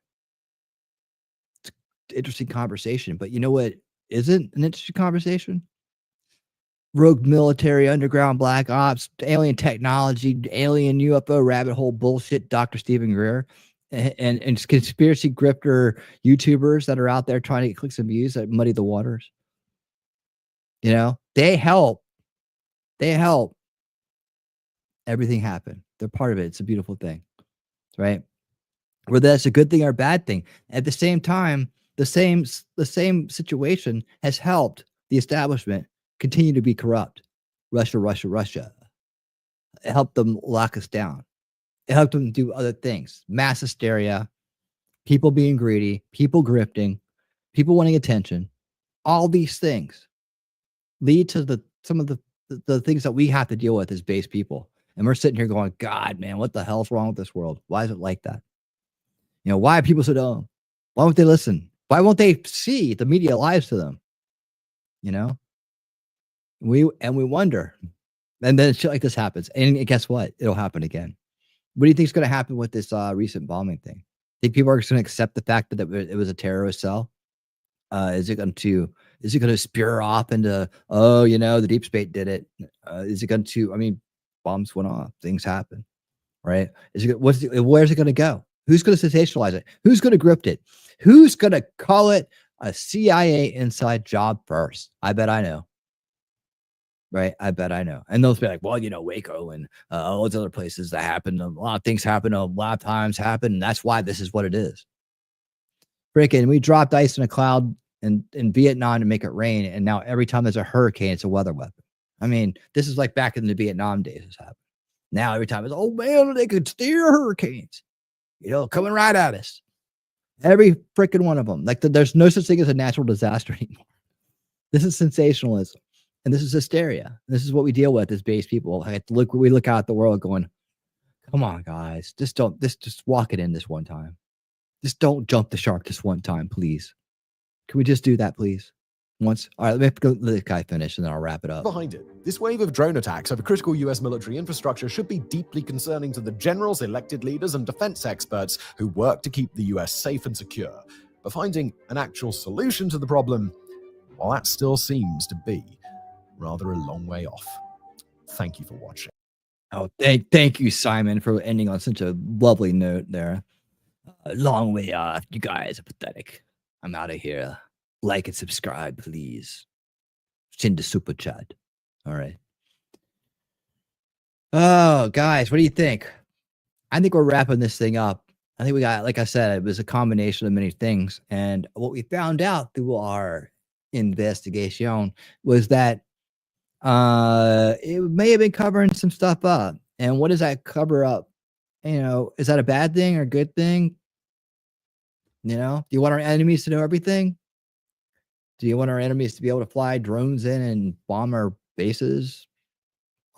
It's an interesting conversation, but you know what isn't an interesting conversation? Rogue military, underground black ops, alien technology, alien UFO rabbit hole bullshit, Dr. Stephen Greer, and conspiracy grifter YouTubers that are out there trying to get clicks and views that muddy the waters. You know, they help everything happen. They're part of it. It's a beautiful thing, right? Whether that's a good thing or a bad thing. At the same time, the same situation has helped the establishment continue to be corrupt. Russia. It helped them lock us down. It helped them do other things. Mass hysteria, people being greedy, people grifting, people wanting attention. All these things lead to some of the things that we have to deal with as base people. And we're sitting here going, God, man, what the hell's wrong with this world? Why is it like that? You know, why are people so dumb? Why won't they listen? Why won't they see the media lies to them? You know, we wonder. And then shit like this happens. And guess what? It'll happen again. What do you think is going to happen with this recent bombing thing? Think people are just going to accept the fact that it was a terrorist cell? Is it going to spear off into, oh, you know, the deep state did it? Is it going to, I mean, bombs went off, things happen, right? Where's it going to go? Who's going to sensationalize it? Who's going to grift it? Who's going to call it a CIA inside job first? I bet I know. Right? I bet I know. And they'll be like, well, you know, Waco and all those other places that happened. A lot of things happen. A lot of times happen. And that's why this is what it is. Freaking, we dropped ice in a cloud in Vietnam to make it rain. And now every time there's a hurricane, it's a weather weapon. I mean, this is like back in the Vietnam days. This happened. Now every time it's, oh man, they could steer hurricanes, you know, coming right at us. Every freaking one of them. Like there's no such thing as a natural disaster anymore. This is sensationalism. And this is hysteria. This is what we deal with as base people. We look out at the world going, come on, guys. Just walk it in this one time. Just don't jump the shark this one time, please. Can we just do that, please? Once. All right, let the guy finish and then I'll wrap it up. Behind it, this wave of drone attacks over critical US military infrastructure should be deeply concerning to the generals, elected leaders, and defense experts who work to keep the US safe and secure. But finding an actual solution to the problem, well, that still seems to be rather a long way off. Thank you for watching. Oh, thank you, Simon, for ending on such a lovely note there. Long way off. You guys are pathetic. I'm out of here. Like and subscribe, please. Send the super chat. All right. Oh, guys, what do you think? I think we're wrapping this thing up. I think we got, like I said, it was a combination of many things. And what we found out through our investigation was that it may have been covering some stuff up. And what does that cover up? You know, is that a bad thing or a good thing? You know, do you want our enemies to know everything? Do you want our enemies to be able to fly drones in and bomb our bases?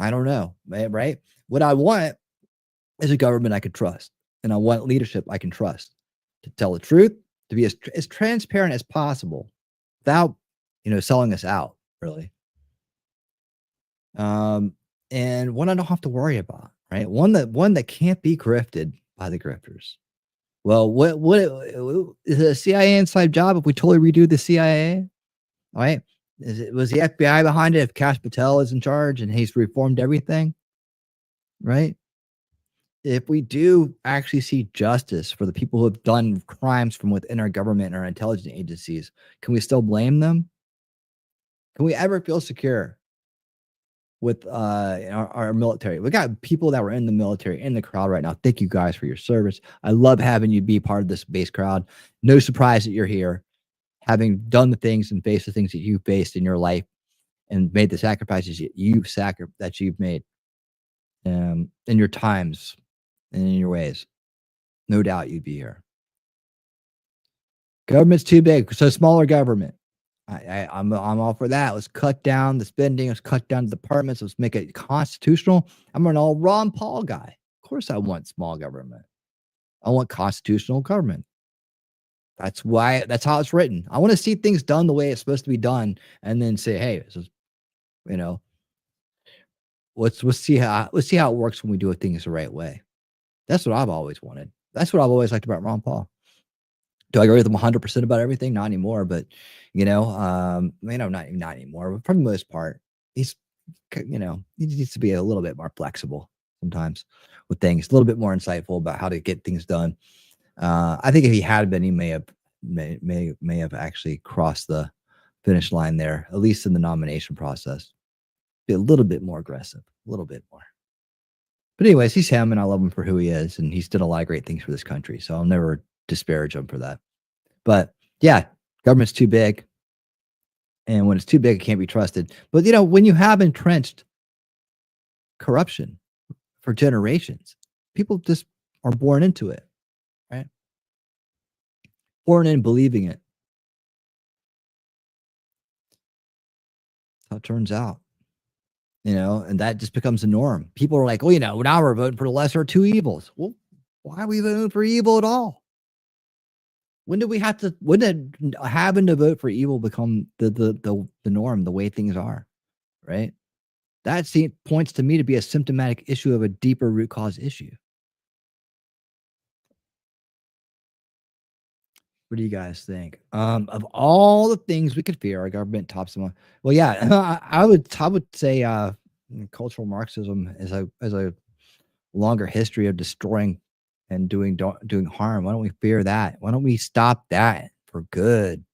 I don't know, right? What I want is a government I can trust. And I want leadership I can trust to tell the truth, to be as transparent as possible without, you know, selling us out, really. And one I don't have to worry about, right? One that can't be grifted by the grifters. Well, what is it a CIA inside job if we totally redo the CIA? All right. Was the FBI behind it if Kash Patel is in charge and he's reformed everything? Right? If we do actually see justice for the people who have done crimes from within our government and our intelligence agencies, can we still blame them? Can we ever feel secure with our military? We got people that were in the military in the crowd right now. Thank you guys for your service. I love having you be part of this base crowd. No surprise that you're here, having done the things and faced the things that you faced in your life and made the sacrifices that you've made in your times and in your ways. No doubt you'd be here. Government's too big, so smaller government. I'm all for that. Let's cut down the spending. Let's cut down the departments. Let's make it constitutional. I'm an all Ron Paul guy. Of course I want small government. I want constitutional government. That's how it's written. I want to see things done the way it's supposed to be done and then say, hey, this is, you know, let's see how it works when we do things the right way. That's what I've always wanted. That's what I've always liked about Ron Paul. Do I agree with him 100% about everything? Not anymore, but not anymore. But for the most part, he's, he needs to be a little bit more flexible sometimes with things, a little bit more insightful about how to get things done. I think if he had been, he may have actually crossed the finish line there, at least in the nomination process. Be a little bit more aggressive, a little bit more. But anyways, he's him, and I love him for who he is, and he's done a lot of great things for this country. So I'll never disparage him for that. But yeah, government's too big, and when it's too big, it can't be trusted. But when you have entrenched corruption for generations, people just are born into it, right? Born in believing it. That's how it turns out. And that just becomes a norm. People are like, now we're voting for the lesser of two evils. Well, why are we voting for evil at all? When did having to vote for evil become the norm, the way things are, right? That points to me to be a symptomatic issue of a deeper root cause issue. What do you guys think? Of all the things we could fear, our government tops them on. Well, yeah, I would say cultural Marxism is a longer history of destroying and doing harm. Why don't we fear that? Why don't we stop that for good?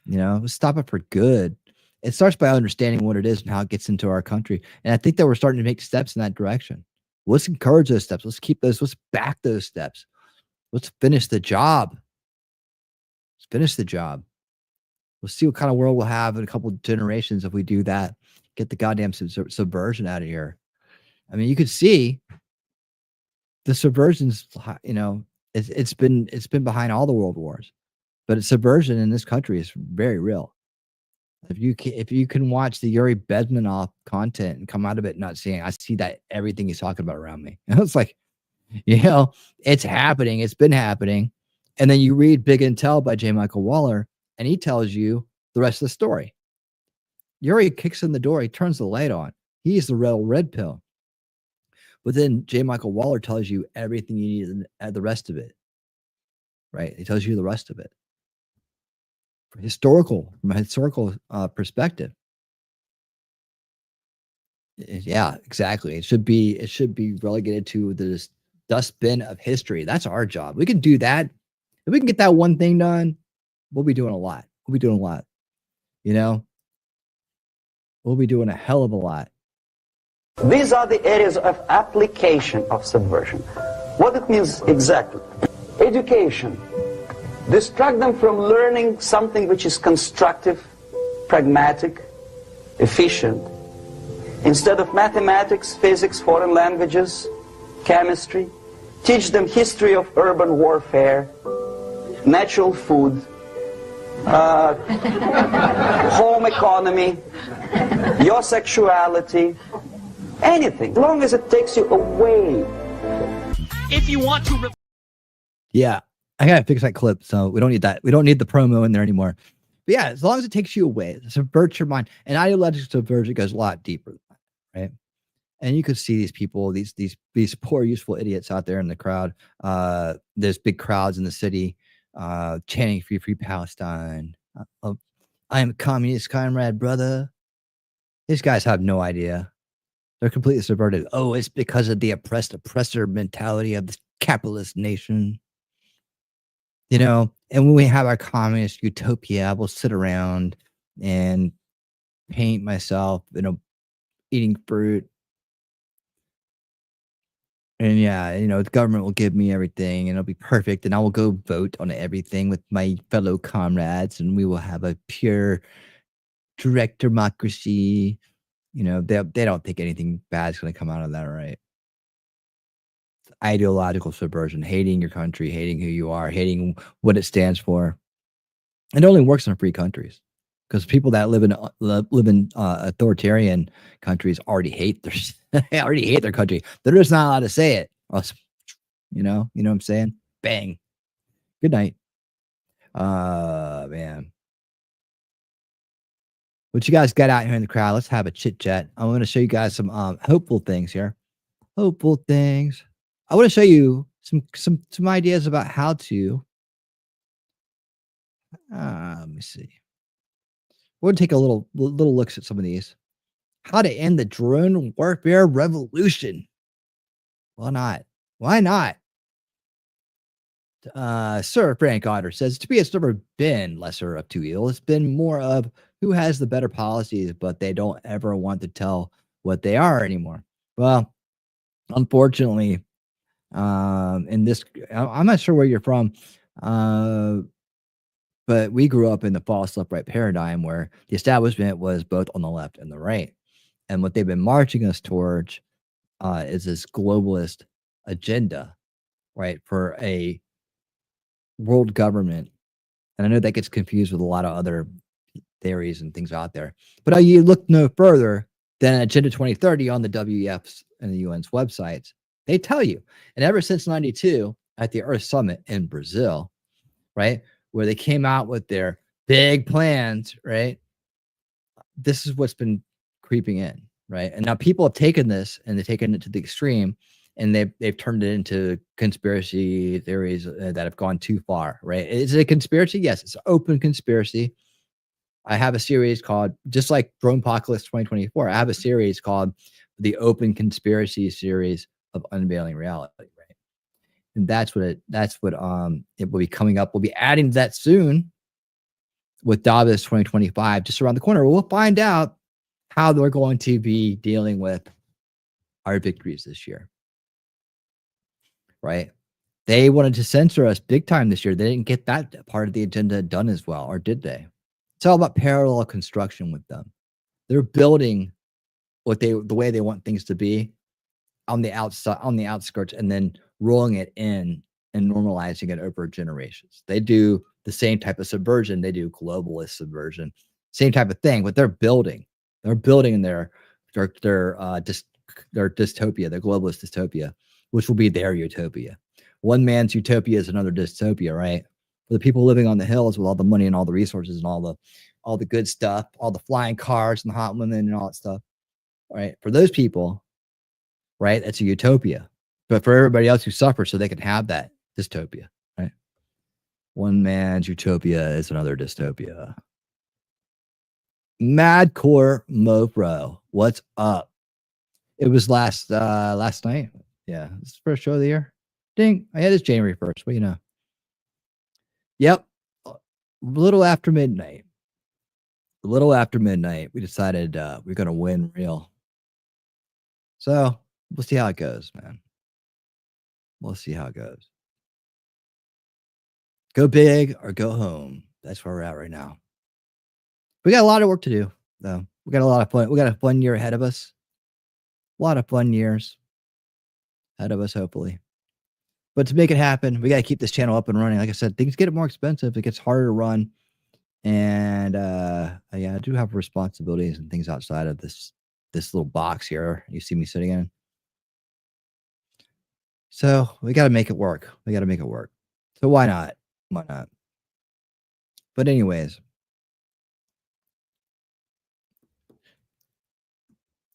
Let's stop it for good. It starts by understanding what it is and how it gets into our country. And I think that we're starting to make steps in that direction. Let's encourage those steps. Let's keep those. Let's back those steps. Let's finish the job. Finish the job. We'll see what kind of world we'll have in a couple of generations if we do that. Get the goddamn subversion out of here. I mean, you could see the subversions. It's been behind all the world wars, but subversion in this country is very real. If you can watch the Yuri Bezmenov content and come out of it not seeing, I see that everything he's talking about around me. It's like, it's happening. It's been happening. And then you read Big Intel by J. Michael Waller, and he tells you the rest of the story. Yuri kicks in the door. He turns the light on. He's the real red pill. But then J. Michael Waller tells you everything you need and the rest of it. Right? He tells you the rest of it. From a historical perspective. Yeah, exactly. It should be relegated to the dustbin of history. That's our job. We can do that. If we can get that one thing done, we'll be doing a lot. We'll be doing a lot. We'll be doing a hell of a lot. These are the areas of application of subversion. What it means exactly. Education. Distract them from learning something which is constructive, pragmatic, efficient. Instead of mathematics, physics, foreign languages, chemistry, teach them history of urban warfare, natural food, home economy, your sexuality, anything, as long as it takes you away. If you want to... Yeah, I gotta fix that clip, so we don't need that. We don't need the promo in there anymore. But yeah, as long as it takes you away, subverts your mind. And ideological subversion goes a lot deeper, right? And you could see these people, these poor, useful idiots out there in the crowd. There's big crowds in the city chanting free Palestine. I am a communist comrade, brother. These guys have no idea. They're completely subverted. Oh, it's because of the oppressor mentality of the capitalist nation. And when we have our communist utopia, we'll sit around and paint myself, eating fruit. And yeah, the government will give me everything and it'll be perfect. And I will go vote on everything with my fellow comrades and we will have a pure direct democracy. They don't think anything bad is going to come out of that, right? It's ideological subversion, hating your country, hating who you are, hating what it stands for. It only works in free countries because people that live in authoritarian countries already hate their country. They're just not allowed to say it. You know what I'm saying? Bang. Good night. Man. What you guys got out here in the crowd? Let's have a chit chat. I'm going to show you guys some hopeful things here. Hopeful things. I want to show you some ideas about how to. Let me see. We're going to take a little looks at some of these. How to end the drone warfare revolution. Why not? Why not? Sir Frank Otter says, to me, it's never been lesser of two evils. It's been more of who has the better policies, but they don't ever want to tell what they are anymore. Well, unfortunately, in this, I'm not sure where you're from, but we grew up in the false left right paradigm where the establishment was both on the left and the right. And what they've been marching us towards is this globalist agenda, right, for a world government. And I know that gets confused with a lot of other theories and things out there. But you look no further than Agenda 2030 on the WEF's and the UN's websites. They tell you. And ever since 92 at the Earth Summit in Brazil, right, where they came out with their big plans, right, this is what's been creeping in, right? And now people have taken this and they've taken it to the extreme, and they've turned it into conspiracy theories that have gone too far, right? Is it a conspiracy? Yes, it's an open conspiracy. I have a series called, just like Dronepocalypse 2024, I have a series called the Open Conspiracy Series of Unveiling Reality, right? And that's what it will be coming up. We'll be adding that soon with Davos 2025 just around the corner. We'll find out how they're going to be dealing with our victories this year, right? They wanted to censor us big time this year. They didn't get that part of the agenda done as well, or did they? It's all about parallel construction with them. They're building the way they want things to be on the outside, on the outskirts, and then rolling it in and normalizing it over generations. They do the same type of subversion. They do globalist subversion, same type of thing, but they're building their dystopia, their globalist dystopia, which will be their utopia. One man's utopia is another dystopia, right? For the people living on the hills with all the money and all the resources and all the good stuff, all the flying cars and the hot women and all that stuff, right? For those people, right, that's a utopia. But for everybody else who suffers, so they can have that dystopia, right? One man's utopia is another dystopia. Madcore Mofro, what's up? It was last night. Yeah, this is the first show of the year. Ding! I had this January 1st. What do you know? Yep, a little after midnight. We decided we're gonna win real. So we'll see how it goes, man. We'll see how it goes. Go big or go home. That's where we're at right now. We got a lot of work to do, though. We got a lot of fun. We got a fun year ahead of us. A lot of fun years ahead of us, hopefully. But to make it happen, we got to keep this channel up and running. Like I said, things get more expensive. It gets harder to run. And yeah, I do have responsibilities and things outside of this little box here you see me sitting in. So we got to make it work. So why not? But anyways,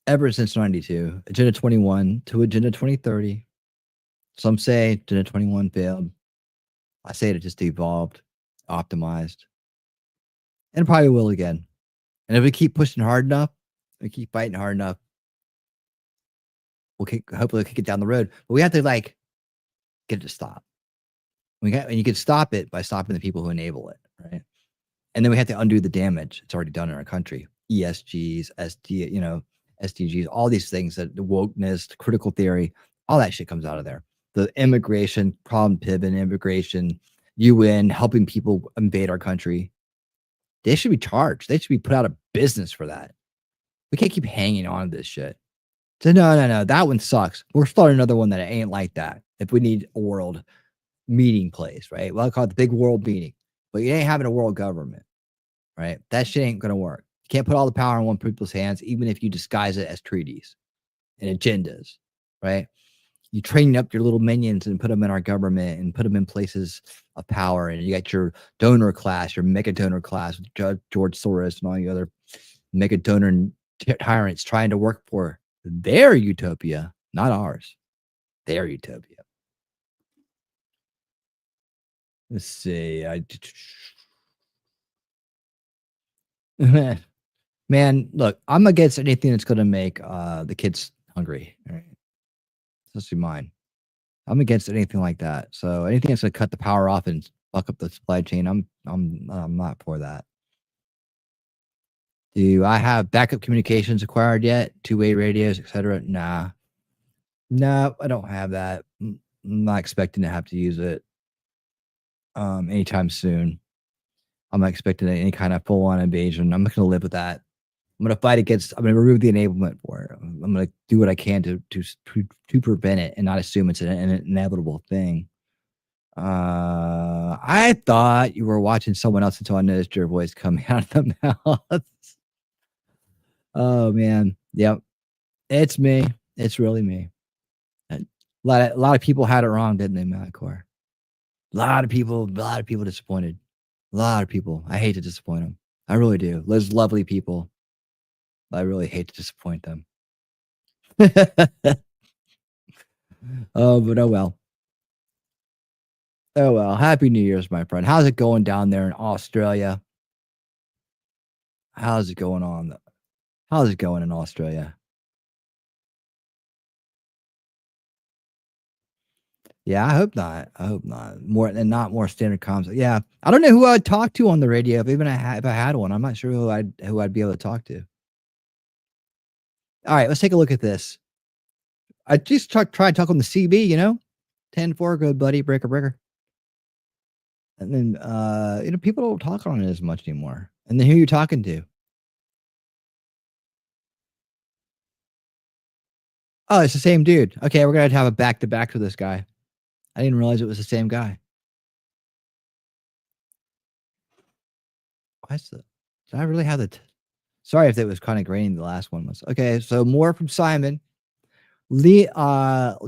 ever since 92, Agenda 21 to Agenda 2030. Some say Agenda 21 failed. I say it just evolved, optimized, and probably will again. And if we keep pushing hard enough, we keep fighting hard enough, we'll hopefully kick it down the road. But we have to get it to stop. And you can stop it by stopping the people who enable it, right? And then we have to undo the damage it's already done in our country. ESGs, SDGs, all these things, that the wokeness, critical theory, all that shit comes out of there. The immigration, problem pivot, immigration, UN, helping people invade our country. They should be charged. They should be put out of business for that. We can't keep hanging on to this shit. So no, that one sucks. We're starting another one that ain't like that. If we need a world meeting place, right? Well, I call it the big world meeting. But you ain't having a world government, right? That shit ain't gonna work. You can't put all the power in one people's hands, even if you disguise it as treaties and agendas, right? You train up your little minions and put them in our government and put them in places of power. And you got your donor class, your mega donor class with George Soros and all the other mega donor tyrants trying to work for their utopia, not ours. Their utopia. Let's see. Man, look, I'm against anything that's going to make the kids hungry. All right? Especially mine. I'm against anything like that. So anything that's gonna cut the power off and fuck up the supply chain, I'm not for that. Do I have backup communications acquired yet? Two-way radios, etc. Nah. No, I don't have that. I'm not expecting to have to use it anytime soon. I'm not expecting any kind of full-on invasion. I'm not going to live with that. I'm going to fight against. I'm going to remove the enablement for it. I'm going to do what I can to prevent it and not assume it's an inevitable thing. I thought you were watching someone else until I noticed your voice coming out of the mouth. Oh man, yep, it's me. It's really me. A lot of people had it wrong, didn't they, Madcore? A lot of people disappointed. A lot of people. I hate to disappoint them. I really do. Those lovely people. I really hate to disappoint them. Oh, but oh well. Oh well. Happy New Year's, my friend. How's it going down there in Australia? How's it going on? How's it going in Australia? Yeah, I hope not. I hope not. Not more standard comms. Yeah, I don't know who I'd talk to on the radio if I had one. I'm not sure who I'd be able to talk to. All right, let's take a look at this. I just tried to talk on the CB, 10-4, good buddy, breaker. And then people don't talk on it as much anymore. And then who are you talking to? Oh, it's the same dude. Okay, we're gonna have a back-to-back for this guy. I didn't realize it was the same guy. Did I really have sorry if that was kind of grainy, the last one was. Okay, so more from Simon. Leonidas,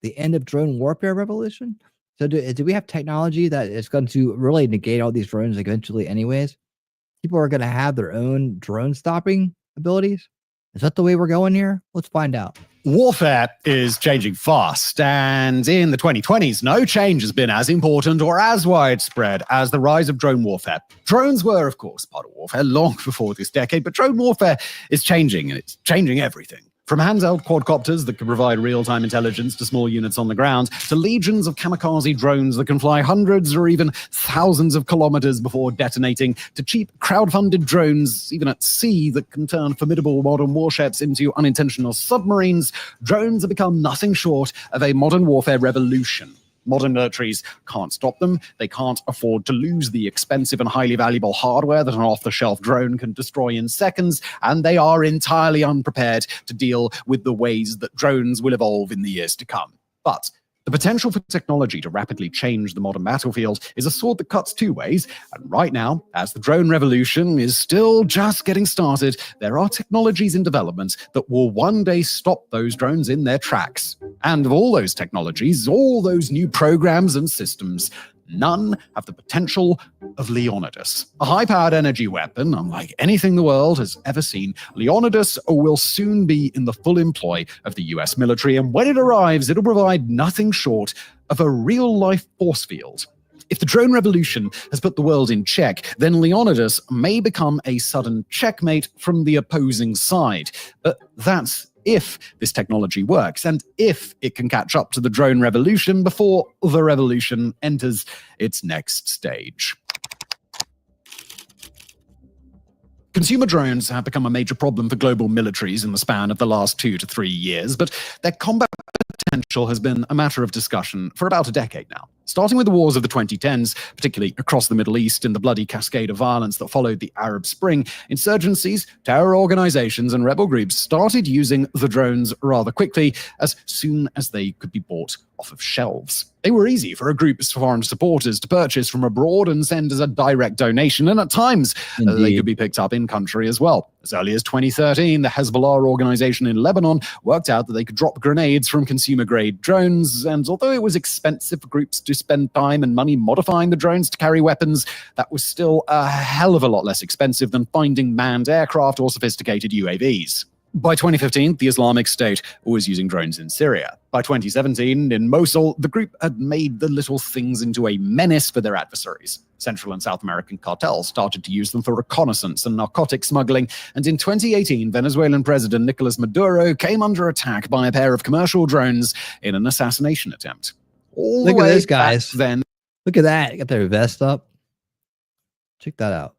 the end of drone warfare revolution. So do we have technology that is going to really negate all these drones eventually anyways? People are going to have their own drone stopping abilities? Is that the way we're going here? Let's find out. Warfare is changing fast, and in the 2020s, no change has been as important or as widespread as the rise of drone warfare. Drones were, of course, part of warfare long before this decade, but drone warfare is changing, and it's changing everything. From handheld quadcopters that can provide real-time intelligence to small units on the ground, to legions of kamikaze drones that can fly hundreds or even thousands of kilometers before detonating, to cheap crowd-funded drones, even at sea, that can turn formidable modern warships into unintentional submarines, drones have become nothing short of a modern warfare revolution. Modern militaries can't stop them. They can't afford to lose the expensive and highly valuable hardware that an off-the-shelf drone can destroy in seconds, and they are entirely unprepared to deal with the ways that drones will evolve in the years to come. But the potential for technology to rapidly change the modern battlefield is a sword that cuts two ways, and right now, as the drone revolution is still just getting started, there are technologies in development that will one day stop those drones in their tracks. And of all those technologies, all those new programs and systems, none have the potential of Leonidas. A high-powered energy weapon, unlike anything the world has ever seen, Leonidas will soon be in the full employ of the US military, and when it arrives, it'll provide nothing short of a real-life force field. If the drone revolution has put the world in check, then Leonidas may become a sudden checkmate from the opposing side. But that's if this technology works, and if it can catch up to the drone revolution before the revolution enters its next stage. Consumer drones have become a major problem for global militaries in the span of the last 2 to 3 years, but their combat potential has been a matter of discussion for about a decade now. Starting with the wars of the 2010s, particularly across the Middle East and the bloody cascade of violence that followed the Arab Spring, insurgencies, terror organizations, and rebel groups started using the drones rather quickly as soon as they could be bought off of shelves. They were easy for a group's foreign supporters to purchase from abroad and send as a direct donation, and at times they could be picked up in country as well. As early as 2013, the Hezbollah organization in Lebanon worked out that they could drop grenades from consumer-grade drones, and although it was expensive for groups to spend time and money modifying the drones to carry weapons, that was still a hell of a lot less expensive than finding manned aircraft or sophisticated UAVs. By 2015, the Islamic State was using drones in Syria. By 2017, in Mosul, the group had made the little things into a menace for their adversaries. Central and South American cartels started to use them for reconnaissance and narcotic smuggling, and in 2018, Venezuelan President Nicolas Maduro came under attack by a pair of commercial drones in an assassination attempt. Look at this, guys. Then, look at that. Got their vest up. Check that out.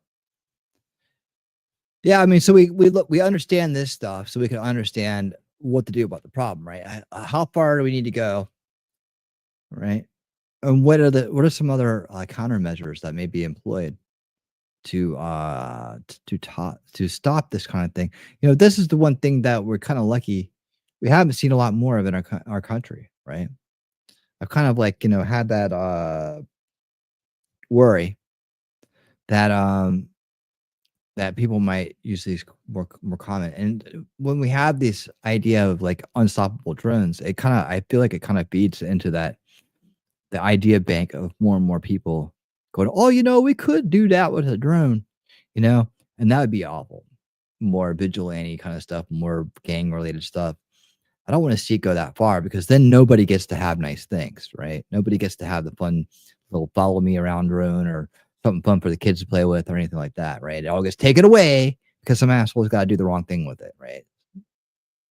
Yeah, I mean, so we understand this stuff, so we can understand what to do about the problem, right? How far do we need to go, right? And what are some other countermeasures that may be employed to stop this kind of thing? You know, this is the one thing that we're kind of lucky we haven't seen a lot more of in our country, right? I've kind of had that worry that that people might use these more common. And when we have this idea of unstoppable drones, I feel like it kind of feeds into the idea bank of more and more people going, oh, we could do that with a drone, and that would be awful. More vigilante kind of stuff, more gang related stuff. I don't want to see it go that far, because then nobody gets to have nice things, right? Nobody gets to have the fun little follow me around drone or something fun for the kids to play with or anything like that, right? It all gets taken away because some asshole's got to do the wrong thing with it, right?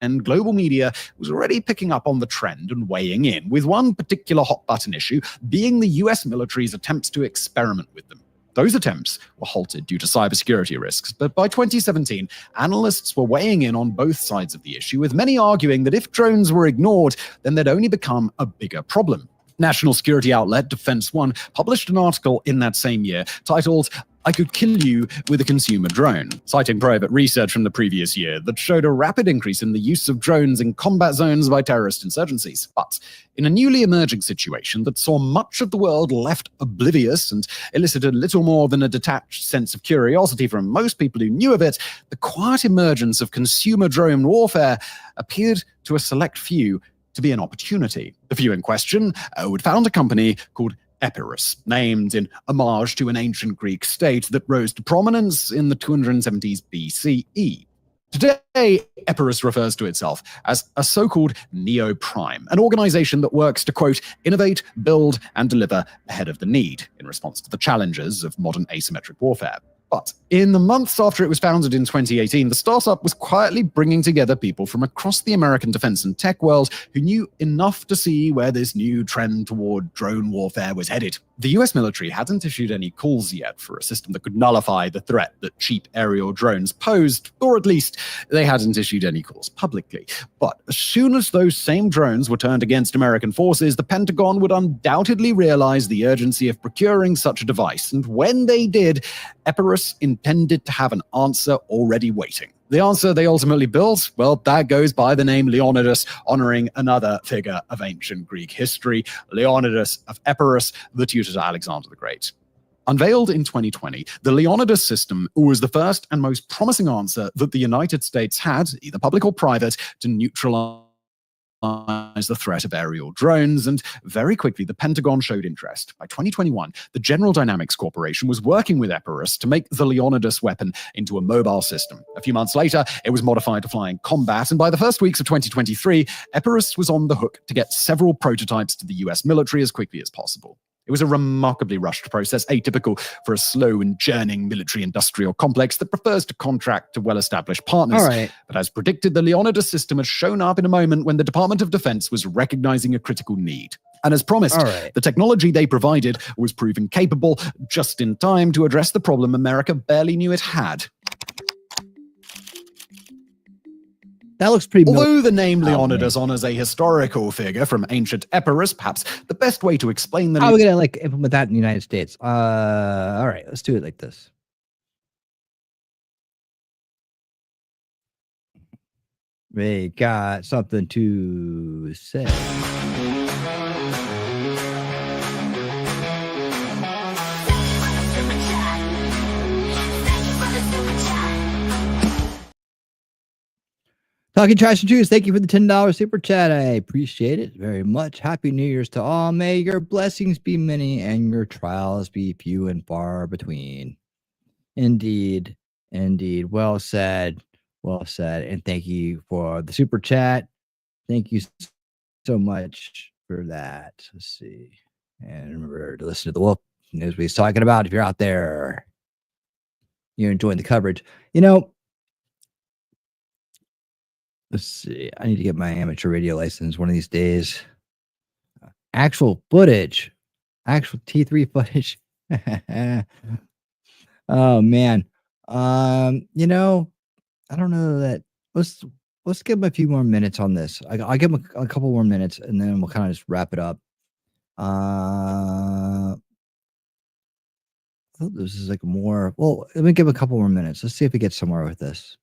And global media was already picking up on the trend and weighing in, with one particular hot button issue being the US military's attempts to experiment with them. Those attempts were halted due to cybersecurity risks, but by 2017, analysts were weighing in on both sides of the issue, with many arguing that if drones were ignored, then they'd only become a bigger problem. National security outlet Defense One published an article in that same year titled, "I Could Kill You with a Consumer Drone," citing private research from the previous year that showed a rapid increase in the use of drones in combat zones by terrorist insurgencies. But in a newly emerging situation that saw much of the world left oblivious and elicited little more than a detached sense of curiosity from most people who knew of it, the quiet emergence of consumer drone warfare appeared to a select few to be an opportunity. The few in question would found a company called Epirus, named in homage to an ancient Greek state that rose to prominence in the 270s BCE. Today, Epirus refers to itself as a so-called neo-prime, an organization that works to, quote, innovate, build, and deliver ahead of the need in response to the challenges of modern asymmetric warfare. But in the months after it was founded in 2018, the startup was quietly bringing together people from across the American defense and tech world who knew enough to see where this new trend toward drone warfare was headed. The US military hadn't issued any calls yet for a system that could nullify the threat that cheap aerial drones posed, or at least they hadn't issued any calls publicly. But as soon as those same drones were turned against American forces, the Pentagon would undoubtedly realize the urgency of procuring such a device. And when they did, Epirus intended to have an answer already waiting. The answer they ultimately built, well, that goes by the name Leonidas, honoring another figure of ancient Greek history, Leonidas of Epirus, the tutor to Alexander the Great. Unveiled in 2020, the Leonidas system was the first and most promising answer that the United States had, either public or private, to neutralize the threat of aerial drones, and very quickly the Pentagon showed interest. By 2021, the General Dynamics Corporation was working with Epirus to make the Leonidas weapon into a mobile system. A few months later, it was modified to fly in combat, and by the first weeks of 2023, Epirus was on the hook to get several prototypes to the US military as quickly as possible. It was a remarkably rushed process, atypical for a slow and churning military-industrial complex that prefers to contract to well-established partners. All right. But as predicted, the Leonidas system had shown up in a moment when the Department of Defense was recognizing a critical need. And as promised, the technology they provided was proven capable just in time to address the problem America barely knew it had. That looks pretty. Although the name Leonidas honors a historical figure from ancient Epirus, perhaps the best way to explain that. How are we gonna implement that in the United States? All right, let's do it like this. We got something to say. Talking Trash and Juice, thank you for the $10 super chat. I appreciate it very much. Happy New Year's to all. May your blessings be many and your trials be few and far between. Indeed. Indeed. Well said. Well said. And thank you for the super chat. Thank you so much for that. Let's see. And remember to listen to the Wolf News he's talking about. If you're out there, you're enjoying the coverage. You know, let's see. I need to get my amateur radio license one of these days. Actual footage. Actual T3 footage. Oh man. You know, I don't know that let's give him a few more minutes on this. I'll give him a couple more minutes and then we'll kind of just wrap it up. This is like more. Well, let me give him a couple more minutes. Let's see if we get somewhere with this.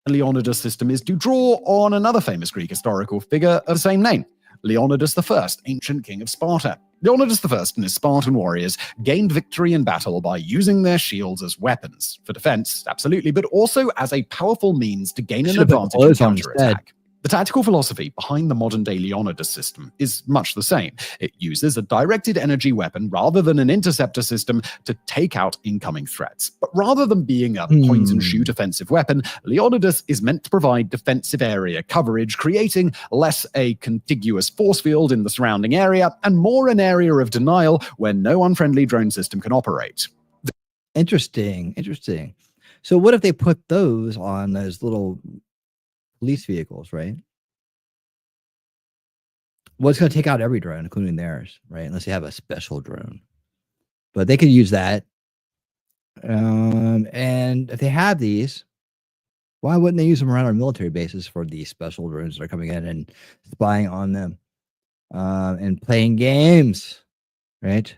Leonidas system is to draw on another famous Greek historical figure of the same name, Leonidas I, ancient king of Sparta. Leonidas I and his Spartan warriors gained victory in battle by using their shields as weapons, for defense, absolutely, but also as a powerful means to gain an advantage in counterattack. The tactical philosophy behind the modern-day Leonidas system is much the same. It uses a directed energy weapon rather than an interceptor system to take out incoming threats. But rather than being a point-and-shoot offensive weapon, Leonidas is meant to provide defensive area coverage, creating less a contiguous force field in the surrounding area and more an area of denial where no unfriendly drone system can operate. Interesting. So what if they put those on those little police vehicles, right? Well, it's going to take out every drone, including theirs, right? Unless they have a special drone. But they could use that. And if they have these, why wouldn't they use them around our military bases for these special drones that are coming in and spying on them and playing games, right?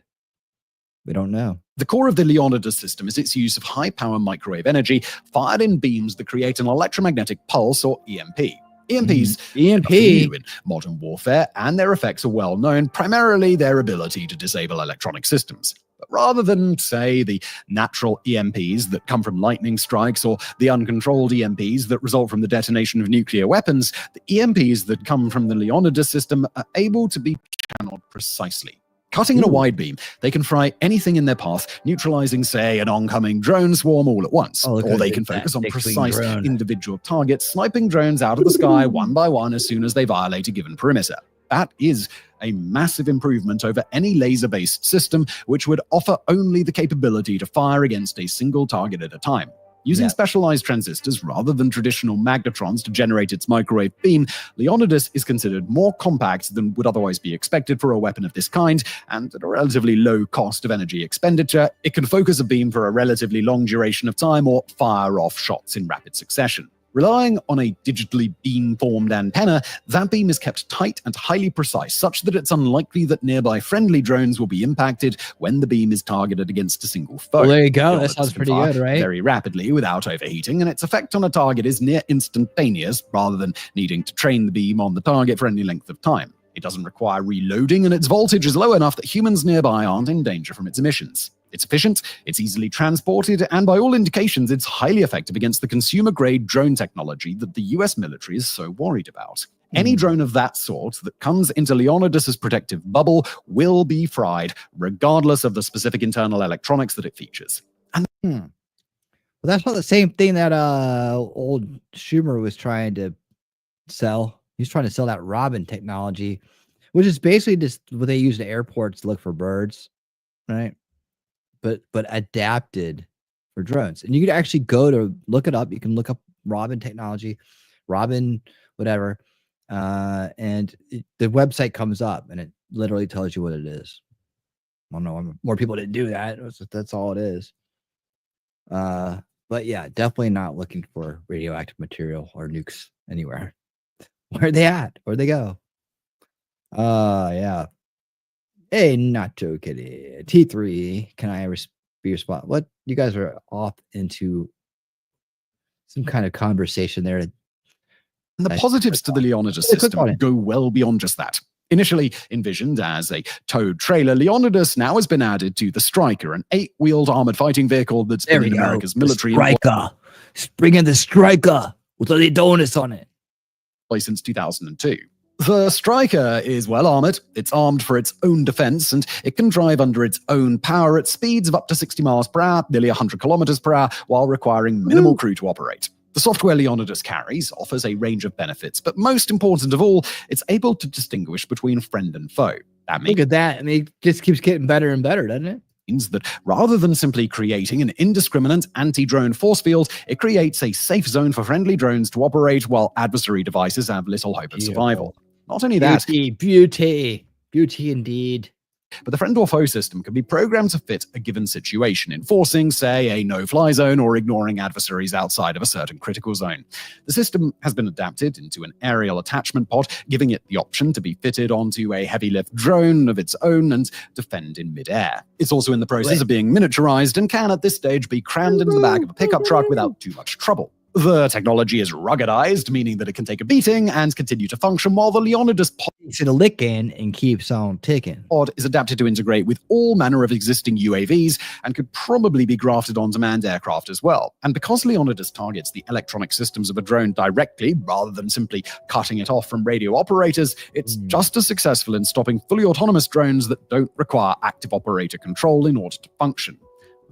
We don't know. The core of the Leonidas system is its use of high-power microwave energy fired in beams that create an electromagnetic pulse, or EMP. EMPs are new in modern warfare, and their effects are well known, primarily their ability to disable electronic systems. But rather than, say, the natural EMPs that come from lightning strikes or the uncontrolled EMPs that result from the detonation of nuclear weapons, the EMPs that come from the Leonidas system are able to be channeled precisely. Cutting in a wide beam, they can fry anything in their path, neutralizing, say, an oncoming drone swarm all at once. Or they can focus on precise individual targets, sniping drones out of the sky one by one as soon as they violate a given perimeter. That is a massive improvement over any laser-based system, which would offer only the capability to fire against a single target at a time. Using specialized transistors rather than traditional magnetrons to generate its microwave beam, Leonidas is considered more compact than would otherwise be expected for a weapon of this kind, and at a relatively low cost of energy expenditure, it can focus a beam for a relatively long duration of time or fire off shots in rapid succession. Relying on a digitally beam-formed antenna, that beam is kept tight and highly precise, such that it's unlikely that nearby friendly drones will be impacted when the beam is targeted against a single foe. Well, there you go. That sounds pretty good, right? Very rapidly without overheating, and its effect on a target is near instantaneous, rather than needing to train the beam on the target for any length of time. It doesn't require reloading, and its voltage is low enough that humans nearby aren't in danger from its emissions. It's efficient, it's easily transported, and by all indications, it's highly effective against the consumer-grade drone technology that the US military is so worried about. Any drone of that sort that comes into Leonidas's protective bubble will be fried, regardless of the specific internal electronics that it features. And well, that's not the same thing that old Schumer was trying to sell. He's trying to sell that Robin technology, which is basically just what they use in airports to look for birds, right? But adapted for drones. And you could actually go to look it up. You can look up Robin technology, Robin, whatever. And the website comes up and it literally tells you what it is. I don't know. More people didn't do that. That's all it is. But yeah, definitely not looking for radioactive material or nukes anywhere. Where are they at? Where'd they go? Yeah. Hey, Nacho Kitty. T3, can I be your spot? What? You guys are off into some kind of conversation there. And the positives to the Leonidas system go well beyond just that. Initially envisioned as a towed trailer, Leonidas now has been added to the Striker, an 8-wheeled armored fighting vehicle that's been in America's military. Striker. Bring in the Striker with the donuts on it. Since 2002. The Striker is well armored, it's armed for its own defense, and it can drive under its own power at speeds of up to 60 miles per hour, nearly 100 kilometers per hour, while requiring minimal crew to operate. The software Leonidas carries offers a range of benefits, but most important of all, it's able to distinguish between friend and foe. That means Look at that. I mean, it just keeps getting better and better, doesn't it? Means that rather than simply creating an indiscriminate anti-drone force field, it creates a safe zone for friendly drones to operate while adversary devices have little hope of survival. Not only that, beauty indeed. But the friend or foe system can be programmed to fit a given situation, enforcing, say, a no-fly zone or ignoring adversaries outside of a certain critical zone. The system has been adapted into an aerial attachment pod, giving it the option to be fitted onto a heavy-lift drone of its own and defend in mid-air. It's also in the process of being miniaturized and can, at this stage, be crammed into the back of a pickup truck without too much trouble. The technology is ruggedized, meaning that it can take a beating and continue to function, while the Leonidas pod takes it a licking and keeps on ticking. Pod is adapted to integrate with all manner of existing UAVs and could probably be grafted onto manned aircraft as well. And because Leonidas targets the electronic systems of a drone directly, rather than simply cutting it off from radio operators, it's just as successful in stopping fully autonomous drones that don't require active operator control in order to function.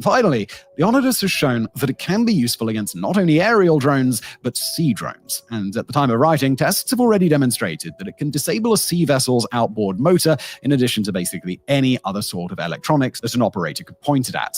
Finally, Leonidas has shown that it can be useful against not only aerial drones, but sea drones. And at the time of writing, tests have already demonstrated that it can disable a sea vessel's outboard motor in addition to basically any other sort of electronics that an operator could point it at.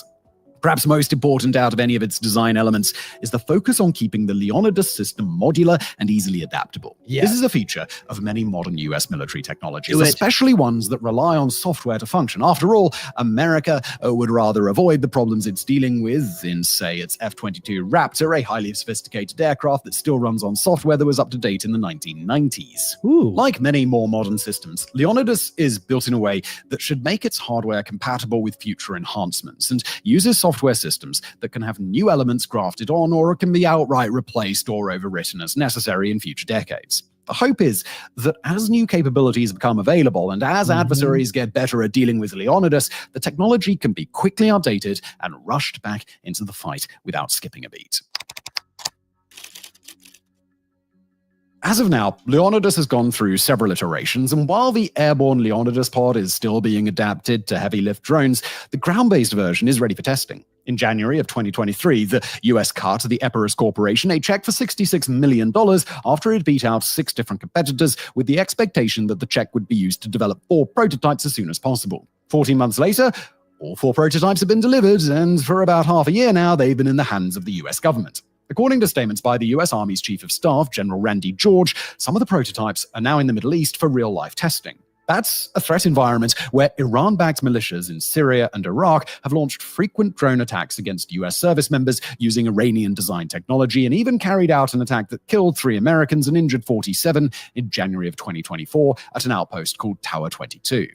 Perhaps most important out of any of its design elements is the focus on keeping the Leonidas system modular and easily adaptable. This is a feature of many modern US military technologies, especially ones that rely on software to function. After all, America would rather avoid the problems it's dealing with in, say, its F-22 Raptor, a highly sophisticated aircraft that still runs on software that was up to date in the 1990s. Like many more modern systems, Leonidas is built in a way that should make its hardware compatible with future enhancements and uses software systems that can have new elements grafted on or can be outright replaced or overwritten as necessary in future decades. The hope is that as new capabilities become available and as adversaries get better at dealing with Leonidas, the technology can be quickly updated and rushed back into the fight without skipping a beat. As of now, Leonidas has gone through several iterations, and while the airborne Leonidas pod is still being adapted to heavy-lift drones, the ground-based version is ready for testing. In January of 2023, the US cut the Epirus Corporation a check for $66 million after it beat out 6 different competitors with the expectation that the check would be used to develop 4 prototypes as soon as possible. 14 months later, all 4 prototypes have been delivered, and for about half a year now, they've been in the hands of the US government. According to statements by the US Army's Chief of Staff, General Randy George, some of the prototypes are now in the Middle East for real-life testing. That's a threat environment where Iran-backed militias in Syria and Iraq have launched frequent drone attacks against US service members using Iranian-designed technology and even carried out an attack that killed 3 Americans and injured 47 in January of 2024 at an outpost called Tower 22.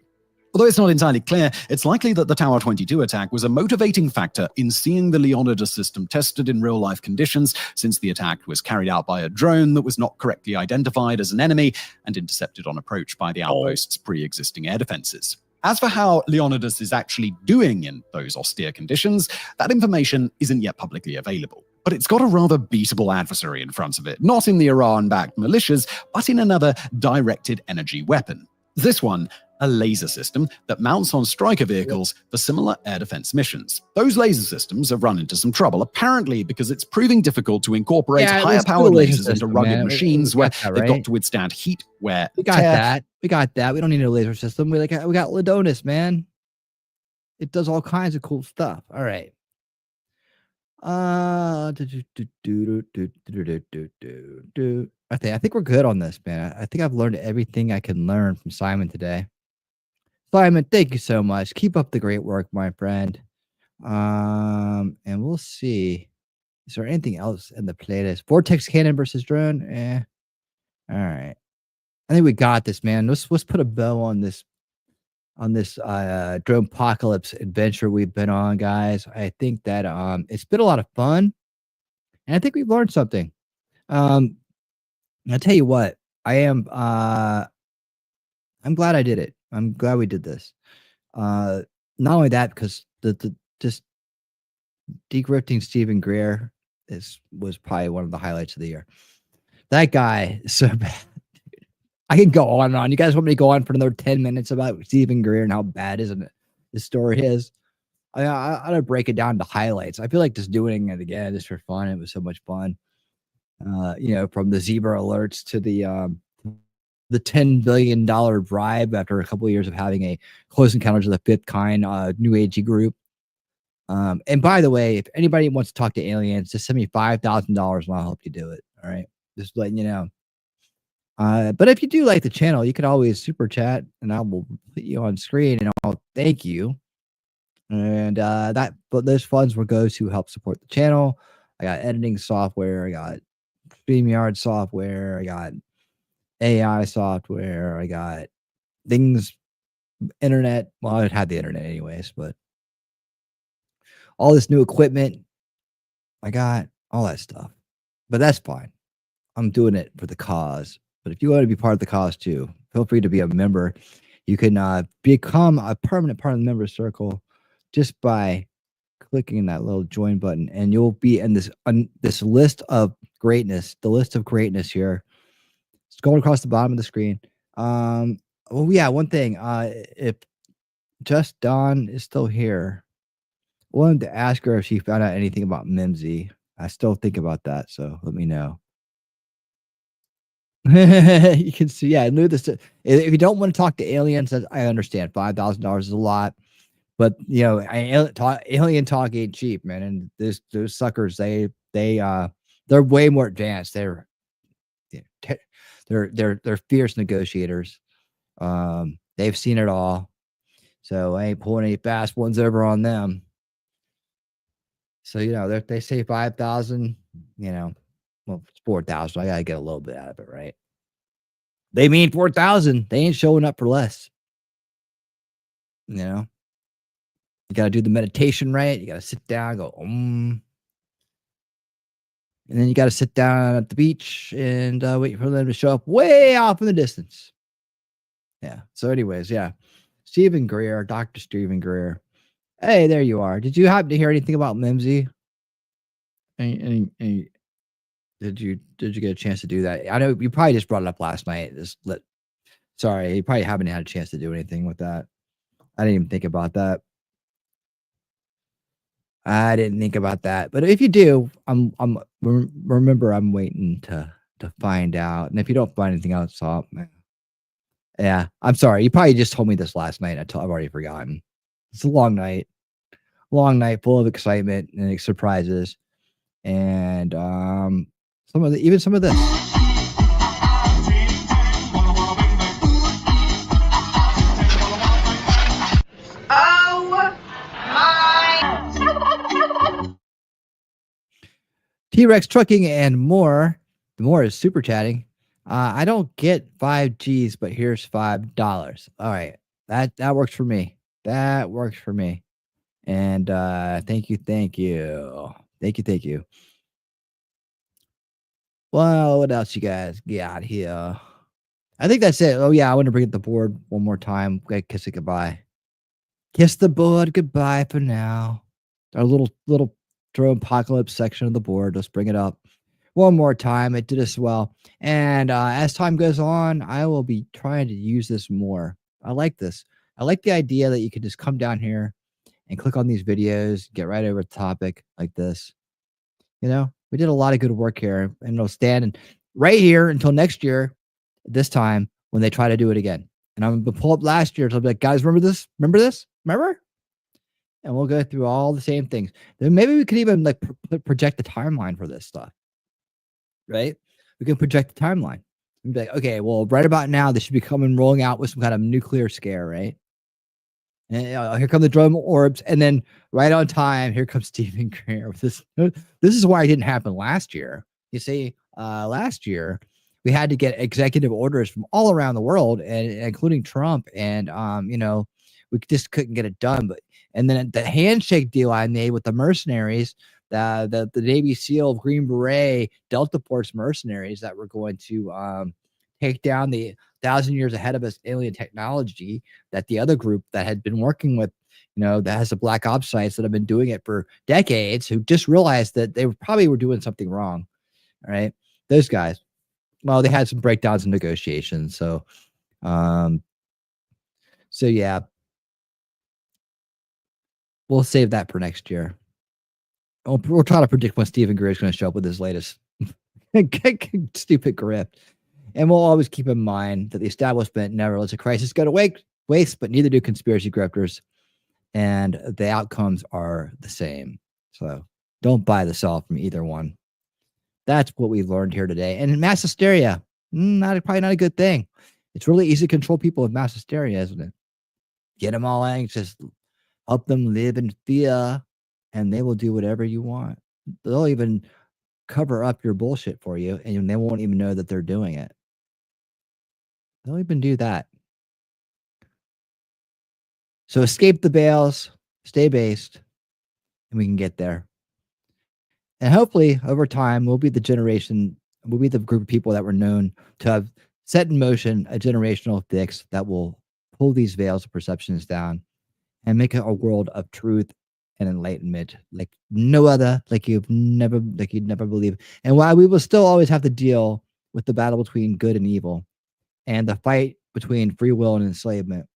Although it's not entirely clear, it's likely that the Tower 22 attack was a motivating factor in seeing the Leonidas system tested in real-life conditions, since the attack was carried out by a drone that was not correctly identified as an enemy and intercepted on approach by the outpost's pre-existing air defenses. As for how Leonidas is actually doing in those austere conditions, that information isn't yet publicly available. But it's got a rather beatable adversary in front of it, not in the Iran-backed militias, but in another directed energy weapon. This one, a laser system that mounts on striker vehicles for similar air defense missions. Those laser systems have run into some trouble, apparently because it's proving difficult to incorporate higher-powered lasers into rugged machines where they've got to withstand heat, wear, We got that. We got that. We don't need a laser system. We got Leonidas, man. It does all kinds of cool stuff. All right. I think we're good on this, man. I think I've learned everything I can learn from Simon today. Simon, thank you so much. Keep up the great work, my friend. And we'll see. Is there anything else in the playlist? Vortex cannon versus drone? All right. I think we got this, man. Let's put a bow on this Dronepocalypse adventure we've been on, guys. I think that it's been a lot of fun, and I think we've learned something. I'll tell you what, I'm glad I did it. I'm glad we did this. Not only that, because the just degrifting Stephen Greer was probably one of the highlights of the year. That guy is so bad. I can go on and on. You guys want me to go on for another 10 minutes about Stephen Greer and how bad his story is? I ought to break it down to highlights. I feel like just doing it again just for fun. It was so much fun. From the zebra alerts to the $10 billion bribe after a couple of years of having a Close Encounters of the Fifth Kind New Agey group. And by the way, if anybody wants to talk to aliens, just send me $5,000 and I'll help you do it. All right. Just letting you know. But if you do like the channel, you can always super chat and I will put you on screen and I'll thank you. And but those funds will go to help support the channel. I got editing software, I got StreamYard software, I got AI software, I got things, internet. Well, I had the internet anyways, but all this new equipment, I got all that stuff. But that's fine. I'm doing it for the cause. But if you want to be part of the cause too, feel free to be a member. You can become a permanent part of the member circle just by clicking that little join button, and you'll be in this list of greatness. The list of greatness here. It's going across the bottom of the screen. One thing. If Just Dawn is still here, I wanted to ask her if she found out anything about Mimsy. I still think about that, so let me know. You can see, yeah, if you don't want to talk to aliens, I understand. $5,000 is a lot, but alien talk ain't cheap, man. And those suckers, they're way more advanced. They're fierce negotiators. They've seen it all, so I ain't pulling any fast ones over on them. So they say 5,000. Well, it's 4,000. I gotta get a little bit out of it, right? They mean 4,000. They ain't showing up for less. You gotta do the meditation right. You gotta sit down, go and then you gotta sit down at the beach and wait for them to show up way off in the distance. Yeah. So, anyways, yeah, Stephen Greer, Dr. Stephen Greer. Hey, there you are. Did you happen to hear anything about Mimsy? Did you get a chance to do that? I know you probably just brought it up last night. Sorry, you probably haven't had a chance to do anything with that. I didn't even think about that. But if you do, remember I'm waiting to find out. And if you don't find anything else up, yeah, I'm sorry. You probably just told me this last night. I've already forgotten. It's a long night full of excitement and surprises. And some of this. Oh my! T-Rex trucking and more. The more is super chatting. I don't get 5 G's, but here's $5. All right, that works for me. That works for me. And thank you. Well, what else you guys got here? I think that's it. Oh yeah, I want to bring up the board one more time. Okay, kiss it goodbye. Kiss the board goodbye for now. Our little Dronepocalypse section of the board. Let's bring it up one more time. It did us well. And as time goes on, I will be trying to use this more. I like this. I like the idea that you could just come down here and click on these videos, get right over the topic like this. We did a lot of good work here, and it'll stand right here until next year, this time when they try to do it again. And I'm going to pull up last year. So I'll be like, guys, remember this? Remember? And we'll go through all the same things. Then maybe we could even project the timeline for this stuff, right? We can project the timeline. And be like, okay, well, right about now, they should be rolling out with some kind of nuclear scare, right? And here come the drone orbs, and then right on time, here comes Stephen Greer with this. This is why it didn't happen last year. You see, last year we had to get executive orders from all around the world, and including Trump, and we just couldn't get it done. And then the handshake deal I made with the mercenaries, the Navy SEAL, Green Beret, Delta Force mercenaries that were going to take down the 1,000 years ahead of us alien technology that the other group that had been working with, that has the black ops sites that have been doing it for decades, who just realized that they probably were doing something wrong. All right. Those guys, well, they had some breakdowns in negotiations. So yeah, we'll save that for next year. We'll try to predict when Stephen Greer is going to show up with his latest Stupid grift. And we'll always keep in mind that the establishment never lets a crisis go to waste, but neither do conspiracy grifters. And the outcomes are the same. So don't buy the sell from either one. That's what we've learned here today. And mass hysteria, probably not a good thing. It's really easy to control people with mass hysteria, isn't it? Get them all anxious, help them live in fear, and they will do whatever you want. They'll even cover up your bullshit for you, and they won't even know that they're doing it. They'll even do that. So escape the bales, stay based, and we can get there. And hopefully, over time, we'll be the group of people that were known to have set in motion a generational fix that will pull these veils of perceptions down and make it a world of truth and enlightenment like no other, like you'd never believe. And while we will still always have to deal with the battle between good and evil and the fight between free will and enslavement,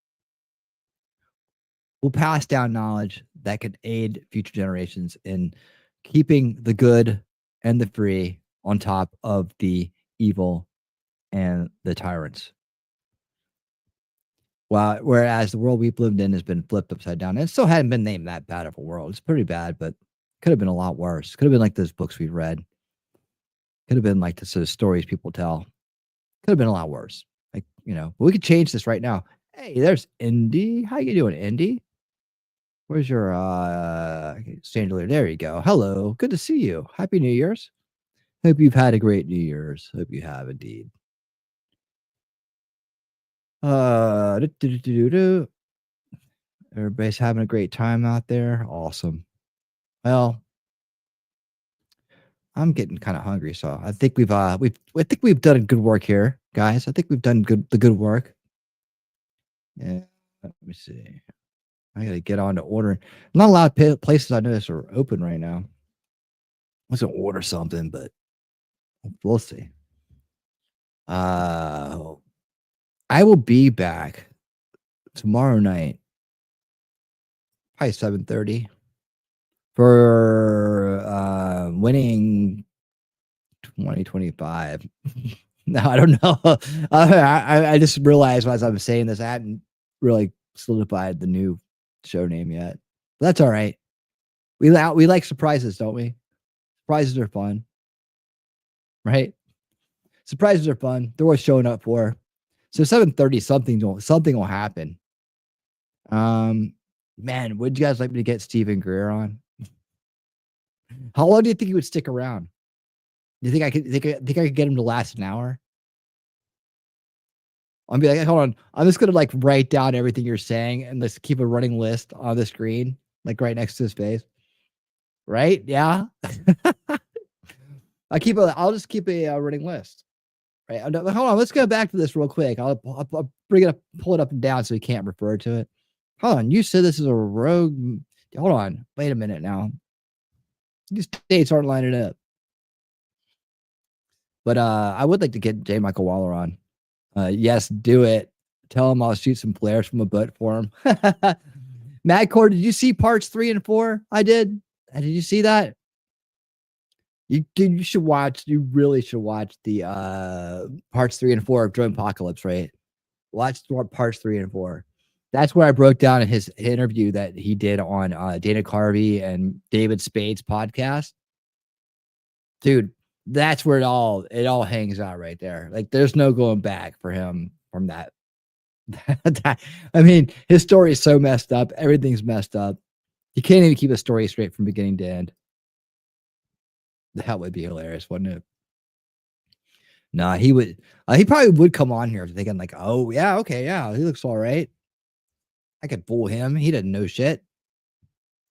we'll pass down knowledge that can aid future generations in keeping the good and the free on top of the evil and the tyrants. Whereas the world we've lived in has been flipped upside down. And it still hadn't been named that bad of a world. It's pretty bad, but could have been a lot worse. Could have been like those books we read. Could have been like the sort of stories people tell. Could have been a lot worse. Like, but we could change this right now. Hey, there's Indy. How you doing, Indy? Where's your chandelier? There you go. Hello. Good to see you. Happy New Year's. Hope you've had a great New Year's. Hope you have indeed. Everybody's having a great time out there. Awesome. Well, I'm getting kind of hungry, so I think we've done good work here, guys. I think we've done the good work. Yeah, let me see. I gotta get on to ordering. Not a lot of places I notice are open right now. I was gonna order something, but we'll see. I will be back tomorrow night, probably 7:30, for winning 2025. No, I don't know. I just realized as I was saying this, I hadn't really solidified the new show name yet. But that's all right. We like surprises, don't we? Surprises are fun, right? Surprises are fun. They're worth showing up for. So 7:30, something will happen. Man, would you guys like me to get Stephen Greer on? How long do you think he would stick around? Do you think I could get him to last an hour? I'll be like, hold on. I'm just gonna write down everything you're saying and let's keep a running list on the screen, right next to his face. Right? Yeah. I'll just keep a running list. Right. Hold on. Let's go back to this real quick. I'll pull it up and down so we can't refer to it. Hold on. You said this is a rogue. Hold on. Wait a minute now. These dates aren't lining up. But I would like to get J. Michael Waller on. Yes, do it. Tell him I'll shoot some flares from a butt for him. Madcore, did you see parts 3 and 4? I did. Did you see that? You should watch. You really should watch the parts 3 and 4 of Dronepocalypse, right? Watch parts 3 and 4. That's where I broke down in his interview that he did on Dana Carvey and David Spade's podcast. Dude, that's where it all hangs out right there. There's no going back for him from that. I mean, his story is so messed up. Everything's messed up. You can't even keep a story straight from beginning to end. That would be hilarious, wouldn't it? Nah, he would. He probably would come on here thinking oh yeah, okay, yeah, he looks all right. I could fool him. He doesn't know shit.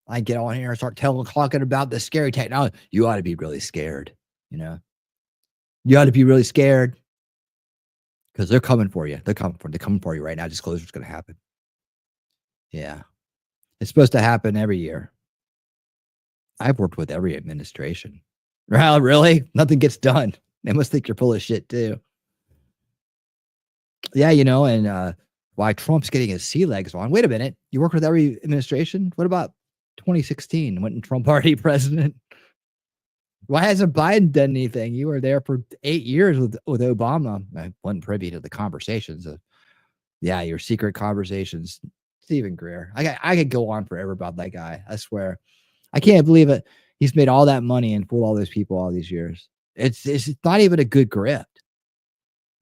I get on here and start talking about the scary technology. You ought to be really scared. You ought to be really scared because they're coming for you. They're coming for you right now. Disclosure's going to happen. Yeah, it's supposed to happen every year. I've worked with every administration. Well, really? Nothing gets done. They must think you're full of shit too. Yeah, and why Trump's getting his sea legs on. Wait a minute. You work with every administration? What about 2016? Wasn't Trump already president? Why hasn't Biden done anything? You were there for 8 years with Obama. I wasn't privy to the conversations. Your secret conversations. Stephen Greer. I could go on forever about that guy. I swear. I can't believe it. He's made all that money and fooled all those people all these years. It's not even a good grift.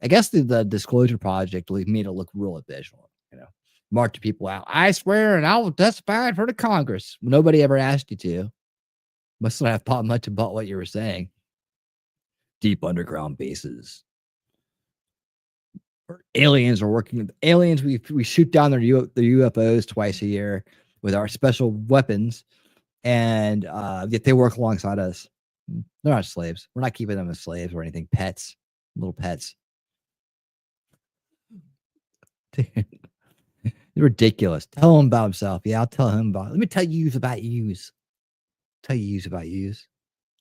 I guess the Disclosure Project made it look real visual. Marked people out. I swear, and I will testify for the Congress. Nobody ever asked you to. Must not have thought much about what you were saying. Deep underground bases. Aliens are working. Aliens, we shoot down their UFOs twice a year with our special weapons, and yet they work alongside us. They're not slaves. We're not keeping them as slaves or anything. Pets, little pets. Dude, ridiculous. Tell him about himself. Yeah, I'll tell him about. Let me tell you about yous. Tell you about yous.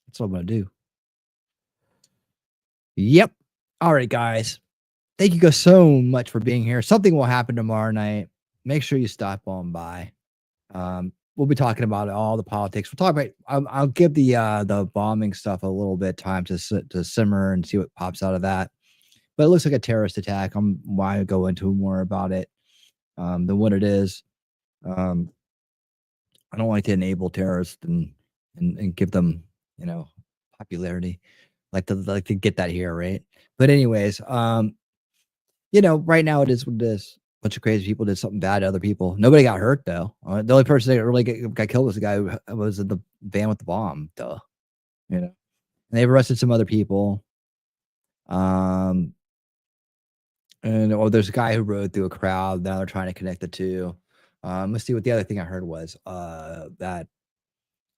That's what I'm gonna do. Yep. All right, guys. Thank you guys so much for being here. Something will happen tomorrow night. Make sure you stop on by. We'll be talking about all the politics. We'll talk about. I'll give the bombing stuff a little bit time to simmer and see what pops out of that. But it looks like a terrorist attack. Why go into more about it than what it is. I don't like to enable terrorists and give them popularity. Like to get that here, right? But anyways, right now it is what it is. A bunch of crazy people did something bad to other people. Nobody got hurt though. The only person that really got killed was the guy who was in the van with the bomb. Duh. And they've arrested some other people. And there's a guy who rode through a crowd. Now they're trying to connect the two. Let's see what the other thing I heard was that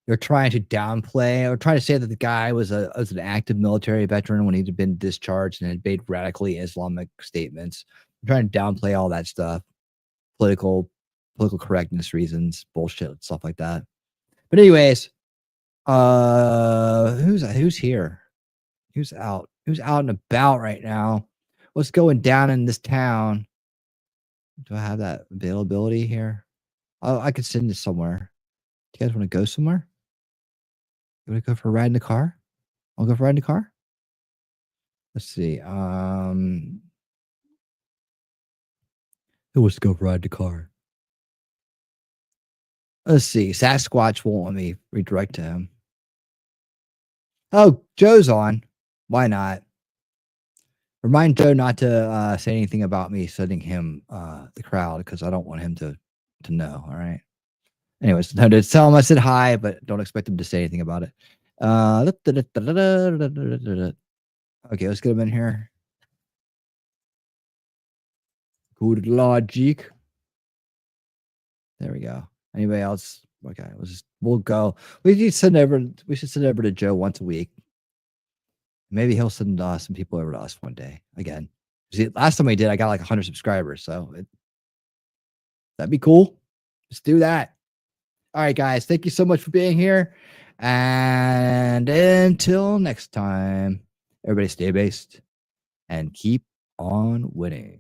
they're trying to downplay or trying to say that the guy was an active military veteran when he'd been discharged and had made radically Islamic statements. They're trying to downplay all that stuff, political correctness reasons, bullshit, stuff like that. But anyways, who's here? Who's out and about right now? What's going down in this town? Do I have that availability here? Oh, I could send this somewhere. Do you guys want to go somewhere? You want to go for a ride in the car? I'll go for a ride in the car. Let's see. Who wants to go for a ride in the car? Let's see. Sasquatch won't let me redirect to him. Oh, Joe's on. Why not? Remind Joe not to say anything about me sending him the crowd because I don't want him to know. All right. Anyways, no, to tell him I said hi, but don't expect him to say anything about it. Okay, let's get him in here. Good logic. There we go. Anybody else? Okay, we'll go. We should send over to Joe once a week. Maybe he'll send some people over to us one day again. See, last time we did, I got like 100 subscribers, so that'd be cool. Let's do that. All right, guys. Thank you so much for being here. And until next time, everybody stay based and keep on winning.